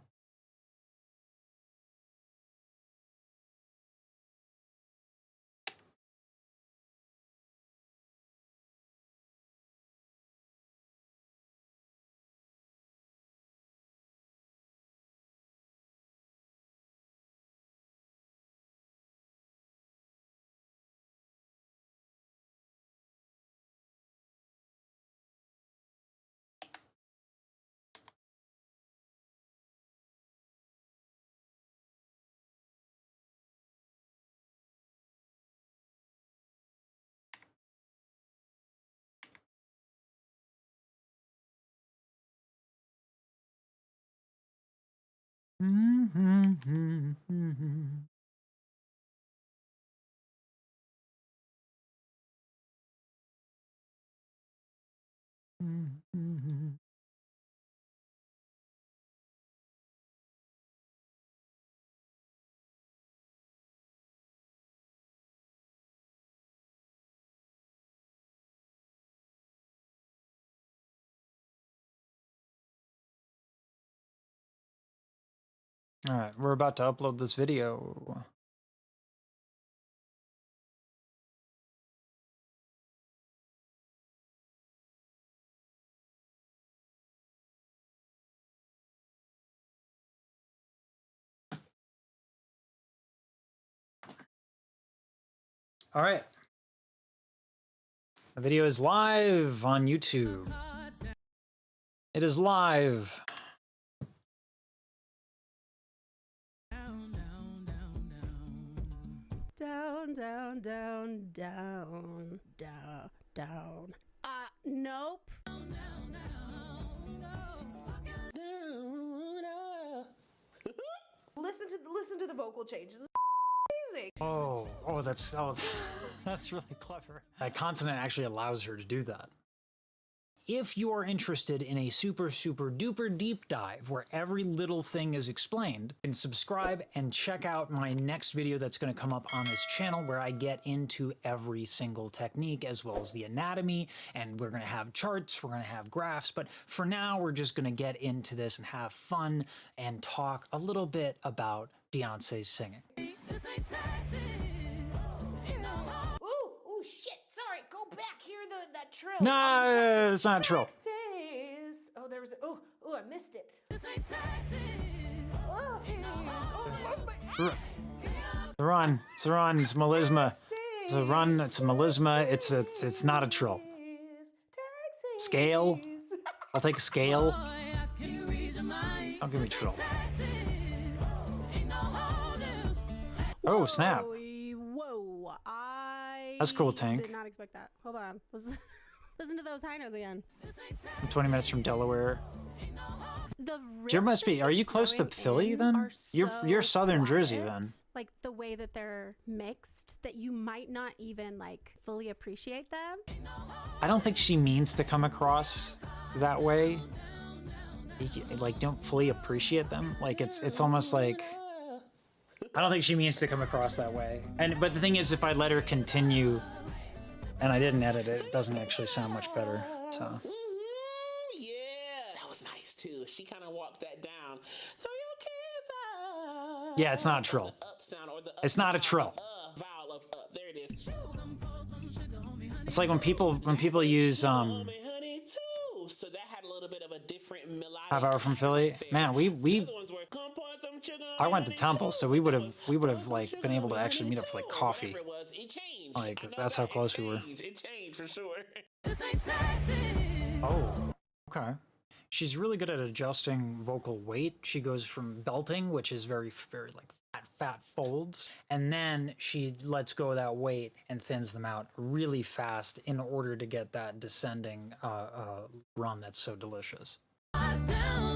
All right, we're about to upload this video. All right. The video is live on YouTube. It is live. Down, down, down, down, down, down. Nope. Listen to the vocal changes. It's amazing. Oh, that's really clever. That consonant actually allows her to do that. If you are interested in a super duper deep dive where every little thing is explained, then subscribe and check out my next video that's going to come up on this channel where I get into every single technique as well as the anatomy, and we're going to have charts, we're going to have graphs, but for now we're just going to get into this and have fun and talk a little bit about Beyonce's singing. Ooh, shit. Sorry, go back. Hear that trill. No, it's not a trill. Texas. Oh, there was. Oh, I missed it. Oh, I lost my. It's a run. It's a run. It's melisma. It's a run. It's a melisma. It's not a trill. Scale. I'll take a scale. Don't give me trill. Oh, snap. Whoa. That's cool, Tank. Did not expect that. Hold on. Listen to those high notes again. I'm 20 minutes from Delaware. The You must be. Are you close to Philly then? You're Southern Jersey then. Like the way that they're mixed, that you might not even like fully appreciate them. I don't think she means to come across that way. Like, don't fully appreciate them. Like it's almost like I don't think she means to come across that way. But the thing is, if I let her continue, and I didn't edit it, it doesn't actually sound much better. So. Yeah, that was nice too. She kind of walked that down. So your kids Yeah, it's not a trill. up sound or the up It's not a trill. vowel of up. There it is. It's like when people use Honey too. So that had a little bit of a different melodic. Half Hour from Philly. Man, we The other ones were, "Come pour them sugar on I me, went to honey, Temple, too. so we would have Come like sugar been able to on me, actually honey, meet up for like too." coffee. Whatever it was, it changed. Like, I know that's how that. close we were. It changed for sure. Oh, okay. She's really good at adjusting vocal weight. She goes from belting, which is very like fat, fat folds, and then she lets go of that weight and thins them out really fast in order to get that descending run that's so delicious. Down,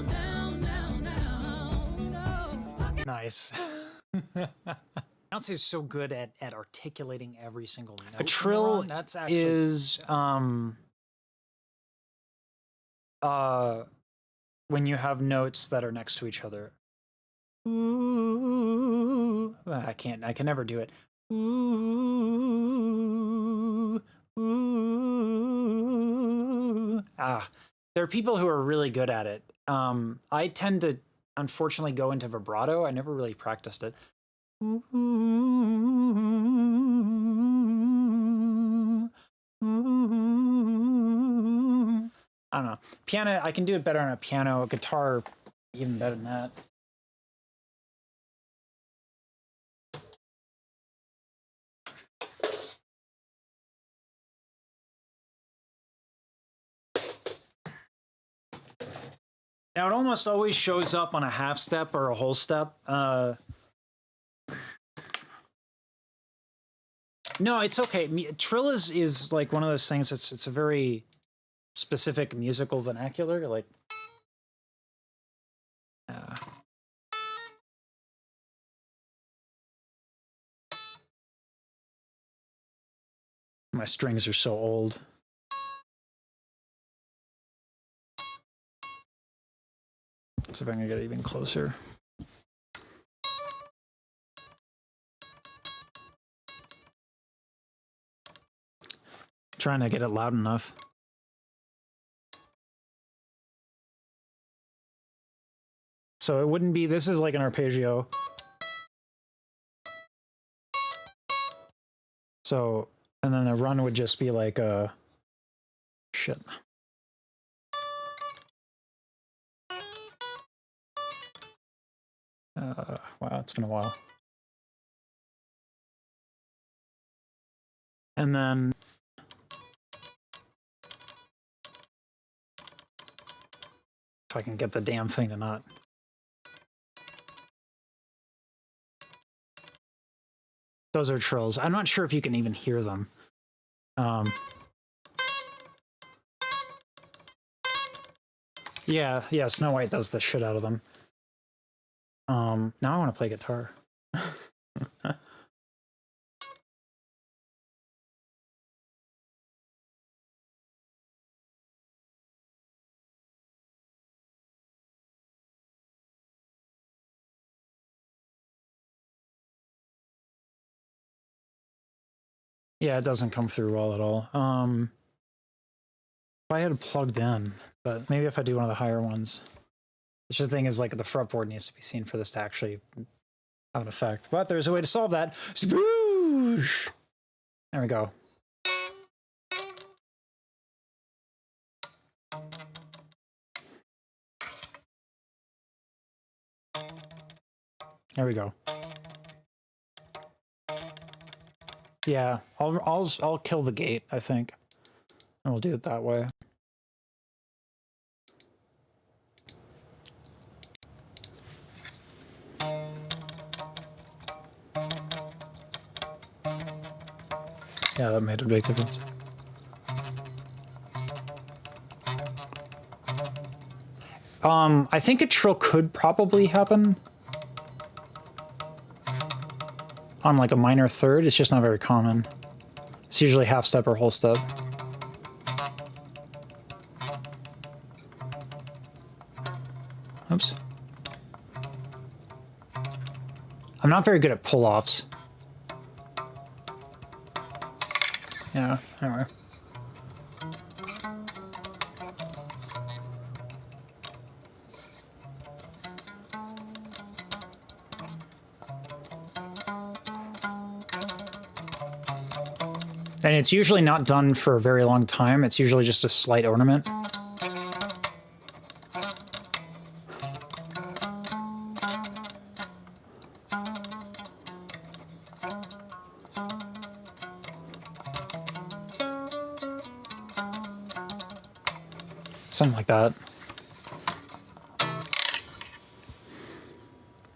down, down, down, no. Nice. Beyonce is so good at articulating every single note. A trill that's actually is when you have notes that are next to each other. Ooh, I can never do it. Ooh, ooh. There are people who are really good at it. I tend to unfortunately go into vibrato. I never really practiced it. Ooh, ooh. I don't know. Piano, I can do it better on a piano. Guitar, even better than that. Now, it almost always shows up on a half step or a whole step. No, it's okay. Trill is like one of those things. It's a very specific musical vernacular. Like, my strings are so old. Let's see if I can get it even closer. Trying to get it loud enough. So it wouldn't be, this is like an arpeggio. So, and then the run would just be like a, shit. Wow, it's been a while. And then if I can get the damn thing to not. Those are trills. I'm not sure if you can even hear them. Yeah, Snow White does the shit out of them. Now I want to play guitar. Yeah, it doesn't come through well at all. If I had it plugged in, but maybe if I do one of the higher ones. The thing is, like, the fretboard needs to be seen for this to actually have an effect. But there's a way to solve that. Spoosh! There we go. There we go. Yeah, I'll kill the gate, I think. And we'll do it that way. Yeah, that made a big difference. I think a trill could probably happen on like a minor third. It's just not very common. It's usually half step or whole step. Oops. I'm not very good at pull-offs. Yeah, anyway. And it's usually not done for a very long time. It's usually just a slight ornament. Something like that.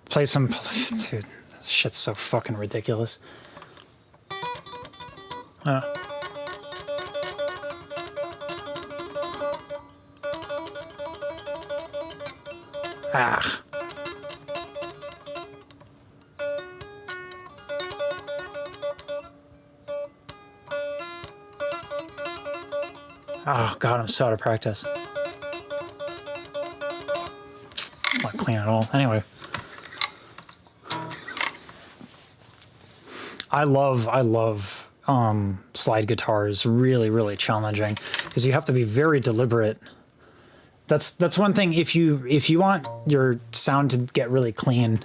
Play some, dude, Shit's so fucking ridiculous. Ah. Oh god, I'm so out of practice. I'm not clean at all. Anyway. I love slide guitars. Really, really challenging. Because you have to be very deliberate. That's one thing. If you want your sound to get really clean,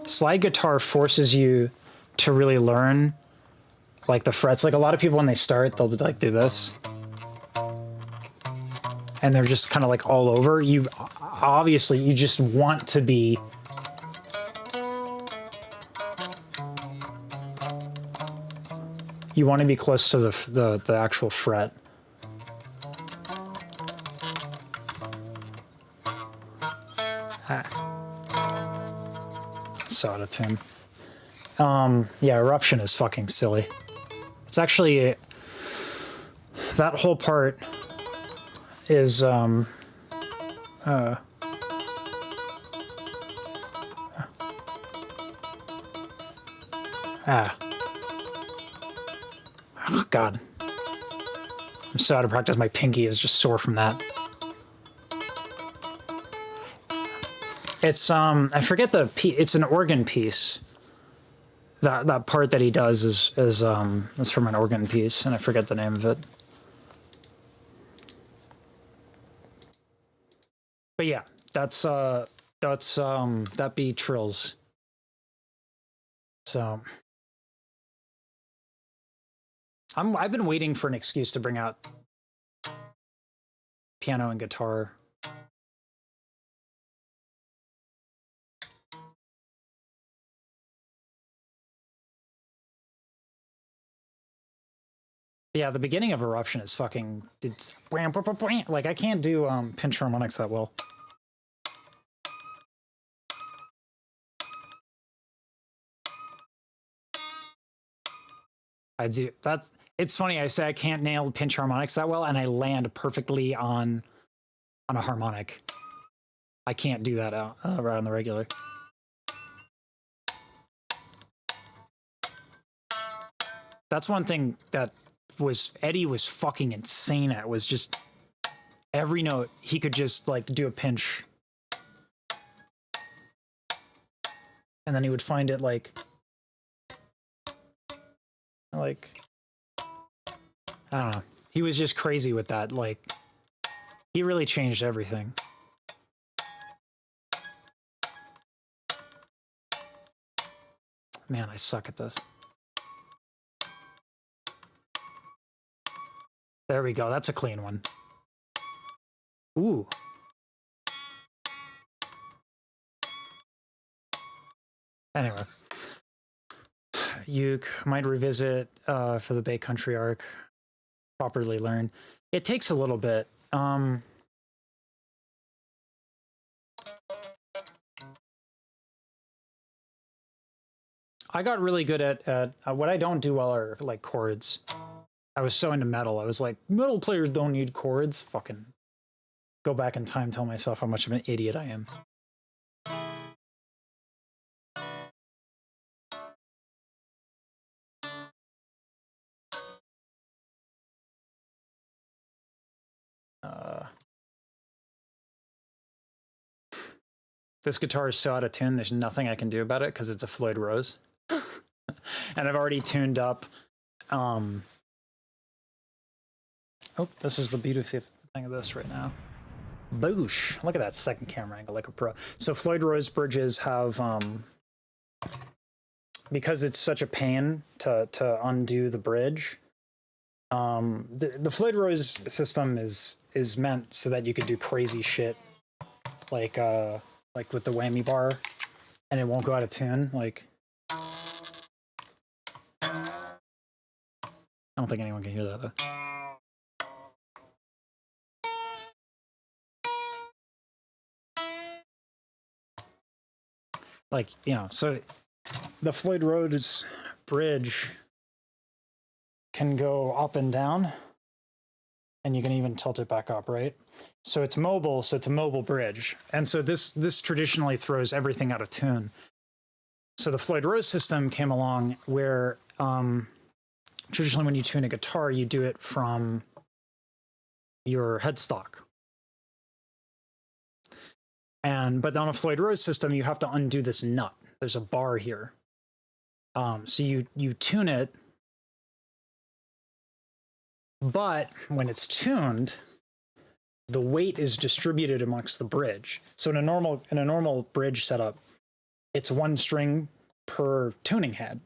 slide guitar forces you to really learn like the frets. Like a lot of people when they start, they'll like do this. And they're just kind of like all over. You obviously you just want to be close to the actual fret. So out of tune. Yeah, Eruption is fucking silly. It's actually that whole part is oh god, I'm so out of practice. My pinky is just sore from that. It's I forget it's an organ piece. That part that he does is from an organ piece, and I forget the name of it. But yeah, that be trills. So I've been waiting for an excuse to bring out piano and guitar. Yeah, the beginning of Eruption is fucking... It's like, I can't do pinch harmonics that well. I do. It's funny, I say I can't nail pinch harmonics that well, and I land perfectly on a harmonic. I can't do that right on the regular. That's one thing that Eddie was fucking insane at, was just every note he could just like do a pinch, and then he would find it like I don't know, he was just crazy with that. Like, he really changed everything. Man, I suck at this. There we go. That's a clean one. Ooh. Anyway. You might revisit for the Bay Country arc. Properly learn. It takes a little bit. I got really good at what I don't do well are like chords. I was so into metal. I was like, metal players don't need chords. Fucking go back in time, tell myself how much of an idiot I am. This guitar is so out of tune, there's nothing I can do about it because it's a Floyd Rose. And I've already tuned up. Oh, this is the beautiful thing of this right now. Boosh. Look at that second camera angle, like a pro. So Floyd Rose bridges have, because it's such a pain to undo the bridge, the Floyd Rose system is meant so that you could do crazy shit, like with the whammy bar, and it won't go out of tune. Like, I don't think anyone can hear that though. like, you know, so the Floyd Rhodes bridge can go up and down, and you can even tilt it back up, right? So it's mobile, so it's a mobile bridge. And so this traditionally throws everything out of tune. So the Floyd Rose system came along where traditionally when you tune a guitar, you do it from your headstock. But on a Floyd Rose system, you have to undo this nut. There's a bar here. So you tune it, but when it's tuned, the weight is distributed amongst the bridge. So in a normal bridge setup, it's one string per tuning head.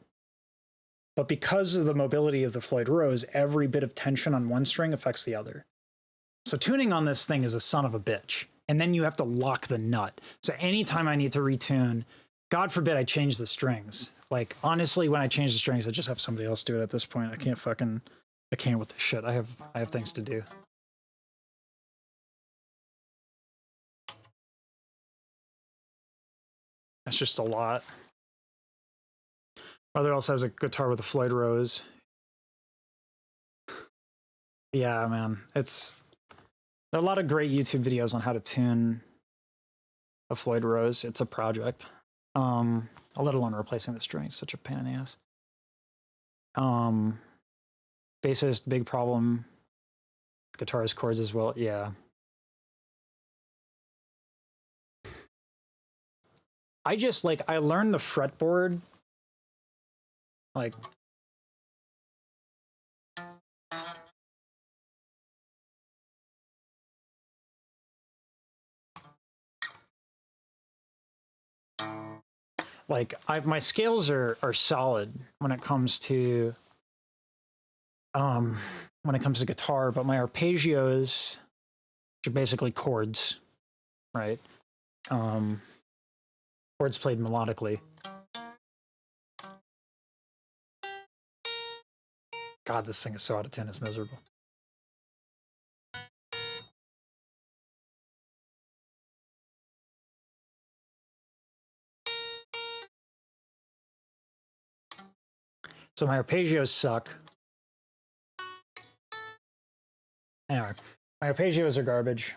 But because of the mobility of the Floyd Rose, every bit of tension on one string affects the other. So tuning on this thing is a son of a bitch. And then you have to lock the nut. So anytime I need to retune, God forbid I change the strings. Like, honestly, when I change the strings, I just have somebody else do it at this point. I can't with this shit. I have things to do. That's just a lot. Brother else has a guitar with a Floyd Rose. Yeah, man. There are a lot of great YouTube videos on how to tune a Floyd Rose. It's a project. Let alone replacing the strings. Such a pain in the ass. Bassist, big problem. Guitarist chords as well. Yeah. I learned the fretboard, like, my scales are solid when it comes to guitar, but my arpeggios, which are basically chords, right? Chords played melodically. God, this thing is so out of tune, it's miserable. So my arpeggios suck. Anyway, my arpeggios are garbage.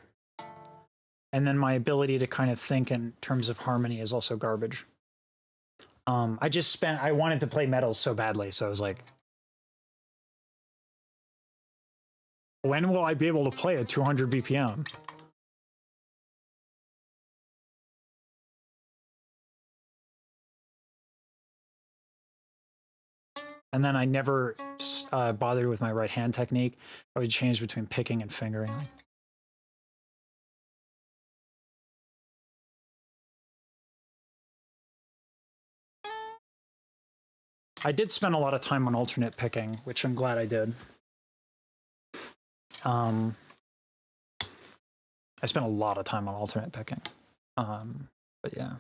And then my ability to kind of think in terms of harmony is also garbage. I wanted to play metal so badly, so I was like, when will I be able to play at 200 BPM? And then I never bothered with my right hand technique. I would change between picking and fingering. I did spend a lot of time on alternate picking, which I'm glad I did. I spent a lot of time on alternate picking. But yeah.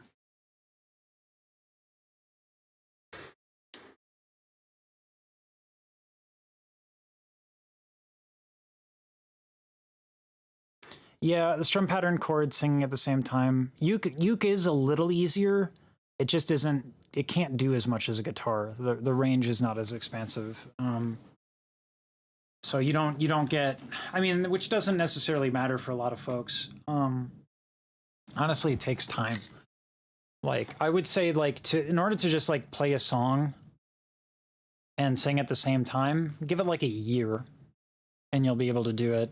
Yeah, the strum pattern chord singing at the same time. Uke is a little easier. It just isn't. It can't do as much as a guitar. The range is not as expansive. So you don't get. I mean, which doesn't necessarily matter for a lot of folks. Honestly, it takes time. Like, I would say, like, in order to just like play a song and sing at the same time, give it like a year, and you'll be able to do it.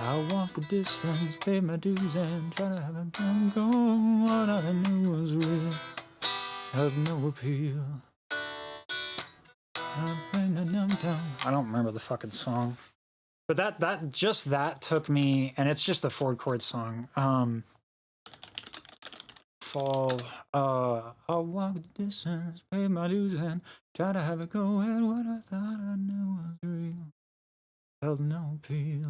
I walk the distance, pay my dues, and try to have a gun going. What I knew was real, had no appeal. I don't remember the fucking song, but that took me, and it's just a 4-chord song. Fall. I walk the distance, pay my dues, and try to have it go. And what I thought I knew was real, held no appeal.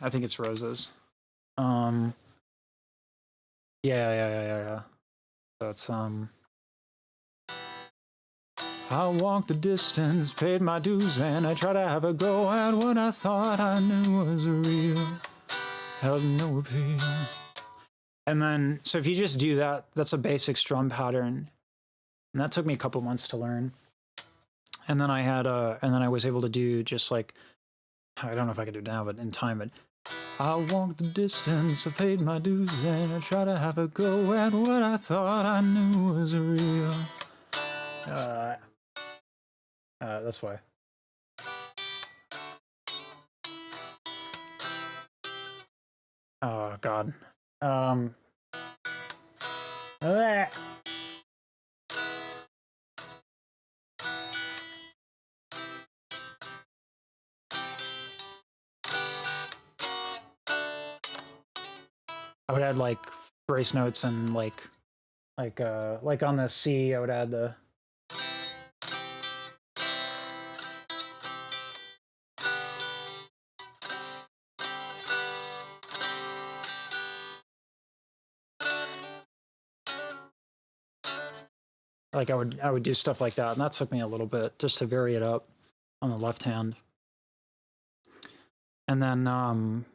I think it's Roses. Yeah. That's I walked the distance, paid my dues, and I tried to have a go at what I thought I knew was real. Held no appeal. And then, so if you just do that, that's a basic strum pattern. And that took me a couple months to learn. And then I was able to do just like, I don't know if I could do it now, but in time, but I walked the distance, I paid my dues, and I tried to have a go at what I thought I knew was real. That's why. Oh God. I would add like brace notes and like on the C, I would add the. Like I would do stuff like that, and that took me a little bit just to vary it up on the left hand. And then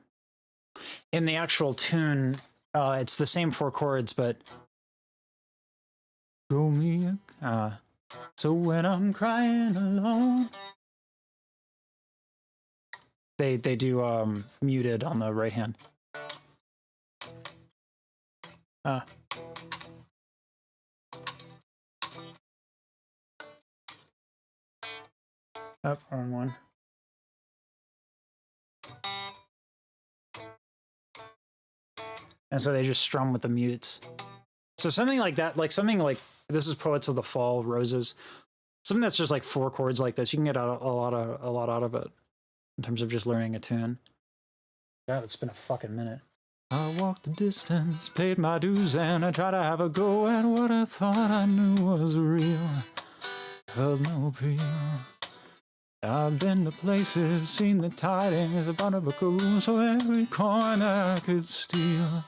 in the actual tune, it's the same 4 chords, but go me so when I'm crying alone. They do muted on the right hand. Oh, wrong one. And so they just strum with the mutes. So something like that, like something like this is Poets of the Fall, Roses. Something that's just like 4 chords like this, you can get a lot out of it in terms of just learning a tune. God, it's been a fucking minute. I walked the distance, paid my dues, and I tried to have a go at what I thought I knew was real. Held no appeal. I've been to places, seen the tidings about a buckaroo, so every coin that I could steal.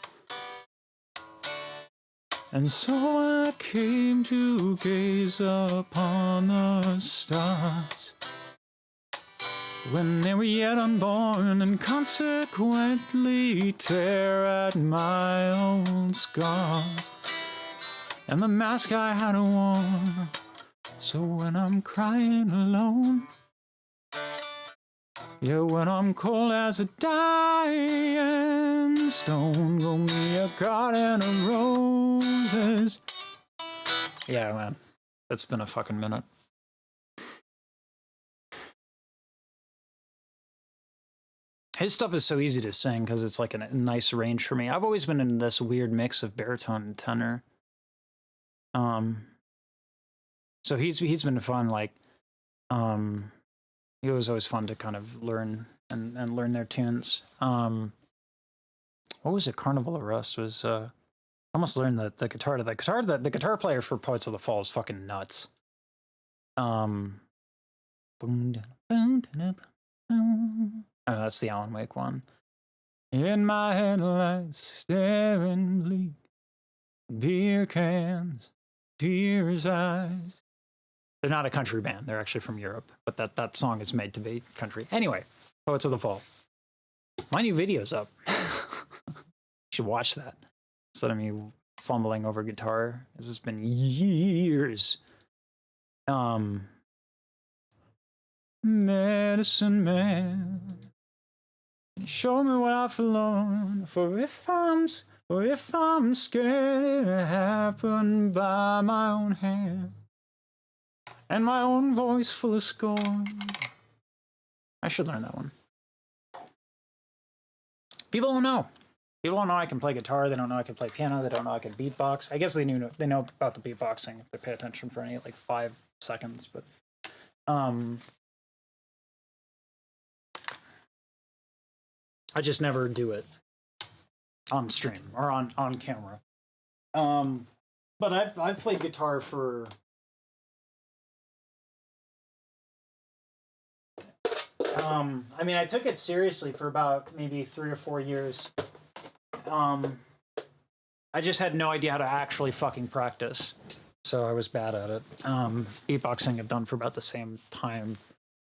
And so I came to gaze upon the stars when they were yet unborn, and consequently tear at my old scars and the mask I had worn. So when I'm crying alone, yeah, when I'm cold as a dying stone, go me a garden of roses. Yeah, man, it's been a fucking minute. His stuff is so easy to sing because it's like a nice range for me. I've always been in this weird mix of baritone and tenor. So he's been fun. Like, it was always fun to kind of learn and learn their tunes. What was it? Carnival Arrest was. I almost learned the guitar to that guitar. The guitar player for Poets of the Fall is fucking nuts. Oh, that's the Alan Wake one. In my headlights, staring bleak, beer cans, tears eyes. They're not a country band. They're actually from Europe, but that song is made to be country. Anyway, Poets of the Fall. My new video's up. You should watch that instead of me fumbling over guitar, as it's been years. Medicine Man, show me what I've forlorn. For if I'm scared, it happened by my own hand, and my own voice full of scorn. I should learn that one. People don't know. People don't know I can play guitar. They don't know I can play piano. They don't know I can beatbox. I guess they know about the beatboxing if they pay attention for any like 5 seconds. But I just never do it on stream or on camera. But I've played guitar for I mean, I took it seriously for about maybe 3 or 4 years. I just had no idea how to actually fucking practice, so I was bad at it. Beatboxing I've done for about the same time,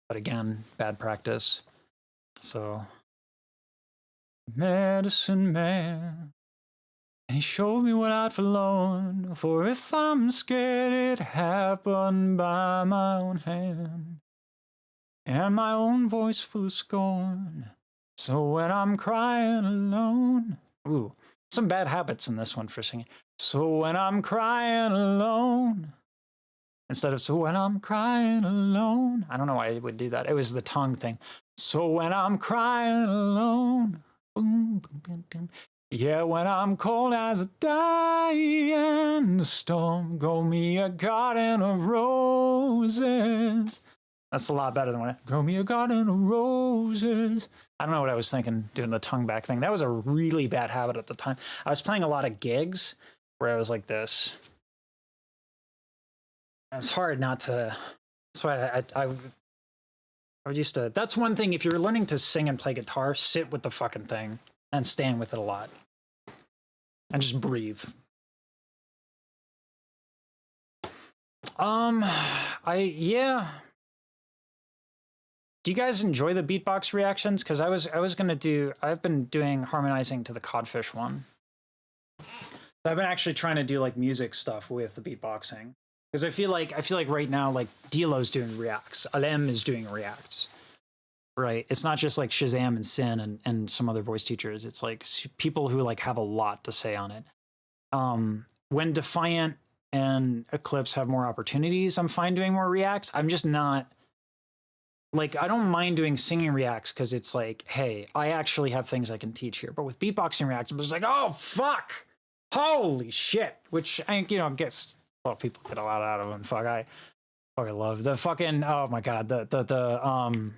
but again, bad practice. So, medicine man, and he showed me what I'd forlorn, for if I'm scared it happened by my own hand, and my own voice full of scorn. So when I'm crying alone, ooh, some bad habits in this one for singing. So when I'm crying alone, instead of so when I'm crying alone, I don't know why I would do that. It was the tongue thing. So when I'm crying alone, boom, boom, boom, boom. Yeah, when I'm cold as a dying, the storm grow me a garden of roses. That's a lot better than when I grow me a garden of roses. I don't know what I was thinking doing the tongue back thing. That was a really bad habit at the time. I was playing a lot of gigs where I was like this. And it's hard not to. That's why I used to. That's one thing. If you're learning to sing and play guitar, sit with the fucking thing and stand with it a lot. And just breathe. Yeah. Do you guys enjoy the beatbox reactions? Because I've been doing harmonizing to the codfish one. I've been actually trying to do like music stuff with the beatboxing. Because I feel like right now, like Dilo's doing reacts, Alem is doing reacts. Right. It's not just like Shazam and Sin and some other voice teachers. It's like people who like have a lot to say on it. When Defiant and Eclipse have more opportunities, I'm fine doing more reacts. I'm just not. Like, I don't mind doing singing reacts because it's like, hey, I actually have things I can teach here. But with beatboxing reacts, it's like, oh, fuck. Holy shit. Which, I guess a lot of people get a lot out of them. Fuck, I fucking love the fucking, oh my God, the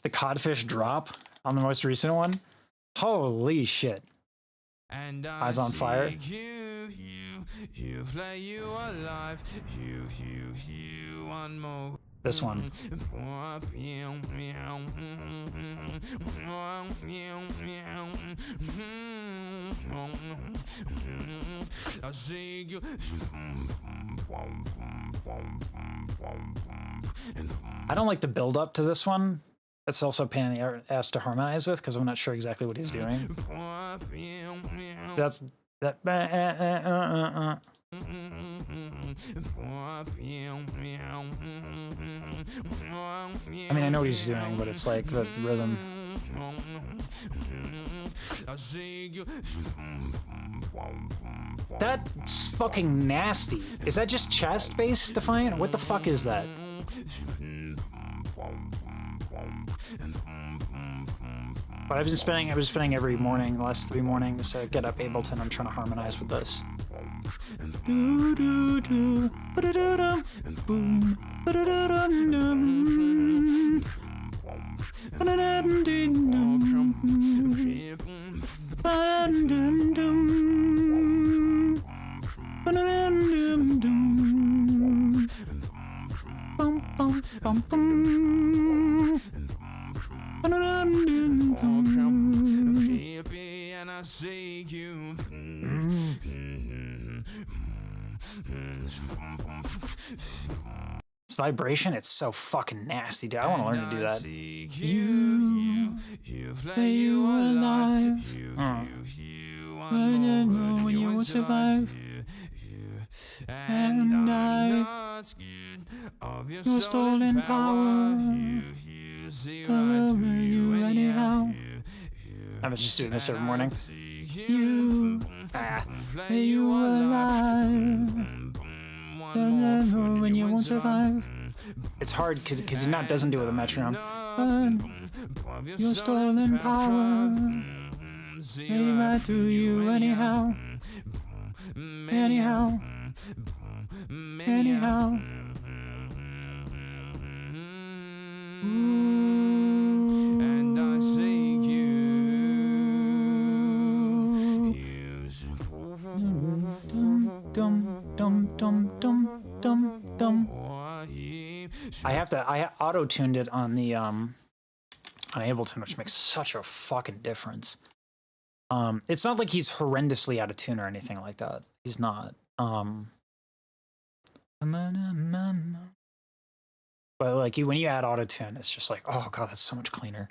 codfish drop on the most recent one. Holy shit. And Eyes on Fire. You fly you alive. You one more. This one. I don't like the build up to this one. That's also a pain in the ass to harmonize with because I'm not sure exactly what he's doing. That's that. I mean, I know what he's doing, but it's like the rhythm. That's fucking nasty. Is that just chest bass, Defiant? What the fuck is that? But I've been spending every morning, the last 3 mornings, get up Ableton. I'm trying to harmonize with this. I It's vibration. It's so fucking nasty, dude. I want to learn to do that. You play you alive. I know when you will survive. And I of your stolen power. Cover you anyhow. I was just doing this every morning. You play you alive. When you won't survive. It's hard because he doesn't do it with a metronome. Your stolen power. Lay right through you anyhow. Anyhow. Anyhow. Ooh. And I say I auto-tuned it on the on Ableton, which makes such a fucking difference. It's not like he's horrendously out of tune or anything like that. He's not. But like when you add autotune, it's just like, oh god, that's so much cleaner.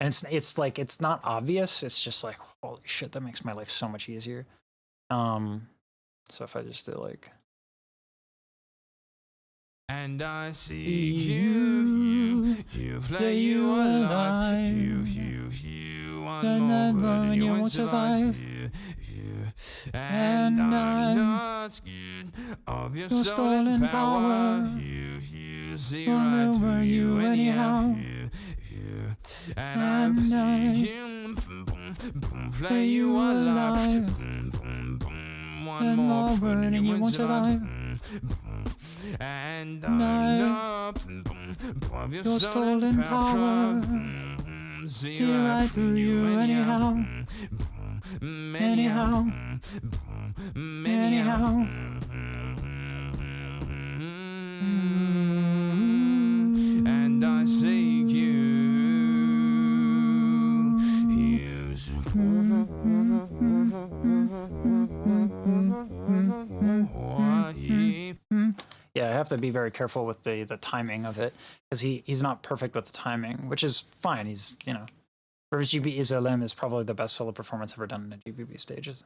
And it's like it's not obvious. It's just like, holy shit, that makes my life so much easier. So if I just do like, and I see you play you alive, you, one more word and you won't survive, you, and I'm not scared of your stolen power, you see right through you anyhow, you, and I'm seeing play you alive, one more word and you won't survive. And I'm not of your stolen power. See right through you anyhow. Anyhow. And I seek you. Yeah, I have to be very careful with the timing of it because he's not perfect with the timing, which is fine. He's, you know, for his GB Isolem is probably the best solo performance ever done in a GBB stages.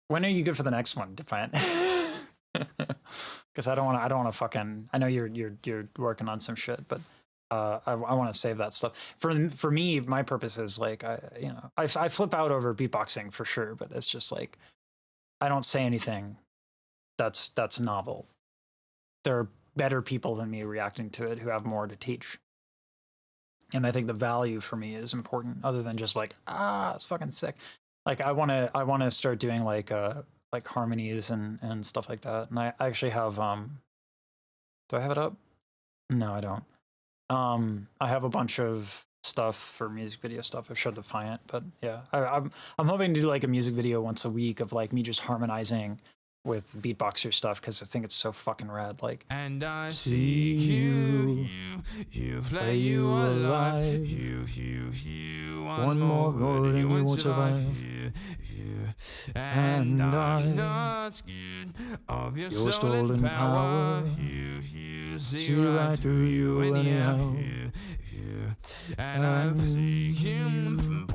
When are you good for the next one, Defiant? Because I don't want to fucking. I know you're working on some shit, but I want to save that stuff for me. My purpose is like I flip out over beatboxing for sure, but it's just like I don't say anything that's novel. There are better people than me reacting to it who have more to teach. And I think the value for me is important other than just like, it's fucking sick. Like I want to start doing like harmonies and stuff like that. And I actually have, do I have it up? No, I don't. I have a bunch of stuff for music video stuff. I've showed Defiant, but yeah, I'm hoping to do like a music video once a week of like me just harmonizing with beatboxer stuff because I think it's so fucking rad. Like, and I see you play you alive, you, one more word and you won't survive, you, and I'm not scared of your stolen power, you see right through you anyhow, you, and I'm seeing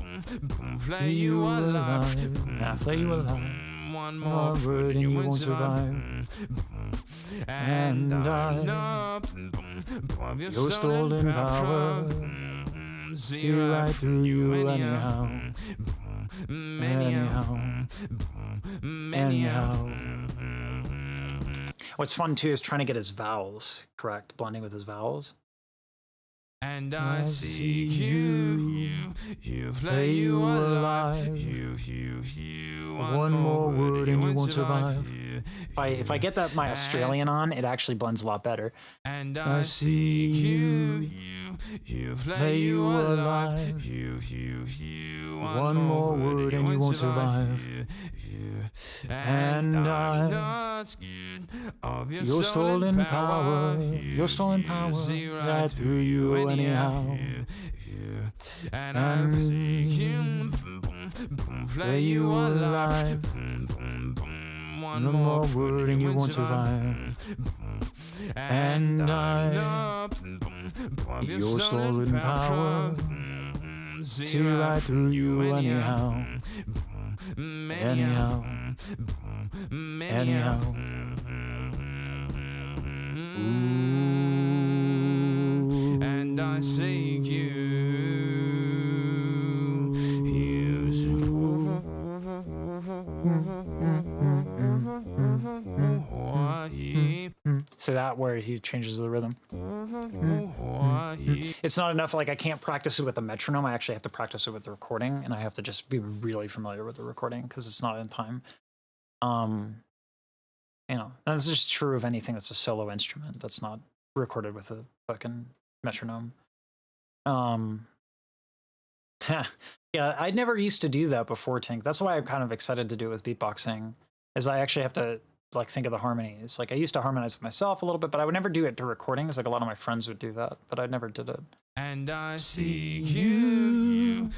play you alive, I play you alive. One more word and you won't survive. And I'm not of your stolen power. See right through you anyhow. Anyhow. What's fun too is trying to get his vowels correct, blending with his vowels. And I see you play you alive, you, one more word and you won't survive. If I get that my Australian on, it actually blends a lot better. And I see you play you alive, you, one more word and you won't survive. And I'm not scared of your stolen power, See right through you anyhow. And I'm seeking play you alive, one more word and you won't survive. And I'm not of your stolen power, see right through you anyhow. Anyhow. Ooh. And I seek you. So that where he changes the rhythm. It's not enough, like I can't practice it with the metronome. I actually have to practice it with the recording, and I have to just be really familiar with the recording because it's not in time. You know, and this is true of anything that's a solo instrument that's not recorded with a fucking metronome. Yeah, I never used to do that before, Tink. That's why I'm kind of excited to do it with beatboxing, is I actually have to like think of the harmonies. Like I used to harmonize with myself a little bit, but I would never do it to recordings. Like a lot of my friends would do that, but I never did it. And I see you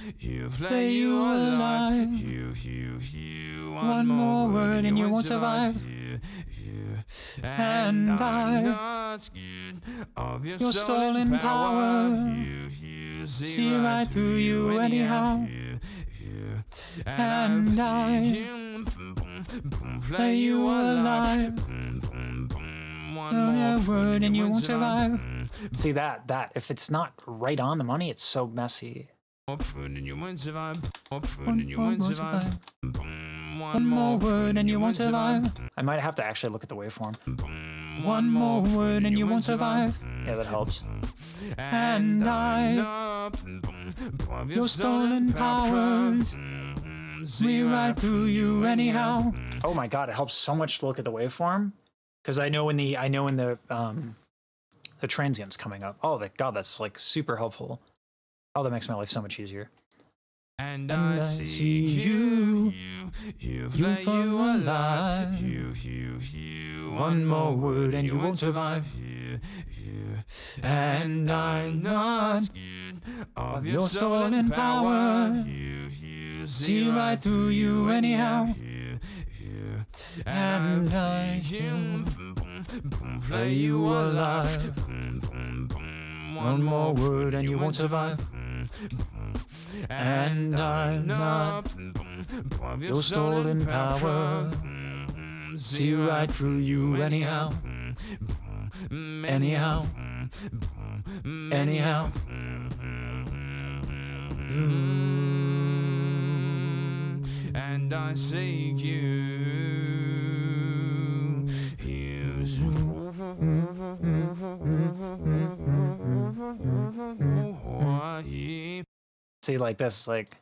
play you alive. You, one more word and you won't survive. And I'm not scared of your stolen power. You see right through you anyhow. And I play you alive. One more word and you won't survive. See that if it's not right on the money, it's so messy. And you won't survive. One more word and you won't survive. I might have to actually look at the waveform. One more word and you won't survive. Yeah, that helps. And I, your stolen powers, see right through you anyhow. Oh my god, it helps so much to look at the waveform, because I know when the transient's coming up. Oh, god, that's like super helpful. Oh, that makes my life so much easier. And I see you play you alive. You, one more word and you won't survive. And I'm not scared of your stolen power. You see right through you anyhow. And I play you alive. One more word and you won't survive. And I'm not your stolen power. See right through you anyhow. Anyhow. Anyhow. And I say you. See, like this, like.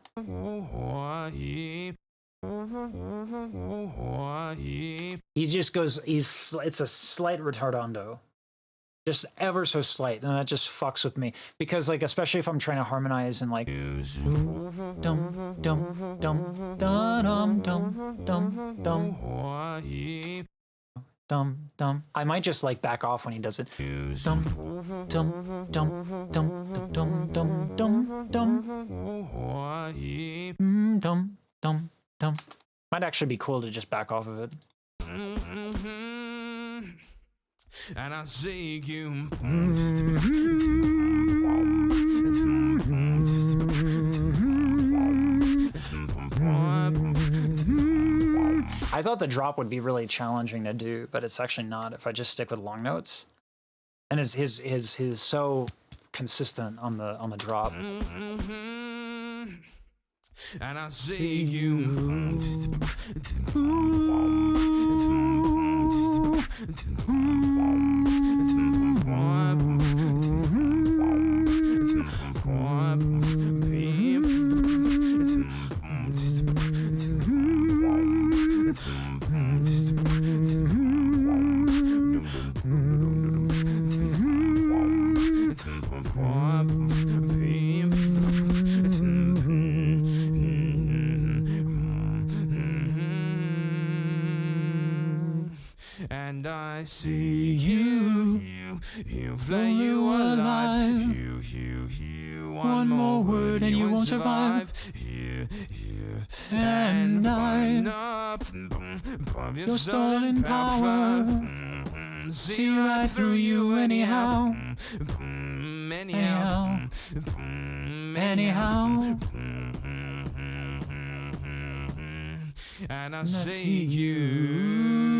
He just goes, it's a slight retardando. Just ever so slight, and that just fucks with me. Because, like, especially if I'm trying to harmonize and, like, dum, dum, dum, dum, dum, dum, dum. Dum, dum. I might just like back off when he does it. Dum, dum, dum, dum, dum, dum, dum, dum. Dum, dum, dum. Might actually be cool to just back off of it. And I see you. I thought the drop would be really challenging to do, but it's actually not if I just stick with long notes. And his so consistent on the drop. And I see you. And I see you play you alive. You, one more word and you won't survive. And I'm not your stolen power. See right through you anyhow. Anyhow. Anyhow. And I see you.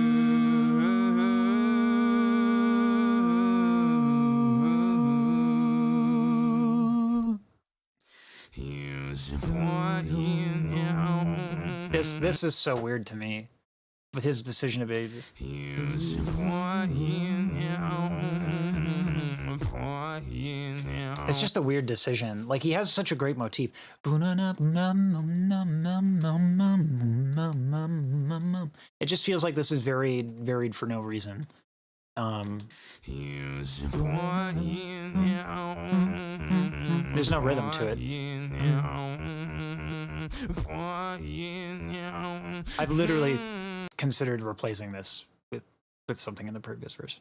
This is so weird to me, with his decision to be. It's just a weird decision. Like, he has such a great motif. It just feels like this is very varied for no reason. There's no rhythm to it. I've literally considered replacing this with something in the previous verse.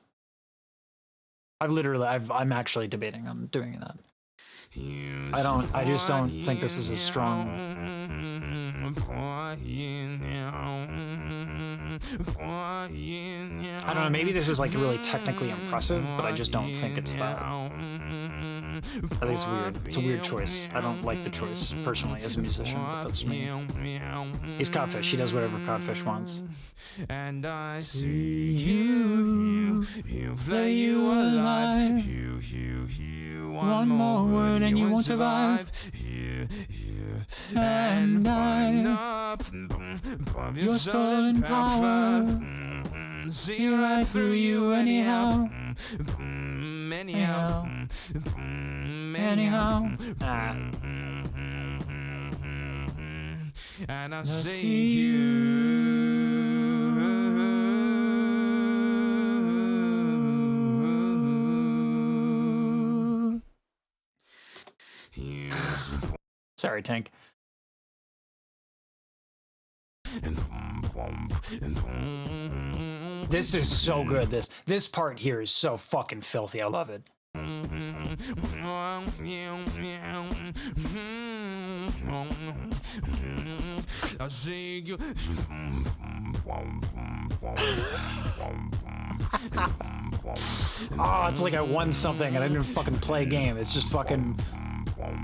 I'm actually debating on doing that. I just don't think this is as strong. I don't know, maybe this is like really technically impressive, but I just don't think it's that. I think it's weird. It's a weird choice. I don't like the choice, personally, as a musician, but that's me. He's Codfish. He does whatever Codfish wants. And I see you flay you alive. You, one more word and you won't survive. And I'm up of your stolen power. See right through you anyhow. Anyhow. And I see you. Sorry, Tank. This is so good. This part here is so fucking filthy. I love it. I see you. Oh, it's like I won something and I didn't fucking play a game. It's just fucking.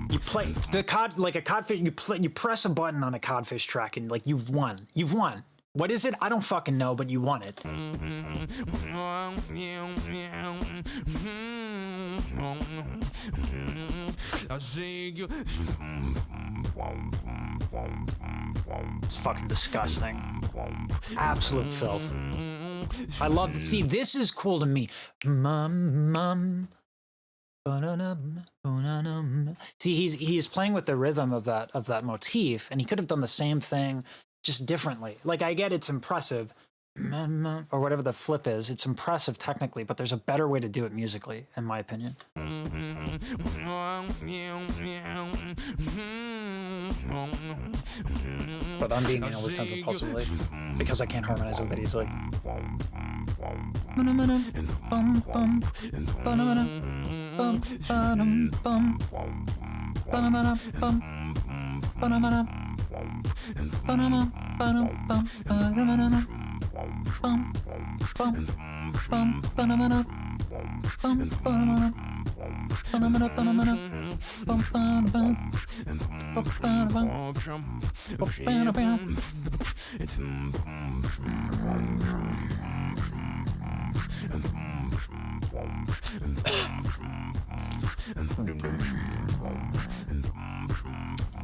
You play the cod like a codfish. You press a button on a codfish track and like you've won. You've won. What is it? I don't fucking know, but you won it. It's fucking disgusting. Absolute filth. I love to see. This is cool to me. See, he's playing with the rhythm of that motif, and he could have done the same thing, just differently. Like, I get it's impressive, or whatever the flip is. It's impressive technically, but there's a better way to do it musically, in my opinion. But I'm being anal with sense impulsively because I can't harmonize with it easily.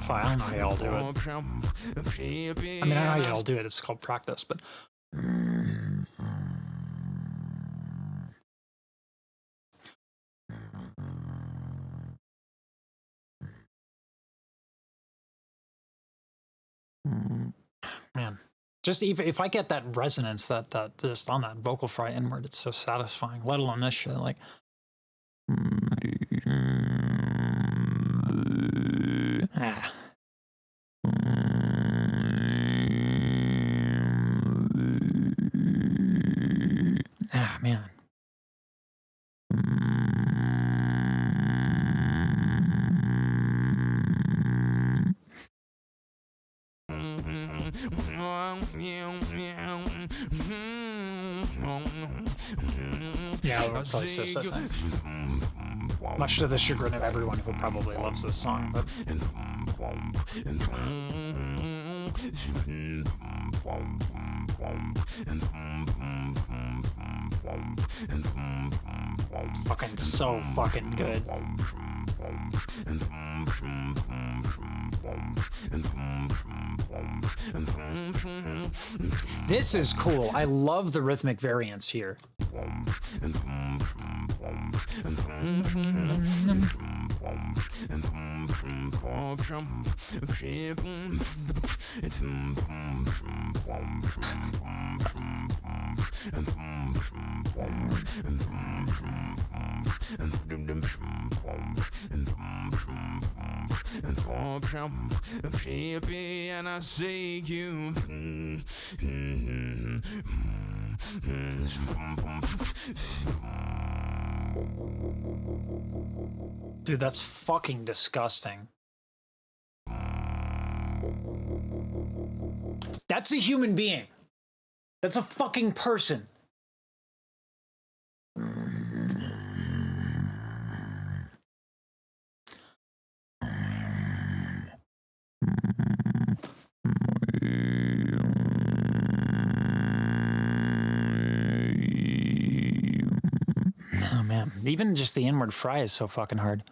I don't know how y'all do it. I mean, I know how y'all do it. It's called practice, but. Man, just if I get that resonance that just on that vocal fry inward, it's so satisfying. Let alone this shit, like. Man. Yeah, I'll replace this, I think. Much to the chagrin of everyone who probably loves this song, but. Fucking so fucking good. This is cool. I love the rhythmic variance here. And I see you. Dude, that's fucking disgusting. That's a human being. That's a fucking person. Oh man, even just the inward fry is so fucking hard.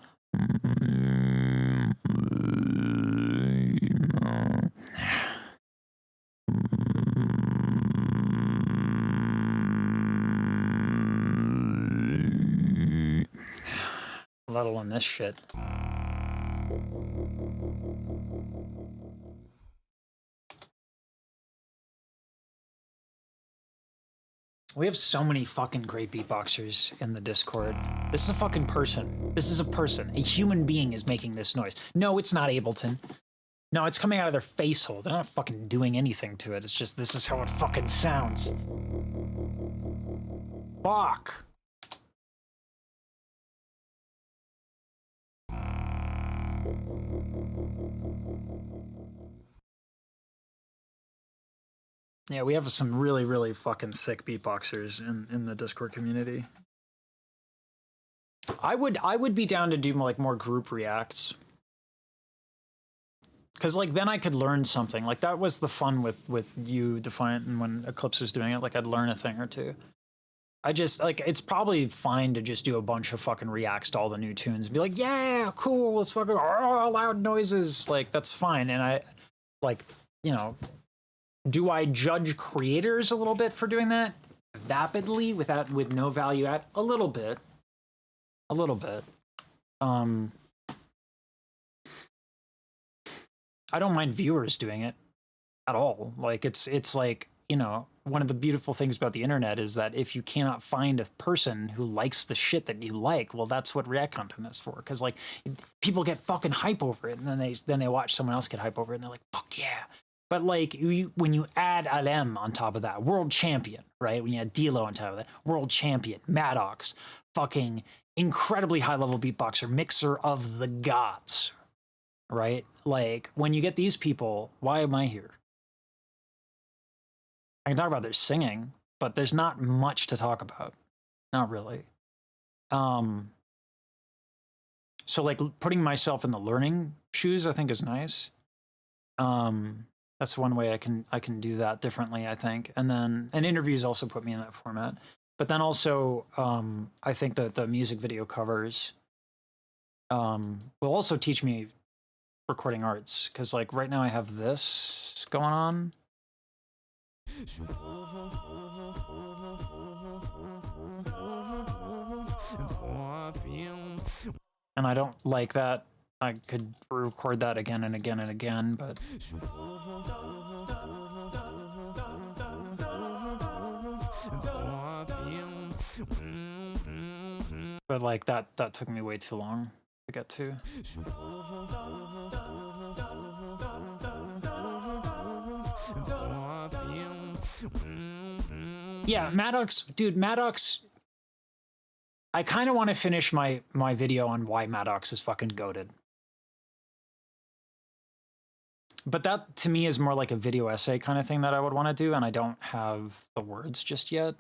Let alone this shit. We have so many fucking great beatboxers in the Discord. This is a fucking person. This is a person. A human being is making this noise. No, it's not Ableton. No, it's coming out of their face hole. They're not fucking doing anything to it. It's just, this is how it fucking sounds. Fuck. Yeah, we have some really, really fucking sick beatboxers in the Discord community. I would be down to do like more group reacts. Cause like then I could learn something. Like that was the fun with you, Defiant, and when Eclipse was doing it, like I'd learn a thing or two. I just like, it's probably fine to just do a bunch of fucking reacts to all the new tunes and be like, yeah, cool, let's fucking loud noises. Like that's fine. And I like, you know, do I judge creators a little bit for doing that? Vapidly, with no value add? A little bit. A little bit. I don't mind viewers doing it at all. Like it's like, you know, one of the beautiful things about the internet is that if you cannot find a person who likes the shit that you like, well, that's what react content is for. Because like people get fucking hype over it, and then they watch someone else get hype over it, and they're like, fuck yeah. But like when you add Alem on top of that, world champion, right? When you add Dilo on top of that, world champion, Maddox, fucking incredibly high level beatboxer, mixer of the gods, right? Like when you get these people, why am I here? I can talk about their singing, but there's not much to talk about. Not really. So like putting myself in the learning shoes, I think is nice. That's one way I can do that differently, I think. And interviews also put me in that format. But then also, I think that the music video covers will also teach me recording arts. Because like right now I have this going on. And I don't like that. I could record that again and again and again, but like that took me way too long to get to. Yeah, Maddox, dude, Maddox. I kind of want to finish my video on why Maddox is fucking goated. But that, to me, is more like a video essay kind of thing that I would want to do, and I don't have the words just yet.